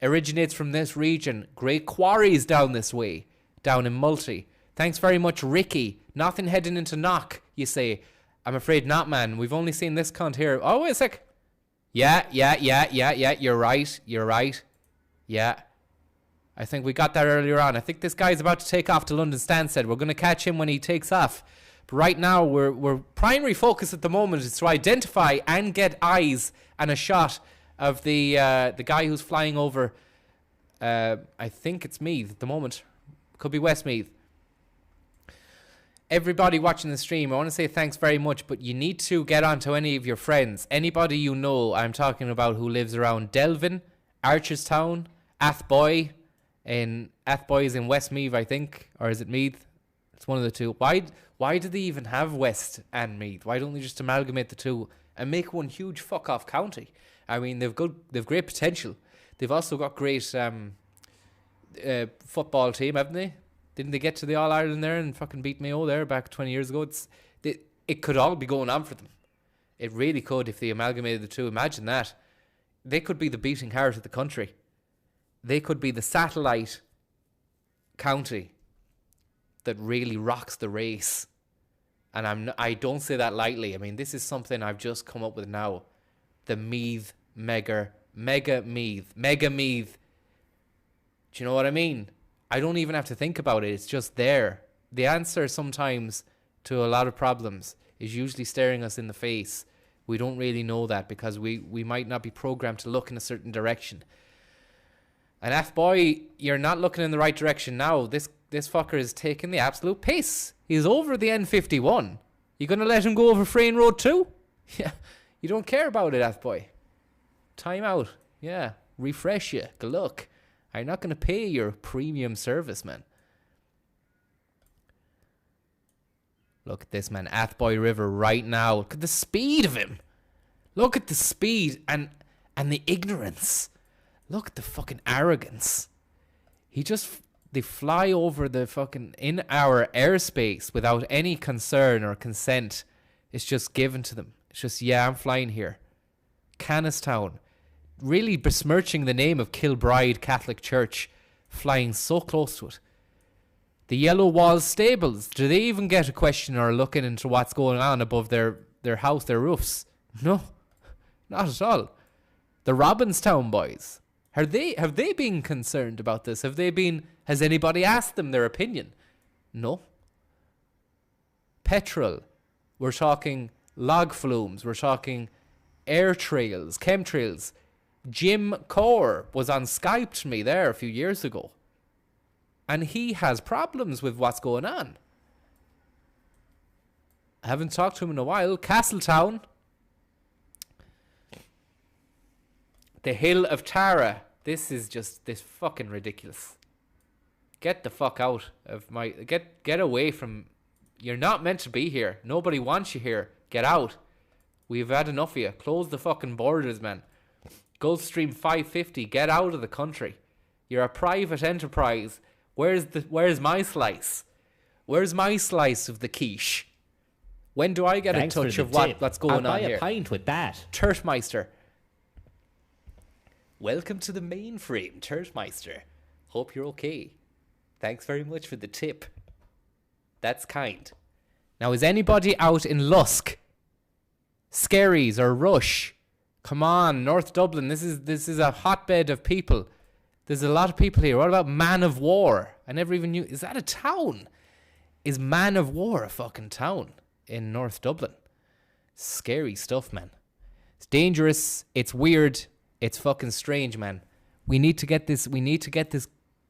Originates from this region. Great quarries down this way. Down in Multi. Thanks very much, Ricky. Nothing heading into Knock, you say. I'm afraid not, man. We've only seen this cunt here. Oh, wait a sec. Yeah. You're right. Yeah. I think we got that earlier on. I think this guy's about to take off to London Stansted. We're going to catch him when he takes off. But right now, we're primary focus at the moment is to identify and get eyes and a shot of the guy who's flying over. I think it's Meath at the moment. Could be Westmeath. Everybody watching the stream, I want to say thanks very much, but you need to get on to any of your friends. Anybody you know, I'm talking about, who lives around Delvin, Archerstown, Athboy. Athboy is in Westmeath, I think. Or is it Meath? It's one of the two. Why do they even have West and Meath? Why don't they just amalgamate the two and make one huge fuck-off county? I mean, they've great potential. They've also got great football team, haven't they? Didn't they get to the All-Ireland there and fucking beat Mayo there back 20 years ago? It could all be going on for them. It really could if they amalgamated the two. Imagine that. They could be the beating heart of the country. They could be the satellite county that really rocks the race. And I don't say that lightly. I mean, this is something I've just come up with now. The Meath Mega Meath. Do you know what I mean? I don't even have to think about it. It's just there. The answer sometimes to a lot of problems is usually staring us in the face. We don't really know that because we might not be programmed to look in a certain direction. And F-boy, you're not looking in the right direction now. This fucker is taking the absolute piss. He's over the N51. You gonna let him go over Frayne Road too? Yeah. You don't care about it, F-boy. Time out. Yeah. Refresh you. Good luck. I'm not going to pay your premium service, man. Look at this, man. Athboy River right now. Look at the speed of him. Look at the speed and the ignorance. Look at the fucking arrogance. They fly over the fucking, in our airspace without any concern or consent. It's just given to them. It's just, yeah, I'm flying here. Cannistown. Really besmirching the name of Kilbride Catholic Church, flying so close to it. The Yellow Wall Stables, do they even get a question or looking into what's going on above their house, their roofs? No, not at all. The Robinstown boys, have they been concerned about this? Has anybody asked them their opinion? No. Petrol, we're talking log flumes, we're talking air trails, chemtrails. Jim Core was on Skype to me there a few years ago. And he has problems with what's going on. I haven't talked to him in a while. Castletown. The Hill of Tara. This is fucking ridiculous. Get the fuck out of my... Get away from... You're not meant to be here. Nobody wants you here. Get out. We've had enough of you. Close the fucking borders, man. Gulfstream 550, get out of the country. You're a private enterprise. Where's my slice? Where's my slice of the quiche? When do I get a touch of what's going on here? I'll buy a pint with that. Turtmeister. Welcome to the mainframe, Turtmeister. Hope you're okay. Thanks very much for the tip. That's kind. Now, is anybody out in Lusk, Skerries, or Rush? Come on, North Dublin. This is a hotbed of people. There's a lot of people here. What about Man of War? I never even knew. Is that a town? Is Man of War a fucking town in North Dublin? Scary stuff, man. It's dangerous. It's weird. It's fucking strange, man. We need to get this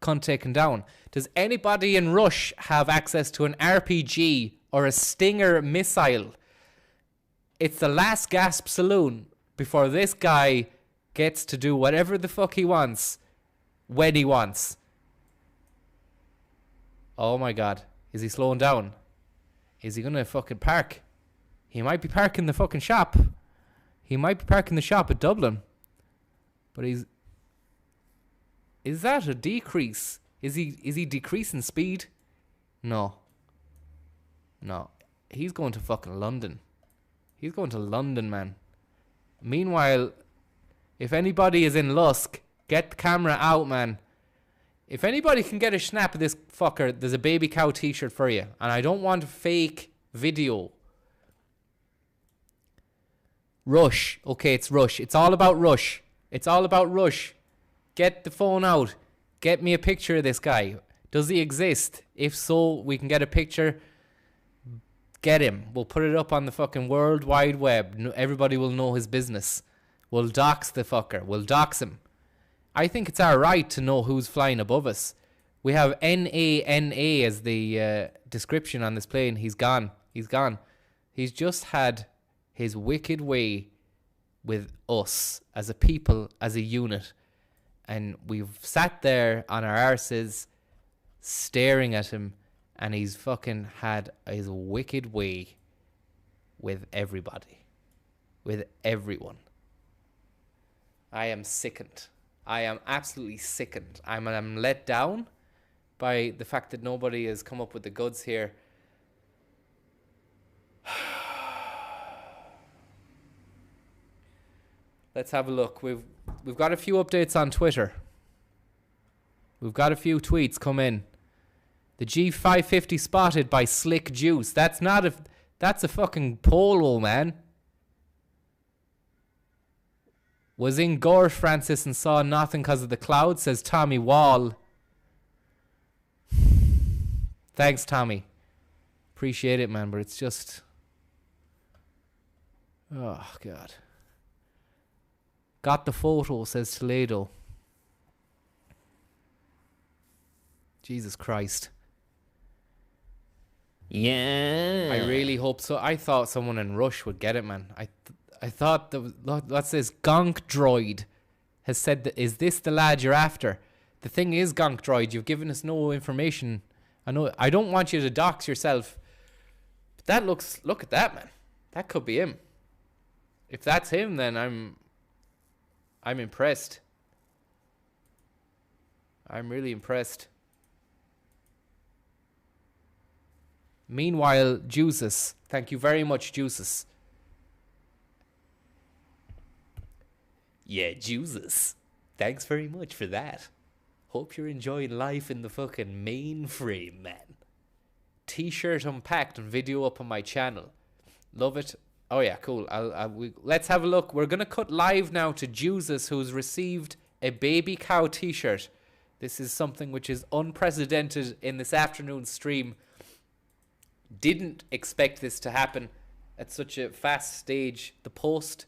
cunt taken down. Does anybody in Rush have access to an RPG or a Stinger missile? It's the last gasp saloon before this guy gets to do whatever the fuck he wants when he wants. Oh my god. Is he slowing down? Is he gonna fucking park? He might be parking the fucking shop. He might be parking the shop at Dublin. But he's... Is that a decrease? Is he decreasing speed? No. No. He's going to fucking London. He's going to London, man. Meanwhile, if anybody is in Lusk, get the camera out, man. If anybody can get a snap of this fucker, there's a baby cow t-shirt for you. And I don't want fake video. Rush. Okay, it's Rush. It's all about Rush. It's all about Rush. Get the phone out. Get me a picture of this guy. Does he exist? If so, we can get a picture. Get him. We'll put it up on the fucking World Wide Web. Everybody will know his business. We'll dox the fucker. We'll dox him. I think it's our right to know who's flying above us. We have NANA as the description on this plane. He's gone. He's gone. He's just had his wicked way with us as a people, as a unit. And we've sat there on our arses staring at him, and he's fucking had his wicked way with everybody. With everyone. I am sickened. I am absolutely sickened. I'm let down by the fact that nobody has come up with the goods here. Let's have a look. We've got a few updates on Twitter. We've got a few tweets come in. The G550 spotted by Slick Juice. That's a fucking polo, man. Was in Gore, Francis, and saw nothing because of the cloud, says Tommy Wall. Thanks, Tommy. Appreciate it, man, but it's just... Oh, God. Got the photo, says Toledo. Jesus Christ. Yeah. I really hope so. I thought someone in Rush would get it, man. I thought what's this? Gonk Droid has said that, is this the lad you're after? The thing is, Gonk Droid, you've given us no information. I don't want you to dox yourself. But that look at that, man. That could be him. If that's him, then I'm impressed. I'm really impressed. Meanwhile, Juices. Thank you very much, Juices. Yeah, Juices. Thanks very much for that. Hope you're enjoying life in the fucking mainframe, man. T-shirt unpacked and video up on my channel. Love it. Oh yeah, cool. Let's have a look. We're going to cut live now to Juices, who's received a baby cow t-shirt. This is something which is unprecedented in this afternoon stream. Didn't expect this to happen at such a fast stage. The post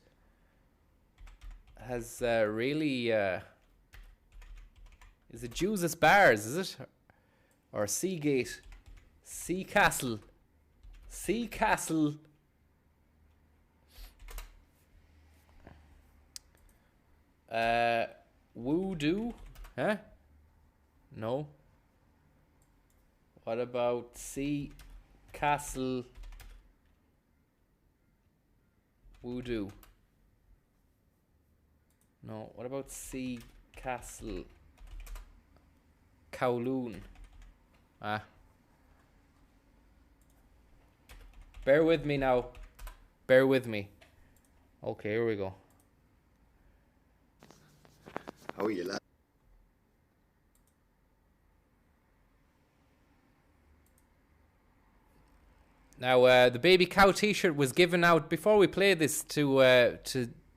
has really... is it Juices Bars, is it? Or Seagate? Sea Castle. Voodoo? Huh? No. What about Sea Castle Voodoo? No. What about Sea Castle Kowloon? Bear with me now. Bear with me. Okay, here we go. How are you, lad? Now, the baby cow T-shirt was given out before we played this to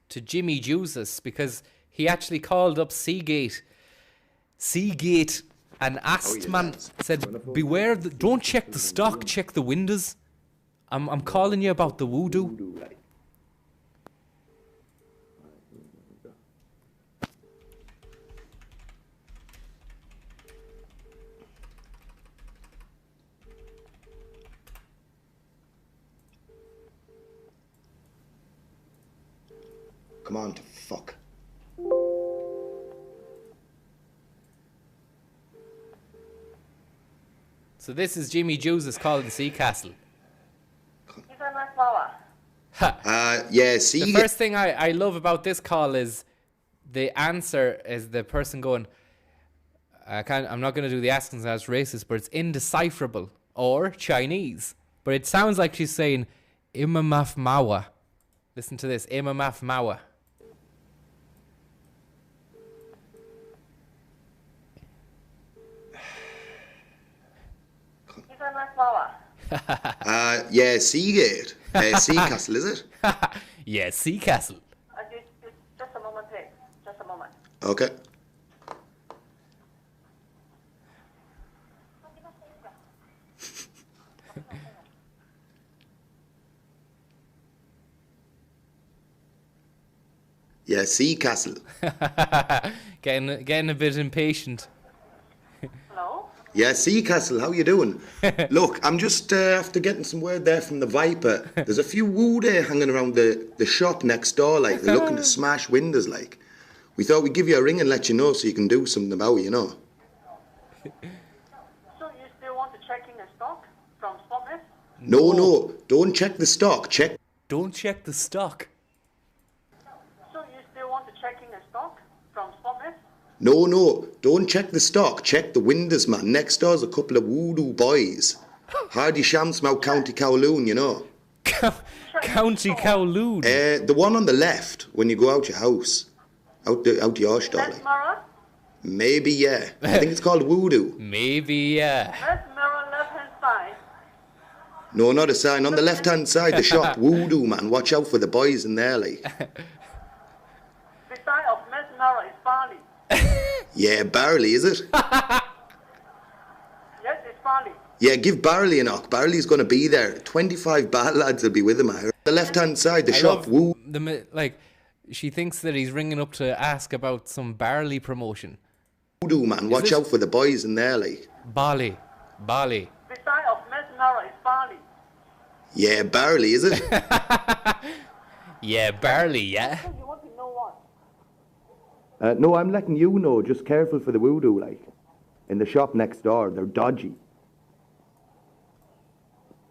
Jimmy Jesus, because he actually called up Seagate, and asked said, "Beware! Don't check the stock, check the windows. I'm calling you about the voodoo." Come on to fuck. So this is Jimmy Jesus calling Seacastle. Yeah, see. The first thing I love about this call is the answer is the person going, I'm not going to do the accent as racist, but it's indecipherable or Chinese. But it sounds like she's saying Imamaf Mawa. Listen to this, Imamaf Mawa. Yeah, Seagate. Seacastle, is it? Yeah, Seacastle. Just a moment, please. Just a moment. Okay. Yeah, Seacastle. Getting a bit impatient. Hello? Yeah, Seacastle, how you doing? Look, I'm just after getting some word there from the Viper. There's a few woo there hanging around the shop next door, like, they're looking to smash windows, like. We thought we'd give you a ring and let you know so you can do something about it, you know. So you still want to check in the stock from Spotness? No, don't check the stock, Don't check the stock. So you still want to check in the stock from Spotness? No, don't check the stock, check the windows, man. Next door's a couple of voodoo boys. Hardy Shamsmouth, County Kowloon, you know. County Kowloon? The one on the left, when you go out your house. Out your store, like. Maybe, yeah. I think it's called voodoo. Maybe, yeah. Left mirror, left-hand side. No, not a sign. On the left-hand side, the shop, voodoo, man. Watch out for the boys in there, like. Beside of left mirror is barley. Yeah, barley, is it? Yes, it's barley. Yeah, give Barley a knock. Barley's going to be there. 25 bad lads will be with him. The left-hand side, the shop, she thinks that he's ringing up to ask about some barley promotion. Voodoo, man. Watch out for the boys in there, like. Barley. Beside of left mirror is barley. Yeah, barley, is it? Yeah, barley, yeah. You want to know what? No, I'm letting you know. Just careful for the voodoo, like. In the shop next door, they're dodgy.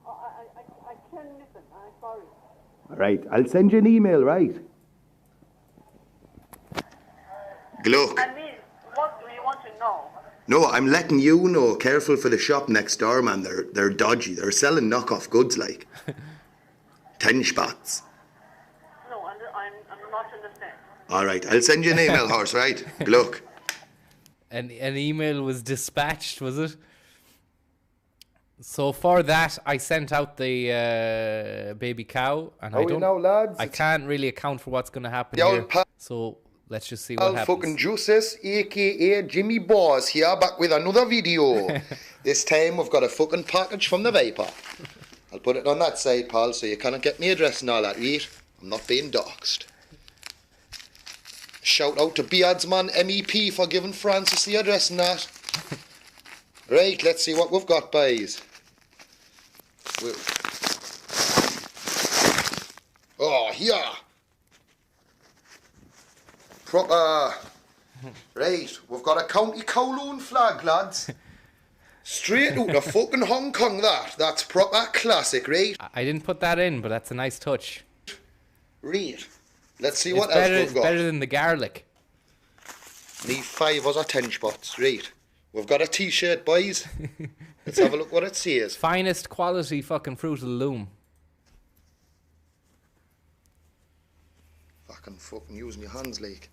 I can't listen. I'm sorry. All right, I'll send you an email, right? Look. I mean, what do you want to know? No, I'm letting you know. Careful for the shop next door, man. They're dodgy. They're selling knockoff goods, like. 10 spots. No, I'm not understand. All right, I'll send you an email, horse, right? Look. An email was dispatched, was it? So for that, I sent out the baby cow, and I can't really account for what's going to happen here. So let's just see what happens. Fucking Juices, aka Jimmy Boss, here back with another video. This time we've got a fucking package from the Viper. I'll put it on that side, pal, so you cannot get me address and all that, right? I'm not being doxed. Shout out to Beardsman MEP for giving Francis the address and that. Right, let's see what we've got, boys. Oh, here. Proper. Right, we've got a County Kowloon flag, lads. Straight out of fucking Hong Kong, that. That's proper classic, right? I didn't put that in, but that's a nice touch. Right. Let's see what else we've got. It's better than the garlic. Need 5 or 10 spots, right. We've got a t-shirt, boys. Let's have a look what it says. Finest quality fucking Fruit of the Loom. Fucking using your hands, like.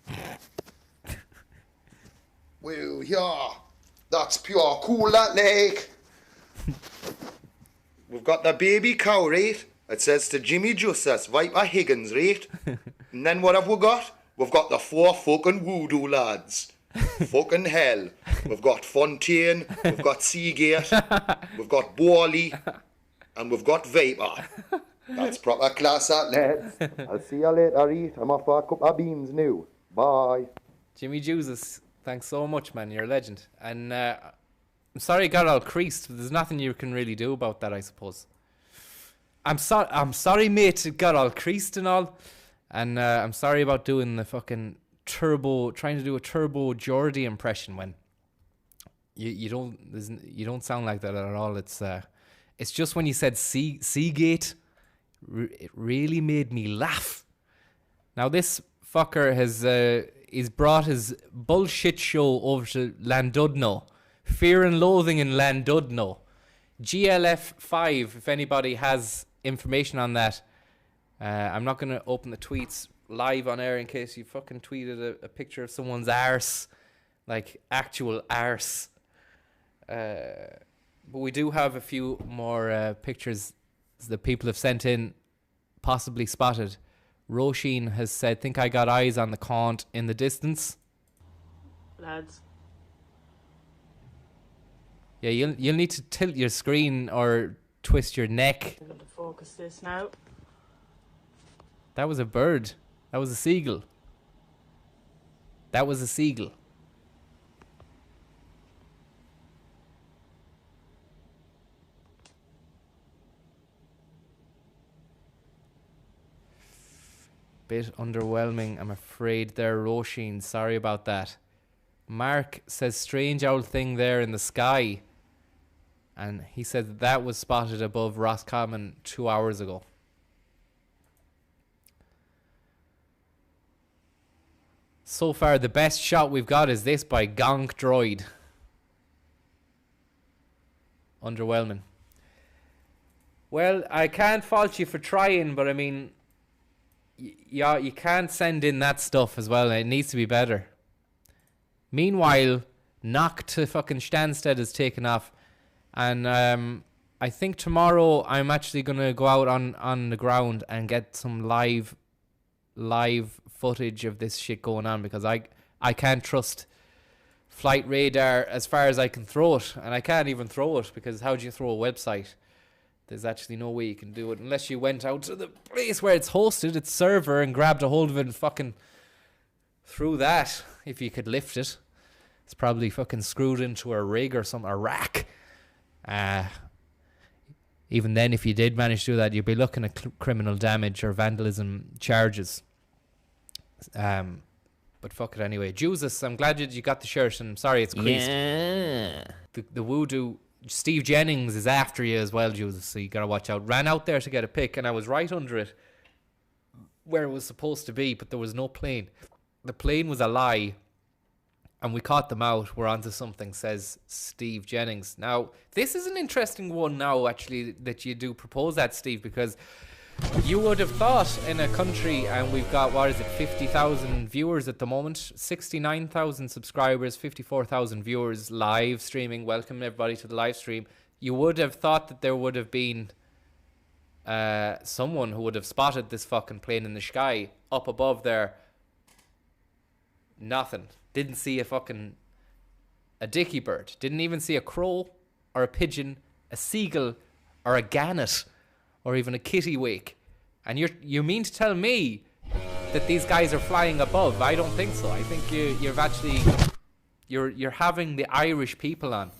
Well, yeah. That's pure cool, that, like. we've got the baby cow, right? It says to Jimmy Justice, Viper Higgins, right? And then what have we got? We've got the 4 fucking voodoo lads. Fucking hell. We've got Fontaine, we've got Seagate, we've got Borley, and we've got Viper. That's proper class, that, lads. I'll see you later, right? I'm off for a couple of beans now. Bye. Jimmy Jesus, thanks so much, man. You're a legend. And I'm sorry it got all creased. There's nothing you can really do about that, I suppose. I'm sorry, mate, it got all creased and all. And I'm sorry about doing the fucking trying to do a Turbo Geordie impression when you don't sound like that at all. It's just when you said Seagate, it really made me laugh. Now this fucker he's brought his bullshit show over to Landudno. Fear and Loathing in Landudno. GLF5, if anybody has information on that. I'm not going to open the tweets live on air in case you fucking tweeted a picture of someone's arse. Like, actual arse. But we do have a few more pictures that people have sent in, possibly spotted. Roisin has said, think I got eyes on the Caunt in the distance. Lads. Yeah, you'll need to tilt your screen or twist your neck. I'm going to focus this now. That was a bird. That was a seagull. That was a seagull. Bit underwhelming, I'm afraid there, Roisin. Sorry about that. Mark says strange old thing there in the sky. And he said that was spotted above Roscommon 2 hours ago. So far, the best shot we've got is this by Gonk Droid. Underwhelming. Well, I can't fault you for trying, but I mean, yeah, you can't send in that stuff as well. It needs to be better. Meanwhile, Knock to fucking Stansted is taken off. And I think tomorrow I'm actually going to go out on the ground and get some live footage of this shit going on, because I can't trust flight radar as far as I can throw it. And I can't even throw it, because how do you throw a website? There's actually no way you can do it unless you went out to the place where it's hosted, its server, and grabbed a hold of it and fucking threw that, if you could lift it. It's probably fucking screwed into a rig or a rack. Even then, if you did manage to do that, you'd be looking at criminal damage or vandalism charges. But fuck it anyway. Jesus, I'm glad you got the shirt, and I'm sorry it's creased. Yeah. The voodoo Steve Jennings is after you as well, Jesus, so you gotta watch out. Ran out there to get a pic, and I was right under it where it was supposed to be, but there was no plane. The plane was a lie, and we caught them out. We're onto something, says Steve Jennings. Now, this is an interesting one now, actually, that you do propose that, Steve, because you would have thought in a country, and we've got, 50,000 viewers at the moment, 69,000 subscribers, 54,000 viewers live streaming. Welcome everybody to the live stream. You would have thought that there would have been someone who would have spotted this fucking plane in the sky up above there. Nothing. Didn't see a dicky bird. Didn't even see a crow or a pigeon, a seagull or a gannet, or even a kittiwake. And you mean to tell me that these guys are flying above? I don't think so. I think you've actually you're having the Irish people on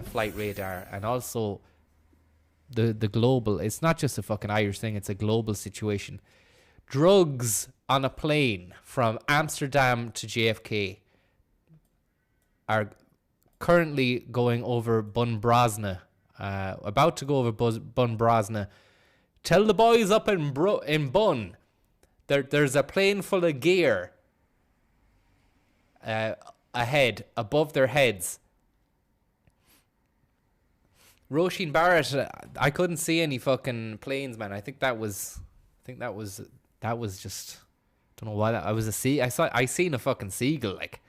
flight radar, and also the global. It's not just a fucking Irish thing. It's a global situation. Drugs on a plane from Amsterdam to JFK are currently going over Bunbrasna. About to go over Bunbrasna. Tell the boys up in Bun, there's a plane full of gear ahead, above their heads. Roisin Barrett, I couldn't see any fucking planes, man. I think that was just, don't know why that. I seen a fucking seagull, like.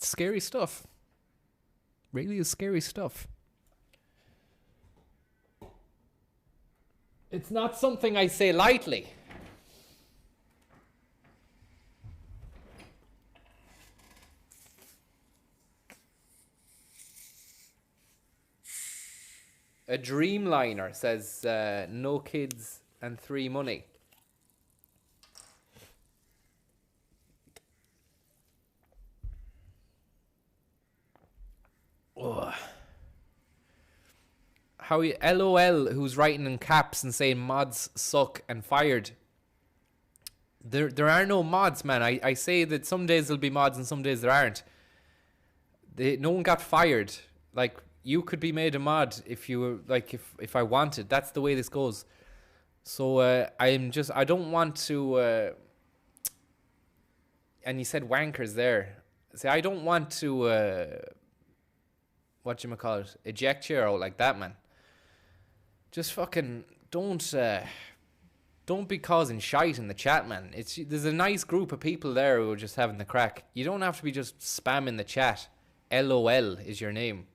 scary stuff. Really is scary stuff. It's not something I say lightly. A Dreamliner says no kids and 3 money. Ugh. How you LOL who's writing in caps and saying mods suck and fired. There are no mods, man. I say that some days there'll be mods and some days there aren't. No one got fired. Like, you could be made a mod if you were, like, if I wanted. That's the way this goes. So I don't want to and you said wankers there. See, I don't want to whatchamacallit, eject you out like that, man. Just fucking don't be causing shite in the chat, man. There's a nice group of people there who are just having the crack. You don't have to be just spamming the chat. LOL is your name.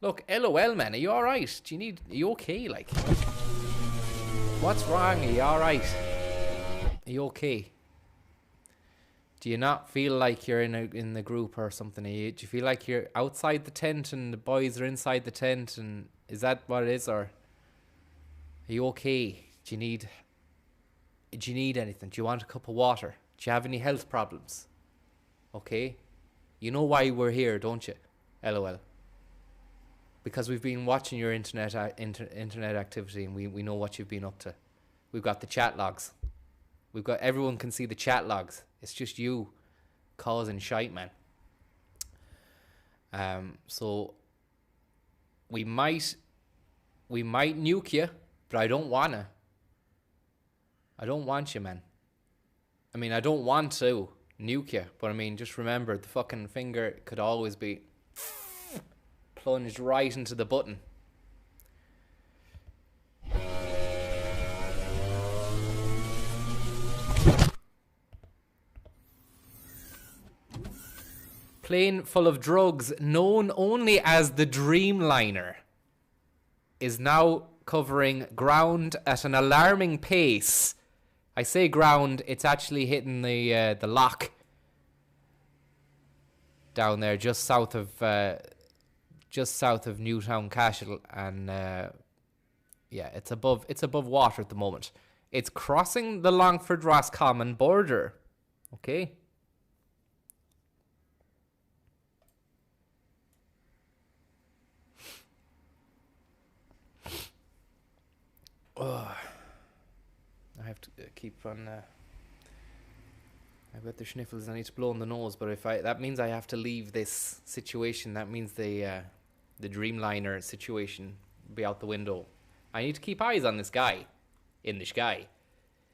Look, LOL, man, are you alright? Are you okay, like? What's wrong? Are you alright? Are you okay? Do you not feel like you're in the group or something? Do you feel like you're outside the tent and the boys are inside the tent? And is that what it is, or are you okay? Do you need anything? Do you want a cup of water? Do you have any health problems? Okay, you know why we're here, don't you? LOL. Because we've been watching your internet activity, and we know what you've been up to. We've got the chat logs. Everyone can see the chat logs. It's just you causing shite, man. So we might nuke you, but I don't wanna. I don't want you, man. I mean, I don't want to nuke you, but I mean, just remember, the fucking finger could always be plunged right into the button. Plane full of drugs, known only as the Dreamliner, is now covering ground at an alarming pace. I say ground, it's actually hitting the lock down there, just south of Newtown Castle, and yeah, it's above water at the moment. It's crossing the Longford Roscommon border. Okay. I have to keep on. I've got the sniffles. I need to blow in the nose, but that means I have to leave this situation. That means the Dreamliner situation will be out the window. I need to keep eyes on this guy in the sky.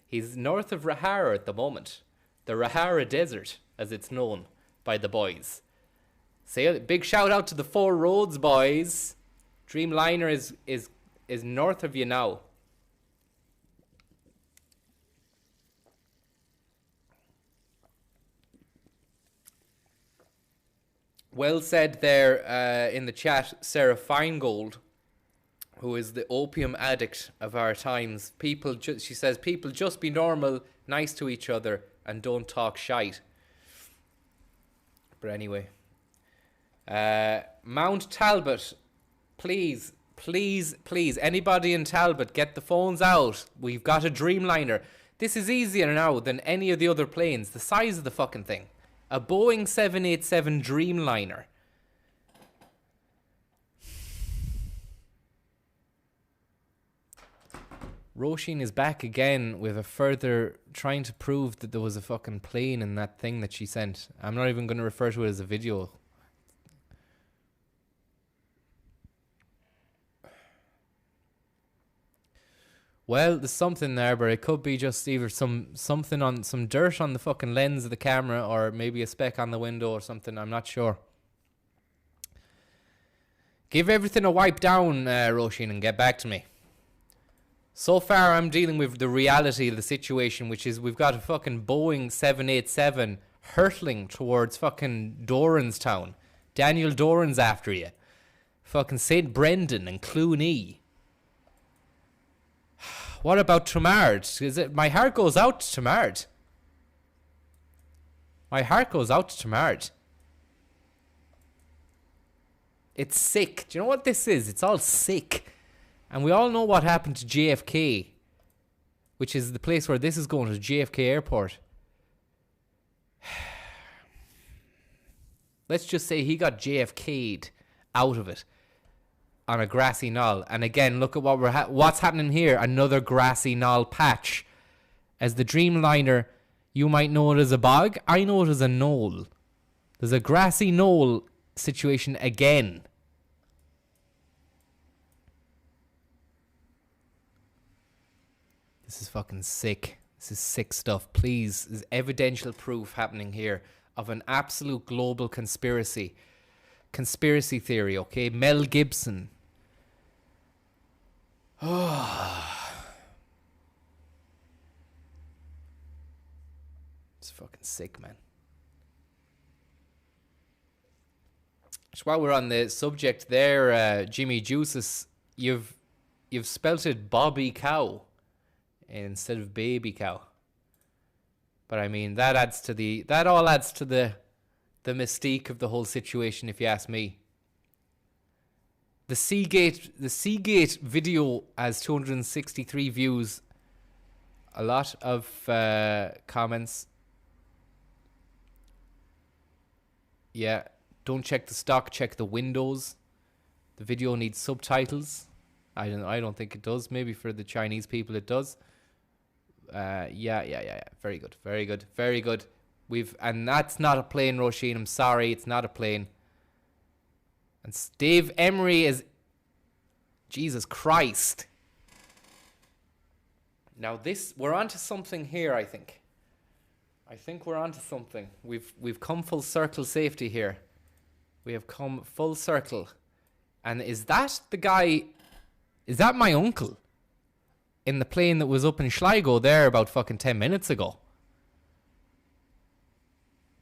He's north of Rahara at the moment, the Rahara Desert, as it's known by the boys. Say a big shout out to the 4 Roads boys. Dreamliner is north of you now. Well said there in the chat, Sarah Feingold, who is the opium addict of our times. She says, people just be normal, nice to each other, and don't talk shite. But anyway. Mount Talbot, please, anybody in Talbot, get the phones out. We've got a Dreamliner. This is easier now than any of the other planes. The size of the fucking thing. A Boeing 787 Dreamliner. Roisin is back again with a further trying to prove that there was a fucking plane in that thing that she sent. I'm not even going to refer to it as a video. Well, there's something there, but it could be just either some dirt on the fucking lens of the camera, or maybe a speck on the window or something. I'm not sure. Give everything a wipe down, Roisin, and get back to me. So far, I'm dealing with the reality of the situation, which is we've got a fucking Boeing 787 hurtling towards fucking Doranstown. Daniel Doran's after you. Fucking St. Brendan and Cluny. What about Tramard? Is it? My heart goes out to Tramard. My heart goes out to Tramard. It's sick. Do you know what this is? It's all sick. And we all know what happened to JFK, which is the place where this is going, to JFK Airport. Let's just say he got JFK'd out of it on a grassy knoll. And again, look at what what's happening here. Another grassy knoll patch. As the Dreamliner, you might know it as a bog. I know it as a knoll. There's a grassy knoll situation again. This is fucking sick. This is sick stuff. Please, there's evidential proof happening here of an absolute global conspiracy. Conspiracy theory, okay? Mel Gibson. Oh. It's fucking sick, man. Just while we're on the subject there, Jimmy Juices, you've spelt it Bobby Cow instead of baby cow. But I mean, that all adds to the mystique of the whole situation, if you ask me. The Seagate video has 263 views. A lot of comments. Yeah, don't check the stock, check the windows. The video needs subtitles. I don't think it does. Maybe for the Chinese people it does. Yeah. Very good. And that's not a plane, Roisin. I'm sorry, it's not a plane. And Dave Emery is... Jesus Christ. Now we're onto something here, I think. I think we're onto something. We've come full circle safety here. We have come full circle. And is that the guy... Is that my uncle? In the plane that was up in Sligo there about fucking 10 minutes ago.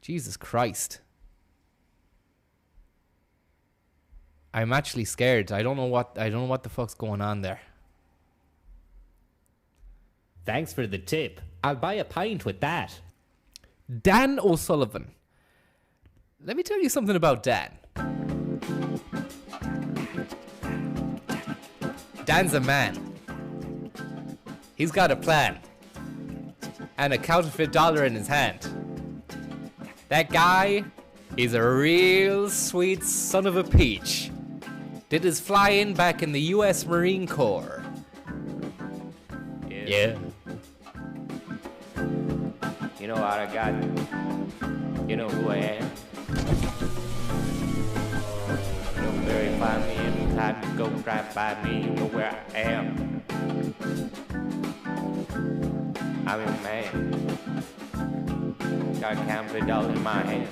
Jesus Christ. I'm actually scared. I don't know what the fuck's going on there. Thanks for the tip. I'll buy a pint with that. Dan O'Sullivan. Let me tell you something about Dan. Dan's a man. He's got a plan. And a counterfeit dollar in his hand. That guy is a real sweet son of a peach. Did his fly-in back in the U.S. Marine Corps. Yeah. You know what I got? You know who I am? Don't verify me every time you go drive by me. You know where I am. I'm a man. Got a counterfeit dollar in my hand.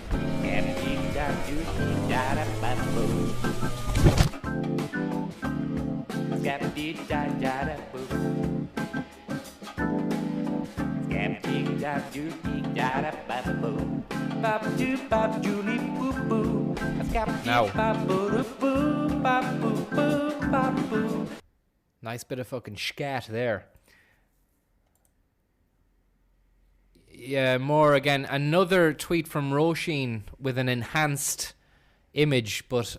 Nice bit of fucking scat there. Yeah, more again. Another tweet from Roisin with an enhanced image, but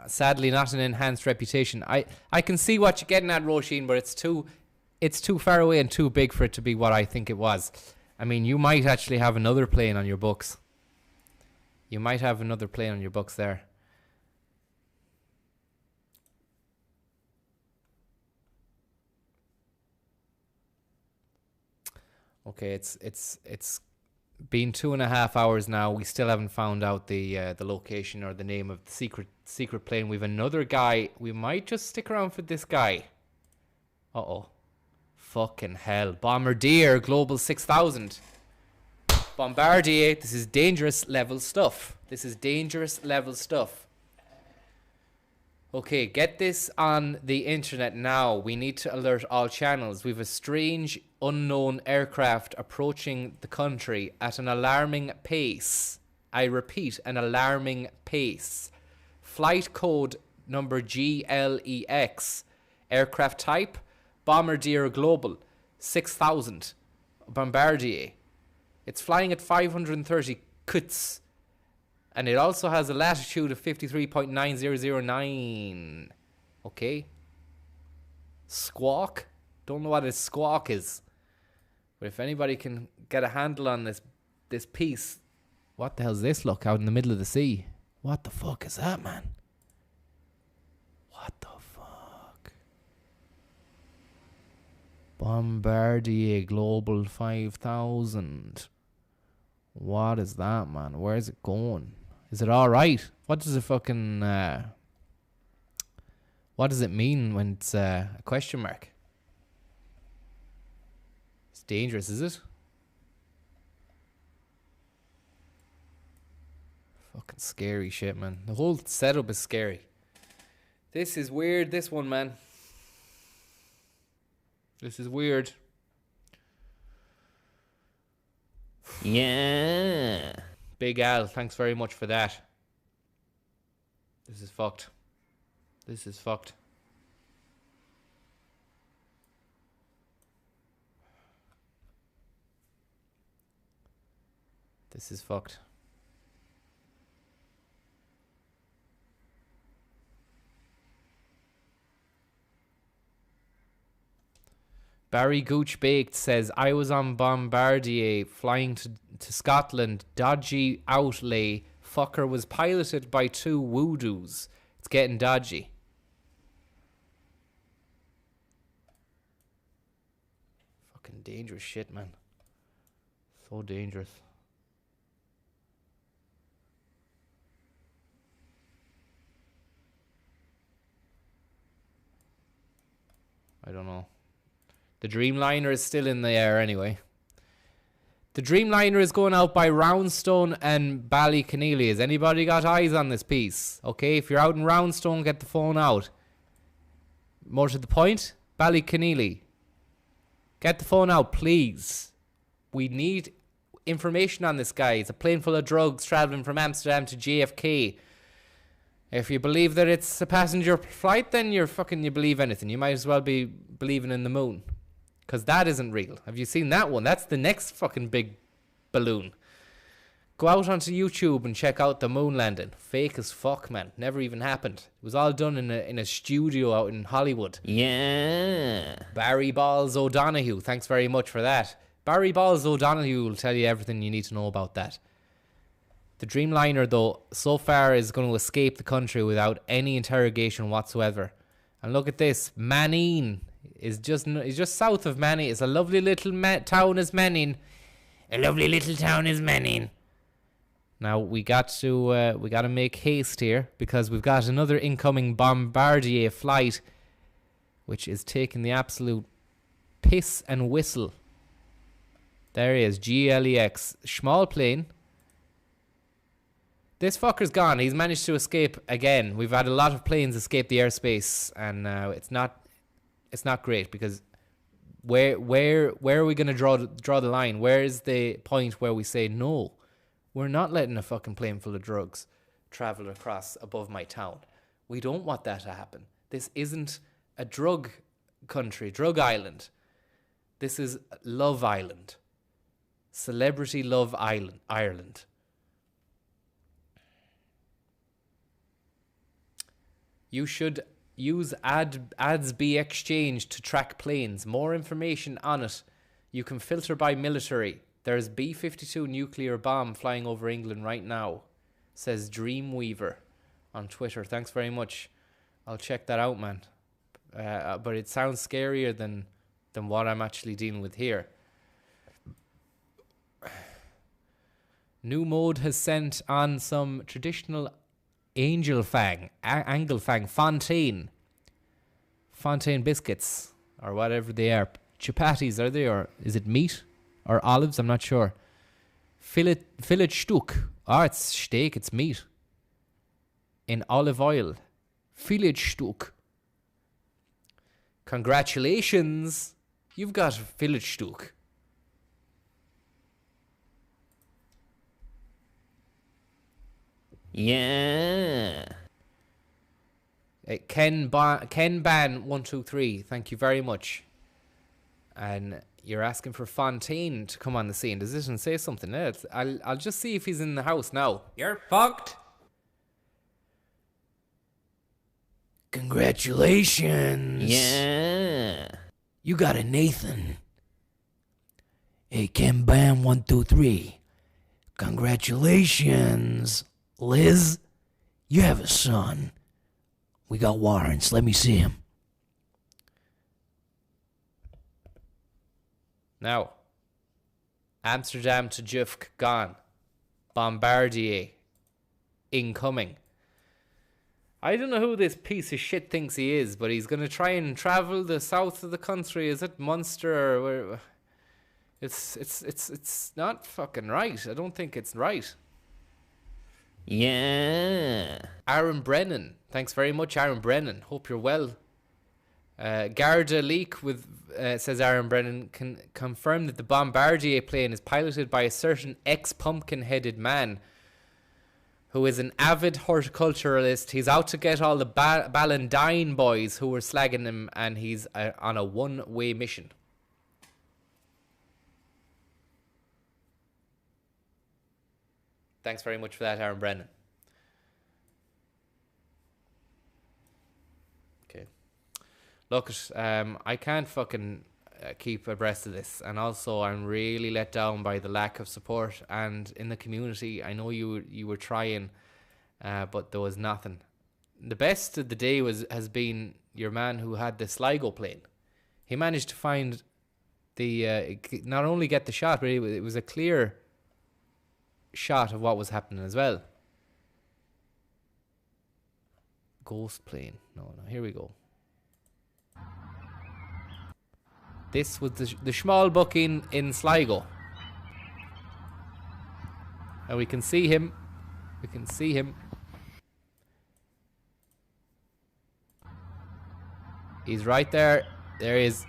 sadly not an enhanced reputation. I can see what you're getting at, Roisin, but it's too far away and too big for it to be what I think it was. I mean, you might actually have another plane on your books. You might have another plane on your books there. Okay, it's been 2.5 hours now. We still haven't found out the location or the name of the secret plane. We've another guy. We might just stick around for this guy. Uh-oh. Fucking hell. Bombardier Global 6000. Bombardier, this is dangerous level stuff. This is dangerous level stuff. Okay, get this on the internet now. We need to alert all channels. We've a strange, unknown aircraft approaching the country at an alarming pace. I repeat, an alarming pace. Flight code number GLEX. Aircraft type, Bombardier Global, 6000. Bombardier. It's flying at 530 kts. And it also has a latitude of 53.9009. Okay. Squawk. Don't know what a squawk is. But if anybody can get a handle on this piece. What the hell's this look out in the middle of the sea? What the fuck is that, man? What the fuck? Bombardier Global 5000. What is that, man? Where's it going? Is it alright? What does it fucking... what does it mean when it's a question mark? It's dangerous, is it? Fucking scary shit, man. The whole setup is scary. This is weird, this one, man. This is weird. Yeah. Big Al, thanks very much for that. This is fucked. This is fucked. This is fucked. Barry Gooch Baked says, I was on Bombardier flying to Scotland. Dodgy outlay. Fucker was piloted by two woodoos. It's getting dodgy. Fucking dangerous shit, man. So dangerous. I don't know. The Dreamliner is still in the air anyway. The Dreamliner is going out by Roundstone and Ballyconneely. Has anybody got eyes on this piece? Okay, if you're out in Roundstone, get the phone out. More to the point, Ballyconneely. Get the phone out, please. We need information on this guy. It's a plane full of drugs travelling from Amsterdam to JFK. If you believe that it's a passenger flight, then you believe anything. You might as well be believing in the moon. Because that isn't real. Have you seen that one? That's the next fucking big balloon. Go out onto YouTube and check out the moon landing. Fake as fuck, man. Never even happened. It was all done in a studio out in Hollywood. Yeah. Barry Balls O'Donoghue. Thanks very much for that. Barry Balls O'Donoghue will tell you everything you need to know about that. The Dreamliner, though, so far is going to escape the country without any interrogation whatsoever. And look at this. Manine is just south of Manning. It's a lovely little town is Manning. A lovely little town is Manning. Now we got to make haste here because we've got another incoming Bombardier flight, which is taking the absolute piss and whistle. There he is, GLEX, small plane. This fucker's gone. He's managed to escape again. We've had a lot of planes escape the airspace, and it's not great because where are we going to draw the line? Where is the point where we say no? We're not letting a fucking plane full of drugs travel across above my town. We don't want that to happen. This isn't a drug country, drug island. This is Love Island. Celebrity Love Island, Ireland. You should use ADS-B Exchange to track planes. More information on it. You can filter by military. There's B-52 nuclear bomb flying over England right now, says Dreamweaver on Twitter. Thanks very much. I'll check that out, man. But it sounds scarier than what I'm actually dealing with here. New Mode has sent on some traditional Anglefang, Fontaine biscuits, or whatever they are. Chapatis, are they, or is it meat? Or olives, I'm not sure. Fillet Stück. Oh, it's steak, it's meat. In olive oil. Village-Stück. Congratulations. You've got Village-Stück. Yeah. Ken Ban 123. Thank you very much. And you're asking for Fontaine to come on the scene. Does this say something else? I'll just see if he's in the house now. You're fucked. Congratulations. Yeah. You got a Nathan. Hey, Ken Bam 123. Congratulations. Liz, you have a son. We got warrants. Let me see him. Now, Amsterdam to Jufk gone. Bombardier incoming. I don't know who this piece of shit thinks he is, but he's going to try and travel the south of the country. Is it Munster or where? It's not fucking right. I don't think it's right. Yeah. Aaron Brennan. Thanks very much, Aaron Brennan. Hope you're well. Garda leak with says Aaron Brennan can confirm that the Bombardier plane is piloted by a certain ex-pumpkin-headed man who is an avid horticulturalist. He's out to get all the Ballindine boys who were slagging him, and he's on a one-way mission. Thanks very much for that, Aaron Brennan. Okay. Look, I can't fucking keep abreast of this, and also I'm really let down by the lack of support and in the community. I know you were trying, but there was nothing. The best of the day has been your man who had the Sligo plane. He managed to find the not only get the shot, but it was a clear shot of what was happening as well. Ghost plane. No, here we go. This was the small booking in Sligo. And we can see him. We can see him. He's right there. There he is.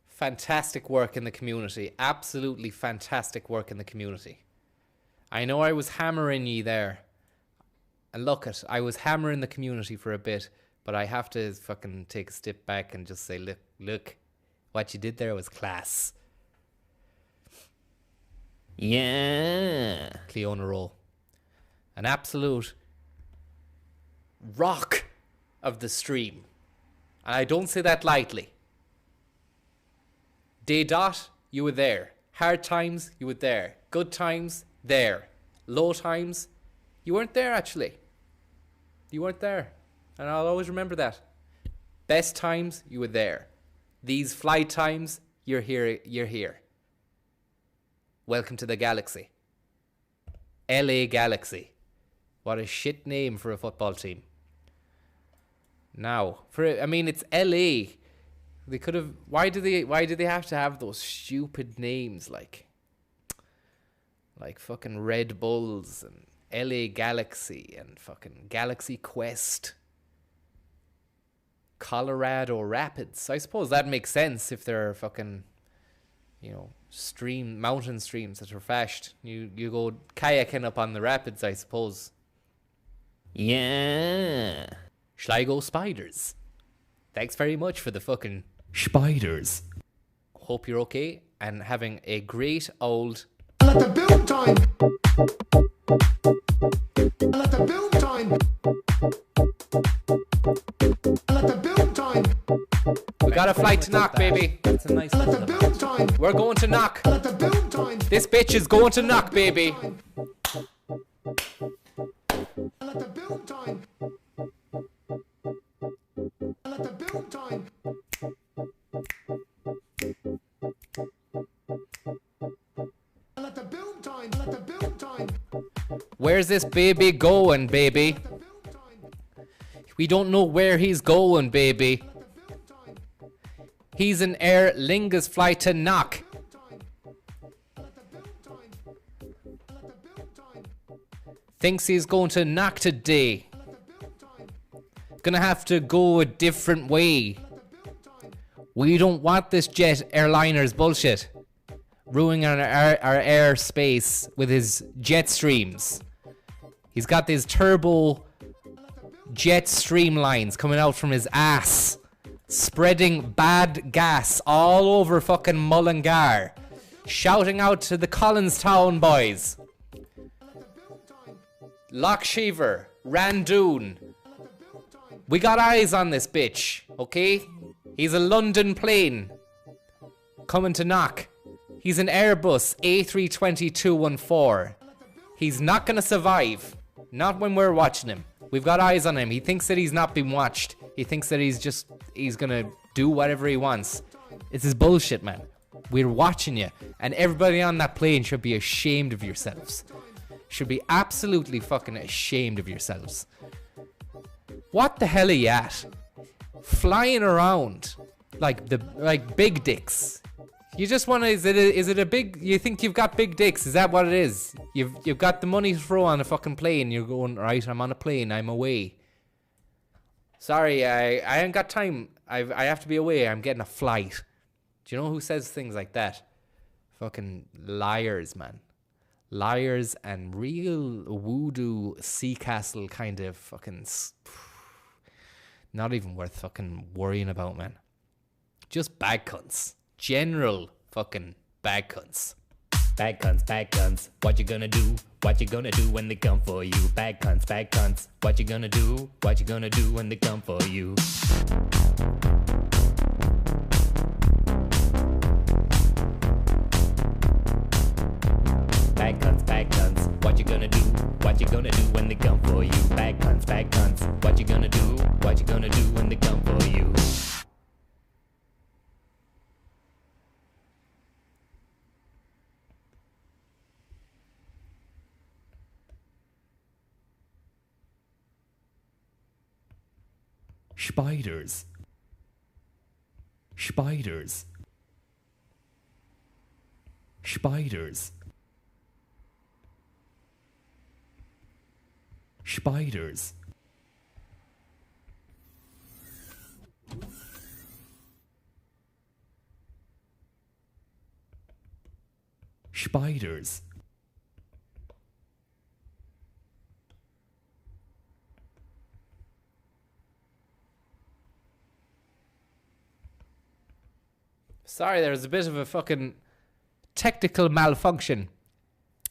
Fantastic work in the community. Absolutely fantastic work in the community. I know I was hammering ye there. And look I was hammering the community for a bit, but I have to fucking take a step back and just say, look, what you did there was class. Yeah. Cleona Rowe. An absolute rock of the stream. And I don't say that lightly. Day dot, you were there. Hard times, you were there. Good times, there. Low times, you weren't there actually. You weren't there. And I'll always remember that. Best times, you were there. These flight times, you're here. Welcome to the galaxy. LA Galaxy. What a shit name for a football team. Now, it's LA. They could have. Why do they have to have those stupid names like fucking Red Bulls and LA Galaxy and fucking Galaxy Quest, Colorado Rapids? I suppose that makes sense if they're fucking, mountain streams that are fast. You go kayaking up on the rapids, I suppose. Yeah. Sligo Spiders. Thanks very much for the fucking spiders. Hope you're okay and having a great old. Let the build time. Let the build time. Let the build time. We got a flight to Knock, baby. That's a nice. Let the build time. We're going to Knock. Let the build time. This bitch is going to Knock, baby. Let the build time. Let the build time. Let the build time. Let the build time. Where's this baby going, baby? We don't know where he's going, baby. He's in Aer Lingus flight to Knock. Thinks he's going to knock today. Gonna have to go a different way. We don't want this jet airliner's bullshit. Ruining our airspace with his jet streams. He's got these turbo jet streamlines coming out from his ass. Spreading bad gas all over fucking Mullingar. Shouting out to the Collinstown boys. Lochshever, Randoon. We got eyes on this bitch, okay? He's a London plane coming to knock. He's an Airbus A320-214. He's not gonna survive. Not when we're watching him. We've got eyes on him. He thinks that he's not being watched. He thinks that he's gonna do whatever he wants. It's his bullshit, man. We're watching you. And everybody on that plane should be ashamed of yourselves. Should be absolutely fucking ashamed of yourselves. What the hell are you at? Flying around like big dicks. You just want to, is it a big, you think you've got big dicks? Is that what it is? You've got the money to throw on a fucking plane. You're going, right, I'm on a plane, I'm away. Sorry, I ain't got time. I have to be away. I'm getting a flight. Do you know who says things like that? Fucking liars, man. Liars and real voodoo sea castle kind of fucking... Not even worth fucking worrying about, man. Just bad cunts. General fucking bad cunts. Bad cunts, what you gonna do? What you gonna do when they come for you? Bad cunts, what you gonna do? What you gonna do when they come for you? Bad cunts, what you gonna do? What you gonna do when they come for you? Bad cunts, what you gonna do? What you gonna do when they come for you? Spiders. Spiders. Spiders. Spiders. Spiders. Sorry, there was a bit of a fucking technical malfunction.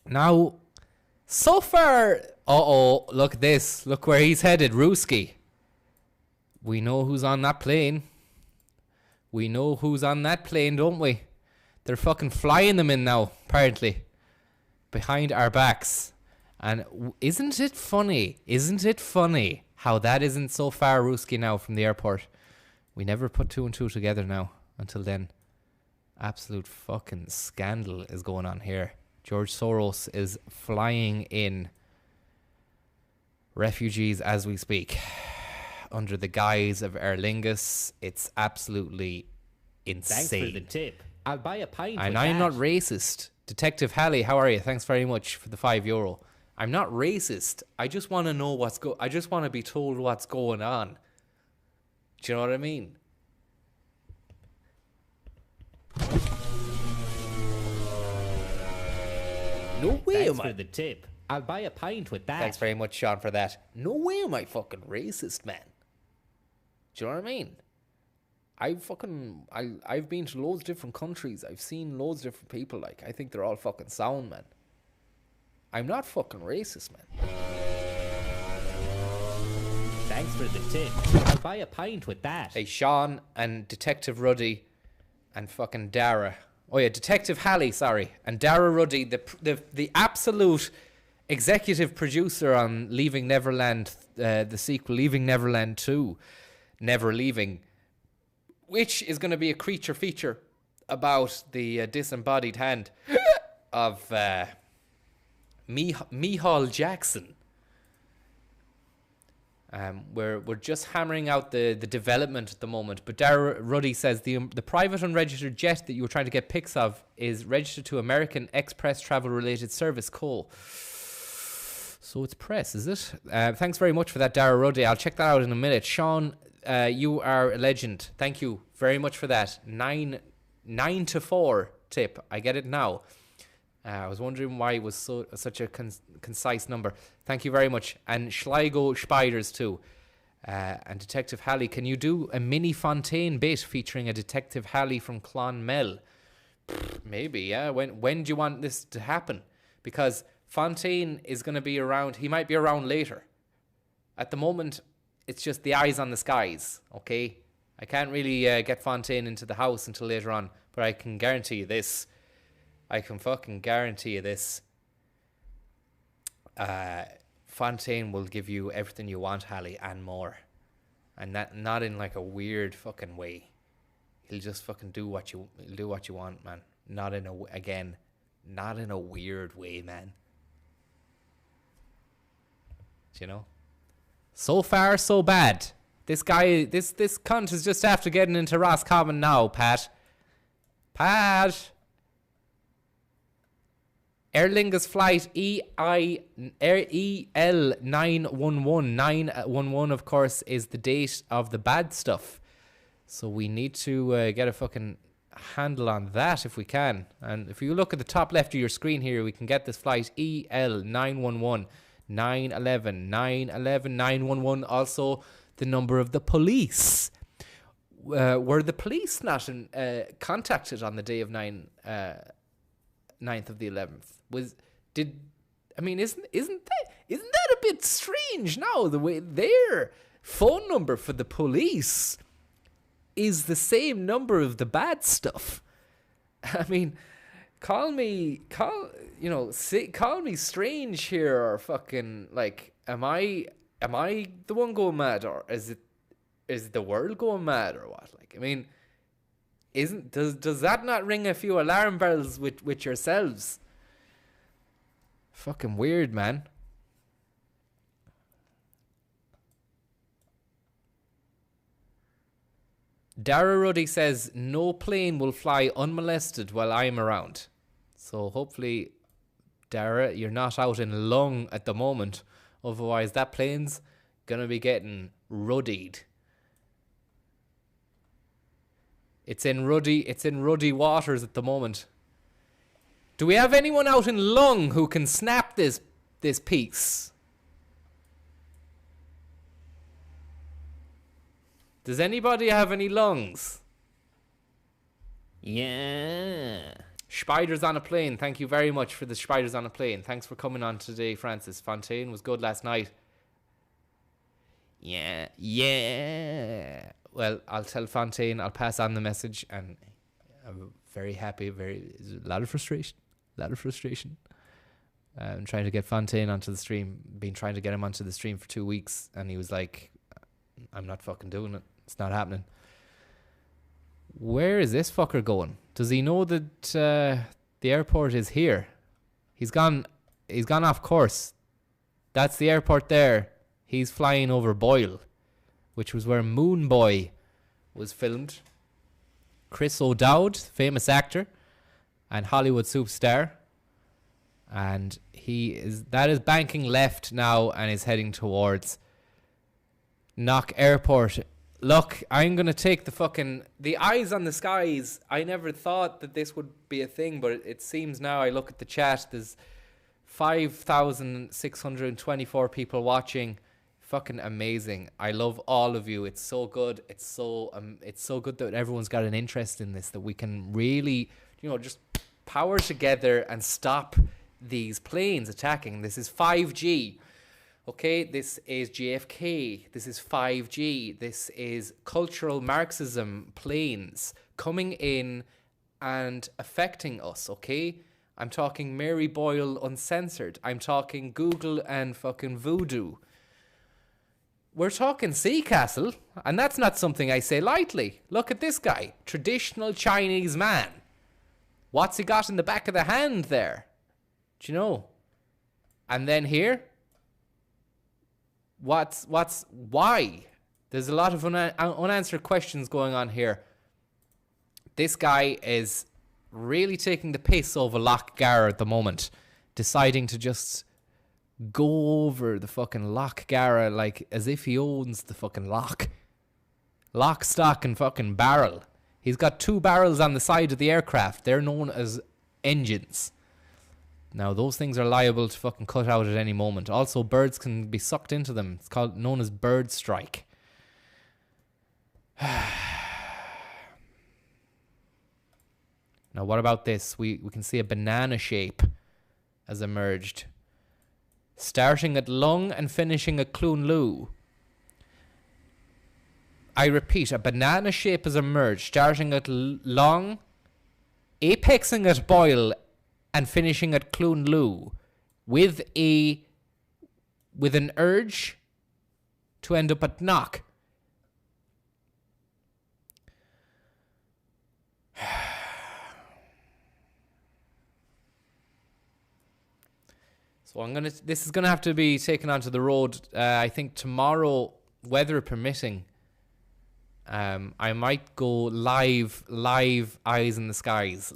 Now, so far... Uh-oh, look at this. Look where he's headed, Ruski. We know who's on that plane. We know who's on that plane, don't we? They're fucking flying them in now, apparently. Behind our backs. And isn't it funny? Isn't it funny how that isn't so far, Ruski, now from the airport? We never put two and two together now until then. Absolute fucking scandal is going on here. George Soros is flying in refugees as we speak under the guise of Aer Lingus. It's absolutely insane. Thanks for the tip. I'll buy a pint. And I'm not racist. Detective Halley, how are you? Thanks very much for the €5. I'm not racist. I just want to know I just want to be told what's going on. Do you know what I mean? No way Thanks am I... for the tip. I'll buy a pint with that. Thanks very much, Sean, for that. No way am I fucking racist, man. Do you know what I mean? I've been to loads of different countries. I've seen loads of different people. Like, I think they're all fucking sound, man. I'm not fucking racist, man. Thanks for the tip. I'll buy a pint with that. Hey, Sean and Detective Ruddy and fucking Dara. Oh yeah, Detective Halley, sorry. And Dara Ruddy, the absolute executive producer on Leaving Neverland, the sequel, Leaving Neverland 2, Never Leaving, which is going to be a creature feature about the disembodied hand of Mihal Jackson. We're just hammering out the development at the moment, but Dara Ruddy says the private unregistered jet that you were trying to get pics of is registered to American Express Travel Related Service Co. So it's press, is it? Thanks very much for that, Dara Ruddy. I'll check that out in a minute. Sean, you are a legend. Thank you very much for that. 9 to 4 tip. I get it now. I was wondering why it was such a concise number. Thank you very much. And Schleigo Spiders too. And Detective Halley, can you do a mini Fontaine bit featuring a Detective Halley from Clonmel? Maybe, yeah. When do you want this to happen? Because Fontaine is going to be around. He might be around later. At the moment, it's just the eyes on the skies, okay? I can't really get Fontaine into the house until later on, but I can guarantee you this. I can fucking guarantee you this. Fontaine will give you everything you want, Halley, and more. And that not in like a weird fucking way. He'll just fucking do what you want, man. Not in a weird way, man. Do you know? So far, so bad. This guy, this cunt is just after getting into Roscommon now, Pat. Aer Lingus flight EL911. 911, of course, is the date of the bad stuff. So we need to get a fucking handle on that if we can. And if you look at the top left of your screen here, we can get this flight EL911. 911, 911, 911. Also, the number of the police. Were the police not contacted on the day of 9th of the 11th? Isn't that a bit strange now? The way their phone number for the police is the same number of the bad stuff. I mean, call me strange here, or fucking like, am I the one going mad, or is the world going mad, or what? Like, I mean, does that not ring a few alarm bells with yourselves? Fucking weird, man. Dara Ruddy says no plane will fly unmolested while I'm around. So hopefully, Dara, you're not out in Lung at the moment. Otherwise, that plane's gonna be getting ruddied. It's in ruddy waters at the moment. Do we have anyone out in Lung who can snap this piece? Does anybody have any lungs? Yeah. Spiders on a plane. Thank you very much for the spiders on a plane. Thanks for coming on today, Francis. Fontaine was good last night. Yeah. Well, I'll tell Fontaine. I'll pass on the message, and I'm very happy. A lot of frustration. I'm trying to get Fontaine onto the stream. Been trying to get him onto the stream for 2 weeks, and he was like, "I'm not fucking doing it. It's not happening." Where is this fucker going? Does he know that the airport is here? He's gone off course. That's the airport there. He's flying over Boyle, which was where Moon Boy was filmed. Chris O'Dowd, famous actor and Hollywood superstar. And that is banking left now and is heading towards Knock Airport. Look, I'm going to take the eyes on the skies. I never thought that this would be a thing, but it seems now. I look at the chat, there's 5,624 people watching. Fucking amazing. I love all of you. It's so good. It's so good that everyone's got an interest in this, that we can really, just power together and stop these planes attacking. This is 5G. Okay, this is JFK, this is 5G, this is cultural Marxism planes coming in and affecting us, okay? I'm talking Mary Boyle Uncensored. I'm talking Google and fucking Voodoo. We're talking Seacastle, and that's not something I say lightly. Look at this guy, traditional Chinese man. What's he got in the back of the hand there? Do you know? And then here... why? There's a lot of unanswered questions going on here. This guy is really taking the piss over Loch Garr at the moment, deciding to just go over the fucking lock Gara like as if he owns the fucking lock. Lock, stock, and fucking barrel. He's got 2 barrels on the side of the aircraft. They're known as engines. Now, those things are liable to fucking cut out at any moment. Also, birds can be sucked into them. It's known as bird strike. Now, what about this? We can see a banana shape has emerged. Starting at Lung and finishing at Clun Lu. I repeat, a banana shape has emerged, starting at Lung, apexing at Boyle, and finishing at Clun Lu, with an urge to end up at Knock. So this is gonna have to be taken onto the road. I think tomorrow, weather permitting. I might go live Eyes in the Skies,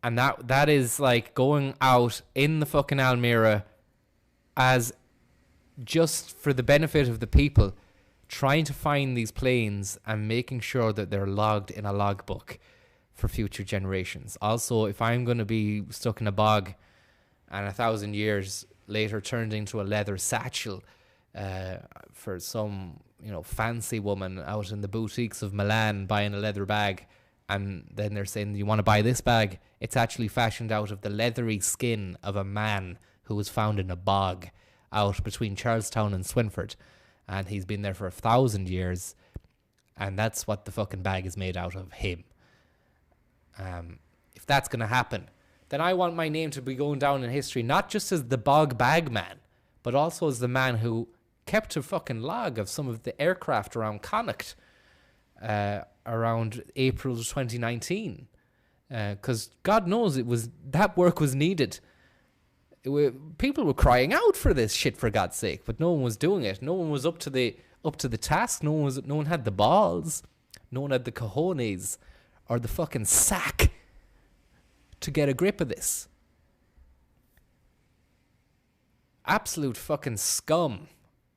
and that is like going out in the fucking Almira as just for the benefit of the people, trying to find these planes and making sure that they're logged in a logbook for future generations. Also, if I'm going to be stuck in a bog and 1,000 years later turned into a leather satchel for some, fancy woman out in the boutiques of Milan buying a leather bag, and then they're saying, you want to buy this bag? It's actually fashioned out of the leathery skin of a man who was found in a bog out between Charlestown and Swinford, and he's been there for 1,000 years, and that's what the fucking bag is made out of, him. If that's going to happen, then I want my name to be going down in history, not just as the bog bag man, but also as the man who kept a fucking log of some of the aircraft around Connacht around April 2019. Because God knows that work was needed. People were crying out for this shit, for God's sake, but no one was doing it. No one was up to the task. No one had the balls. No one had the cojones or the fucking sack to get a grip of this. Absolute fucking scum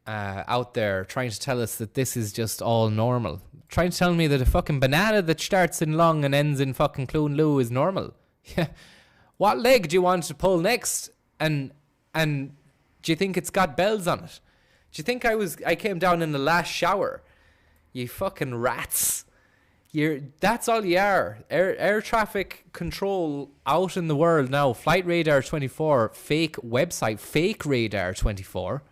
out there trying to tell us that this is just all normal. Trying to tell me that a fucking banana that starts in Long and ends in fucking Clun Lu is normal. Yeah. What leg do you want to pull next? And do you think it's got bells on it? Do you think I came down in the last shower? You fucking rats. That's all you are. Air traffic control out in the world now. Flight Radar 24, fake website, Fake Radar 24,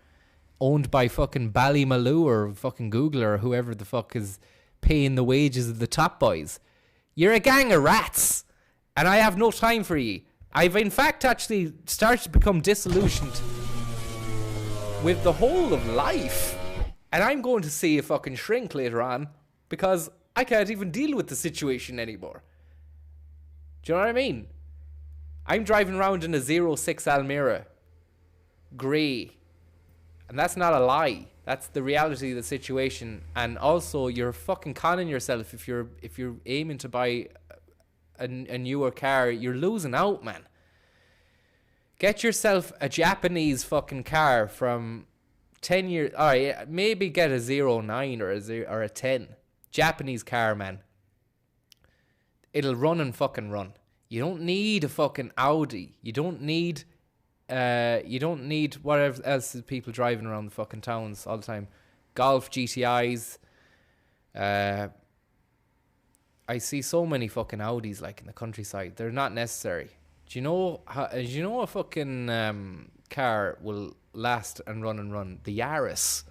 owned by fucking Ballymaloo or fucking Google or whoever the fuck is paying the wages of the top boys. You're a gang of rats, and I have no time for you. I've in fact actually started to become disillusioned with the whole of life, and I'm going to see a fucking shrink later on because I can't even deal with the situation anymore. Do you know what I mean? I'm driving around in a 06 Almira, grey, and that's not a lie. That's the reality of the situation. And also, you're fucking conning yourself if you're aiming to buy a newer car. You're losing out, man. Get yourself a Japanese fucking car from 10 years. All right, maybe get a 09 or a 10. Japanese car, man. It'll run and fucking run. You don't need a fucking Audi. You don't need whatever else is people driving around the fucking towns all the time. Golf GTIs. I see so many fucking Audis like in the countryside. They're not necessary. Do you know a fucking car will last and run and run? The Yaris.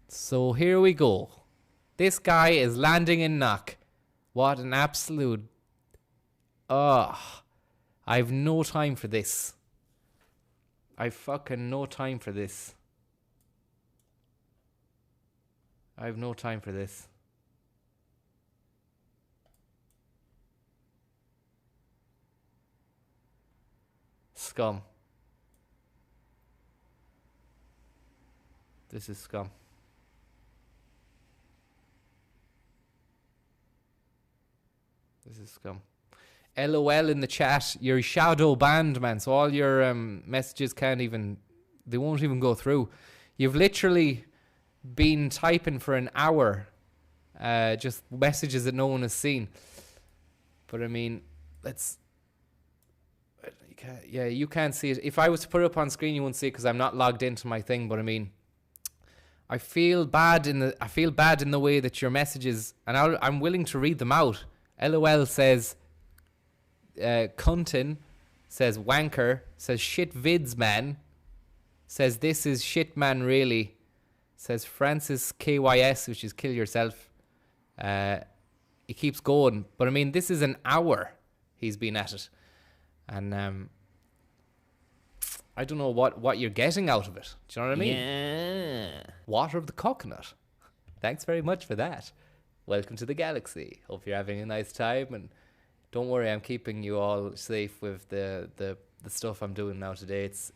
So here we go. This guy is landing in Knock. What an absolute... I've no time for this. I've fucking no time for this. I've no time for this. Scum. This is scum. This is scum. LOL in the chat. You're shadow banned, man. So all your messages they won't even go through. You've literally been typing for an hour, just messages that no one has seen. But I mean, you can't see it. If I was to put it up on screen, you wouldn't see it because I'm not logged into my thing. But I mean, I feel bad in the way that your messages, and I'm willing to read them out. LOL says, cuntin, says wanker, says shit vids man, says this is shit man really, says Francis KYS, which is kill yourself. He keeps going, but I mean, this is an hour he's been at it, and I don't know what you're getting out of it. Do you know what I mean? Yeah. Water of the coconut. Thanks very much for that. Welcome to the galaxy. Hope you're having a nice time, and don't worry, I'm keeping you all safe with the stuff I'm doing now today. It's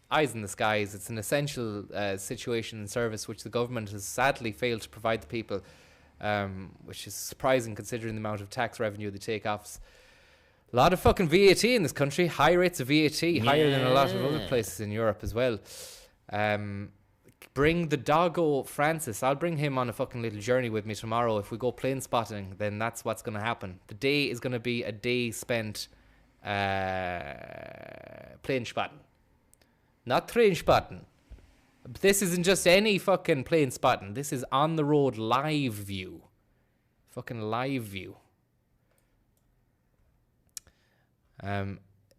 eyes in the skies. It's an essential situation and service which the government has sadly failed to provide the people, which is surprising considering the amount of tax revenue they take off. A lot of fucking VAT in this country. High rates of VAT, higher than a lot of other places in Europe as well. Bring the doggo Francis. I'll bring him on a fucking little journey with me tomorrow. If we go plane spotting, then that's what's going to happen. The day is going to be a day spent plane spotting. Not train spotting. This isn't just any fucking plane spotting. This is on the road live view. Fucking live view.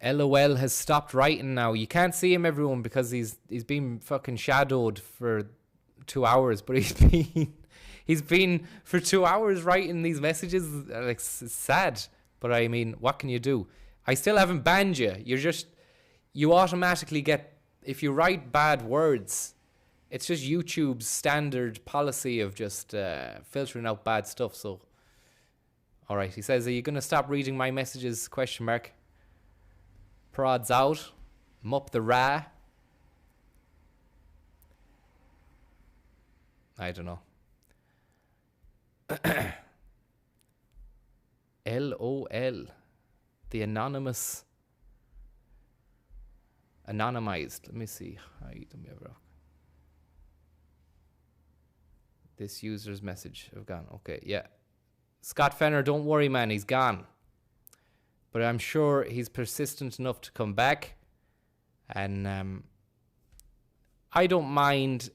LOL has stopped writing now. You can't see him, everyone, because he's been fucking shadowed for 2 hours. But he's been for 2 hours writing these messages. Like, it's sad. But I mean, what can you do? I still haven't banned you. You automatically get, if you write bad words, it's just YouTube's standard policy of just filtering out bad stuff. So, all right. He says, "Are you gonna stop reading my messages?" ? Prods out. Mup the ra. I don't know. LOL. The anonymized. Let me see. Let me have a look. This user's message have gone. Okay, yeah. Scott Fenner, don't worry, man. He's gone. But I'm sure he's persistent enough to come back. And I don't mind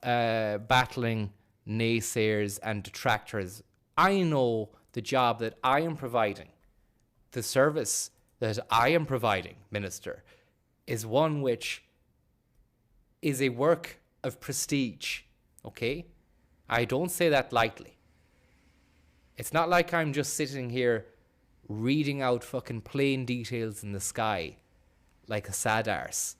battling naysayers and detractors. I know the job that I am providing, the service that I am providing, Minister, is one which is a work of prestige, okay? I don't say that lightly. It's not like I'm just sitting here reading out fucking plain details in the sky like a sad arse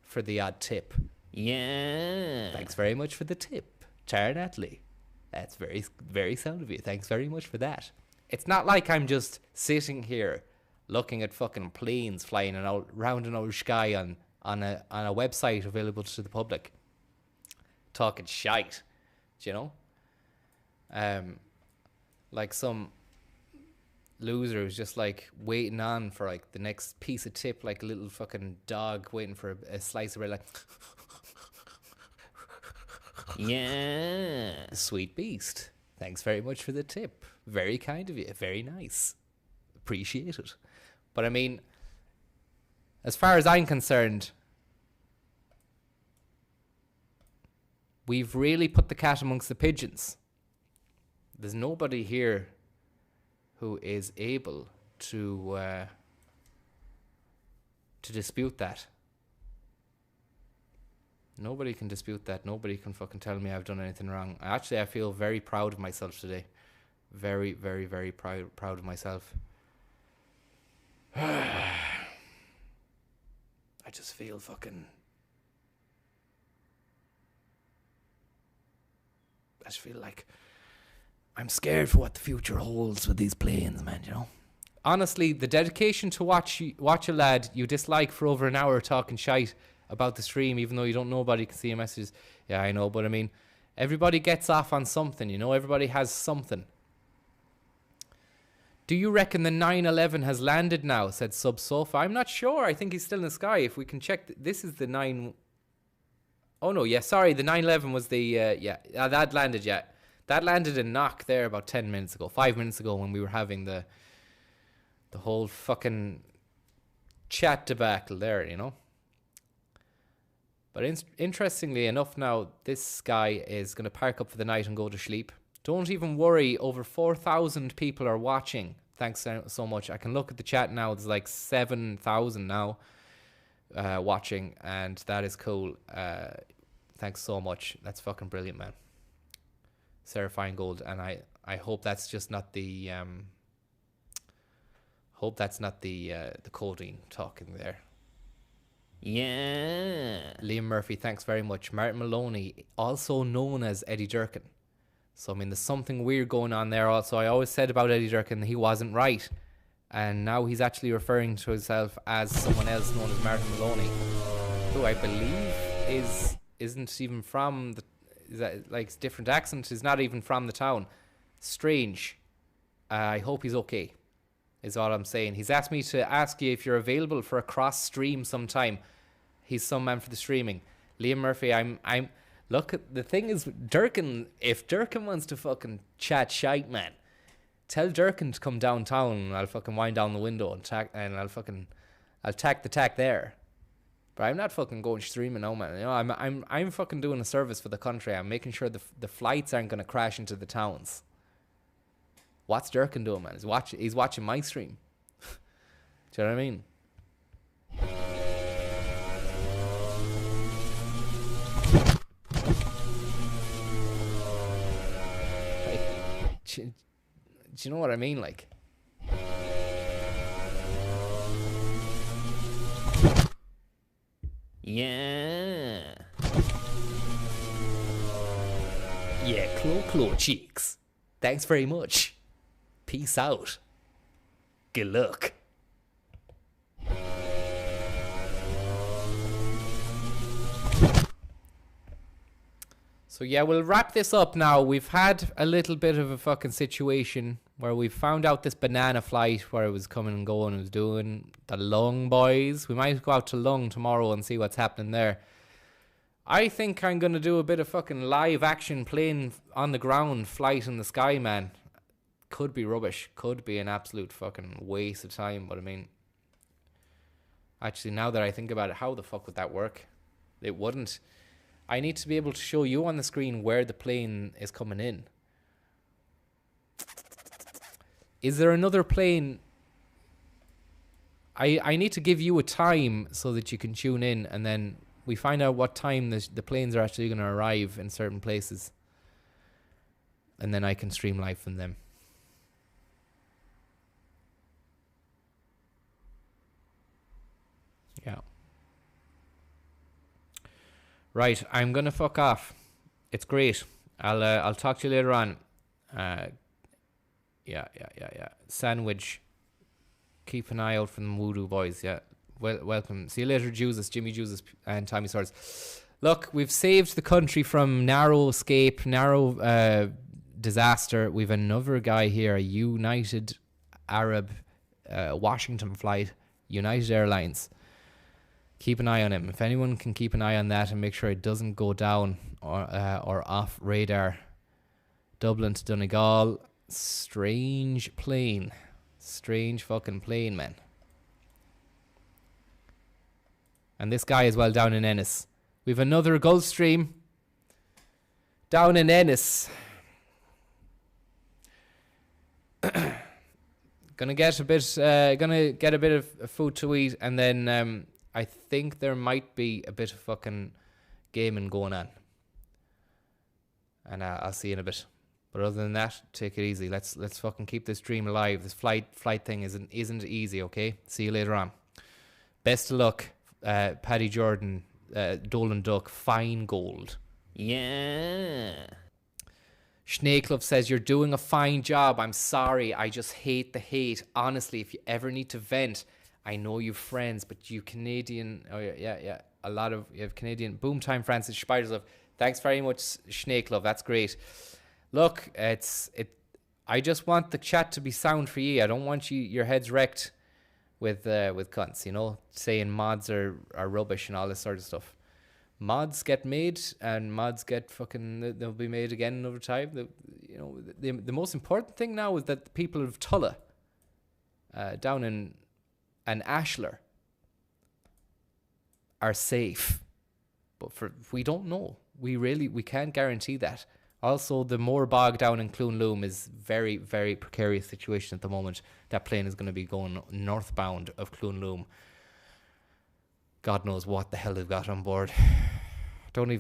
for the odd tip. Yeah. Thanks very much for the tip, Tara Natalie. That's very, very sound of you. Thanks very much for that. It's not like I'm just sitting here looking at fucking planes flying around an old sky on a website available to the public, talking shite, do you know? Like some loser who's just like waiting on for like the next piece of tip, like a little fucking dog waiting for a slice of bread, like yeah, sweet beast. Thanks very much for the tip. Very kind of you. Very nice. Appreciate it. But I mean, as far as I'm concerned, we've really put the cat amongst the pigeons. There's nobody here who is able to dispute that. Nobody can dispute that. Nobody can fucking tell me I've done anything wrong. Actually, I feel very proud of myself today. Very, very, very proud of myself. I just feel fucking... I just feel like I'm scared for what the future holds with these planes, man, you know? Honestly, the dedication to watch a lad you dislike for over an hour talking shite about the stream, even though you don't, nobody can see your messages. Yeah, I know, but I mean, everybody gets off on something, you know? Everybody has something. Do you reckon the 911 has landed now? Said Sub Sofa. I'm not sure. I think he's still in the sky. If we can check. This is the 9. Oh, no. Yeah, sorry. The 911 was the... that landed, yeah. That landed in Knock there about 10 minutes ago. 5 minutes ago when we were having the whole fucking chat debacle there, you know. But interestingly enough now, this guy is going to park up for the night and go to sleep. Don't even worry. Over 4,000 people are watching. Thanks so much. I can look at the chat now. There's like 7,000 now watching. And that is cool. Thanks so much. That's fucking brilliant, man. Sarah Feingold. And I hope that's just not the... hope that's not the codeine talking there. Yeah. Liam Murphy, thanks very much. Martin Maloney, also known as Eddie Durkin. So, I mean, there's something weird going on there also. I always said about Eddie Durkin he wasn't right. And now he's actually referring to himself as someone else known as Martin Maloney, who I believe isn't even from the... Is that, like, different accent, is not even from the town. Strange. I hope he's okay, is all I'm saying. He's asked me to ask you if you're available for a cross stream sometime. He's some man for the streaming. Liam Murphy, I'm look, the thing is, Durkin, if Durkin wants to fucking chat shite, man, tell Durkin to come downtown and I'll fucking wind down the window and I'll tack the tack there. But I'm not fucking going streaming now, man. You know, I'm fucking doing a service for the country. I'm making sure the flights aren't gonna crash into the towns. What's Durkin doing, man? He's watching my stream. Do you know what I mean? Like, do you know what I mean? Like, yeah. Yeah, claw cheeks. Thanks very much. Peace out. Good luck. So yeah, we'll wrap this up now. We've had a little bit of a fucking situation where we found out this banana flight where it was coming and going. It was doing the Lung boys. We might go out to Lung tomorrow and see what's happening there. I think I'm going to do a bit of fucking live action plane on the ground flight in the sky, man. Could be rubbish. Could be an absolute fucking waste of time. But I mean, actually, now that I think about it, how the fuck would that work? It wouldn't. I need to be able to show you on the screen where the plane is coming in. Is there another plane? I need to give you a time so that you can tune in, and then we find out what time the planes are actually going to arrive in certain places. And then I can stream live from them. Yeah. Right, I'm gonna fuck off. It's great. I'll talk to you later on. Yeah. Sandwich. Keep an eye out for the Voodoo boys. Yeah. Welcome. See you later, Jesus, Jimmy Jesus, and Tommy Swords. Look, we've saved the country from narrow escape, narrow disaster. We've another guy here, a United Arab Washington flight, United Airlines. Keep an eye on him. If anyone can keep an eye on that and make sure it doesn't go down or off radar. Dublin to Donegal. Strange plane. Strange fucking plane, man. And this guy as well down in Ennis. We've another Gulfstream down in Ennis. Gonna get a bit of food to eat, and then I think there might be a bit of fucking gaming going on. And I'll see you in a bit. But other than that, take it easy. Let's fucking keep this dream alive. This flight thing isn't easy, okay? See you later on. Best of luck, Paddy Jordan, Dolan Duck, Fine Gold. Yeah. Schneeklov says, you're doing a fine job. I'm sorry. I just hate the hate. Honestly, if you ever need to vent, I know you've friends, but you Canadian... Oh, yeah. A lot of... You have Canadian... Boom time, Francis Spiders. Thanks very much, Schneeklov. That's great. Look, I I just want the chat to be sound for you. I don't want your heads wrecked with cunts, you know, saying mods are rubbish and all this sort of stuff. Mods get made, and mods get fucking, they'll be made again another time. The most important thing now is that the people of Tulla, down in Ashler, are safe. But we don't know. We can't guarantee that. Also, the more bog down in Clunloom is very, very precarious situation at the moment. That plane is going to be going northbound of Clunloom. God knows what the hell they've got on board. Don't even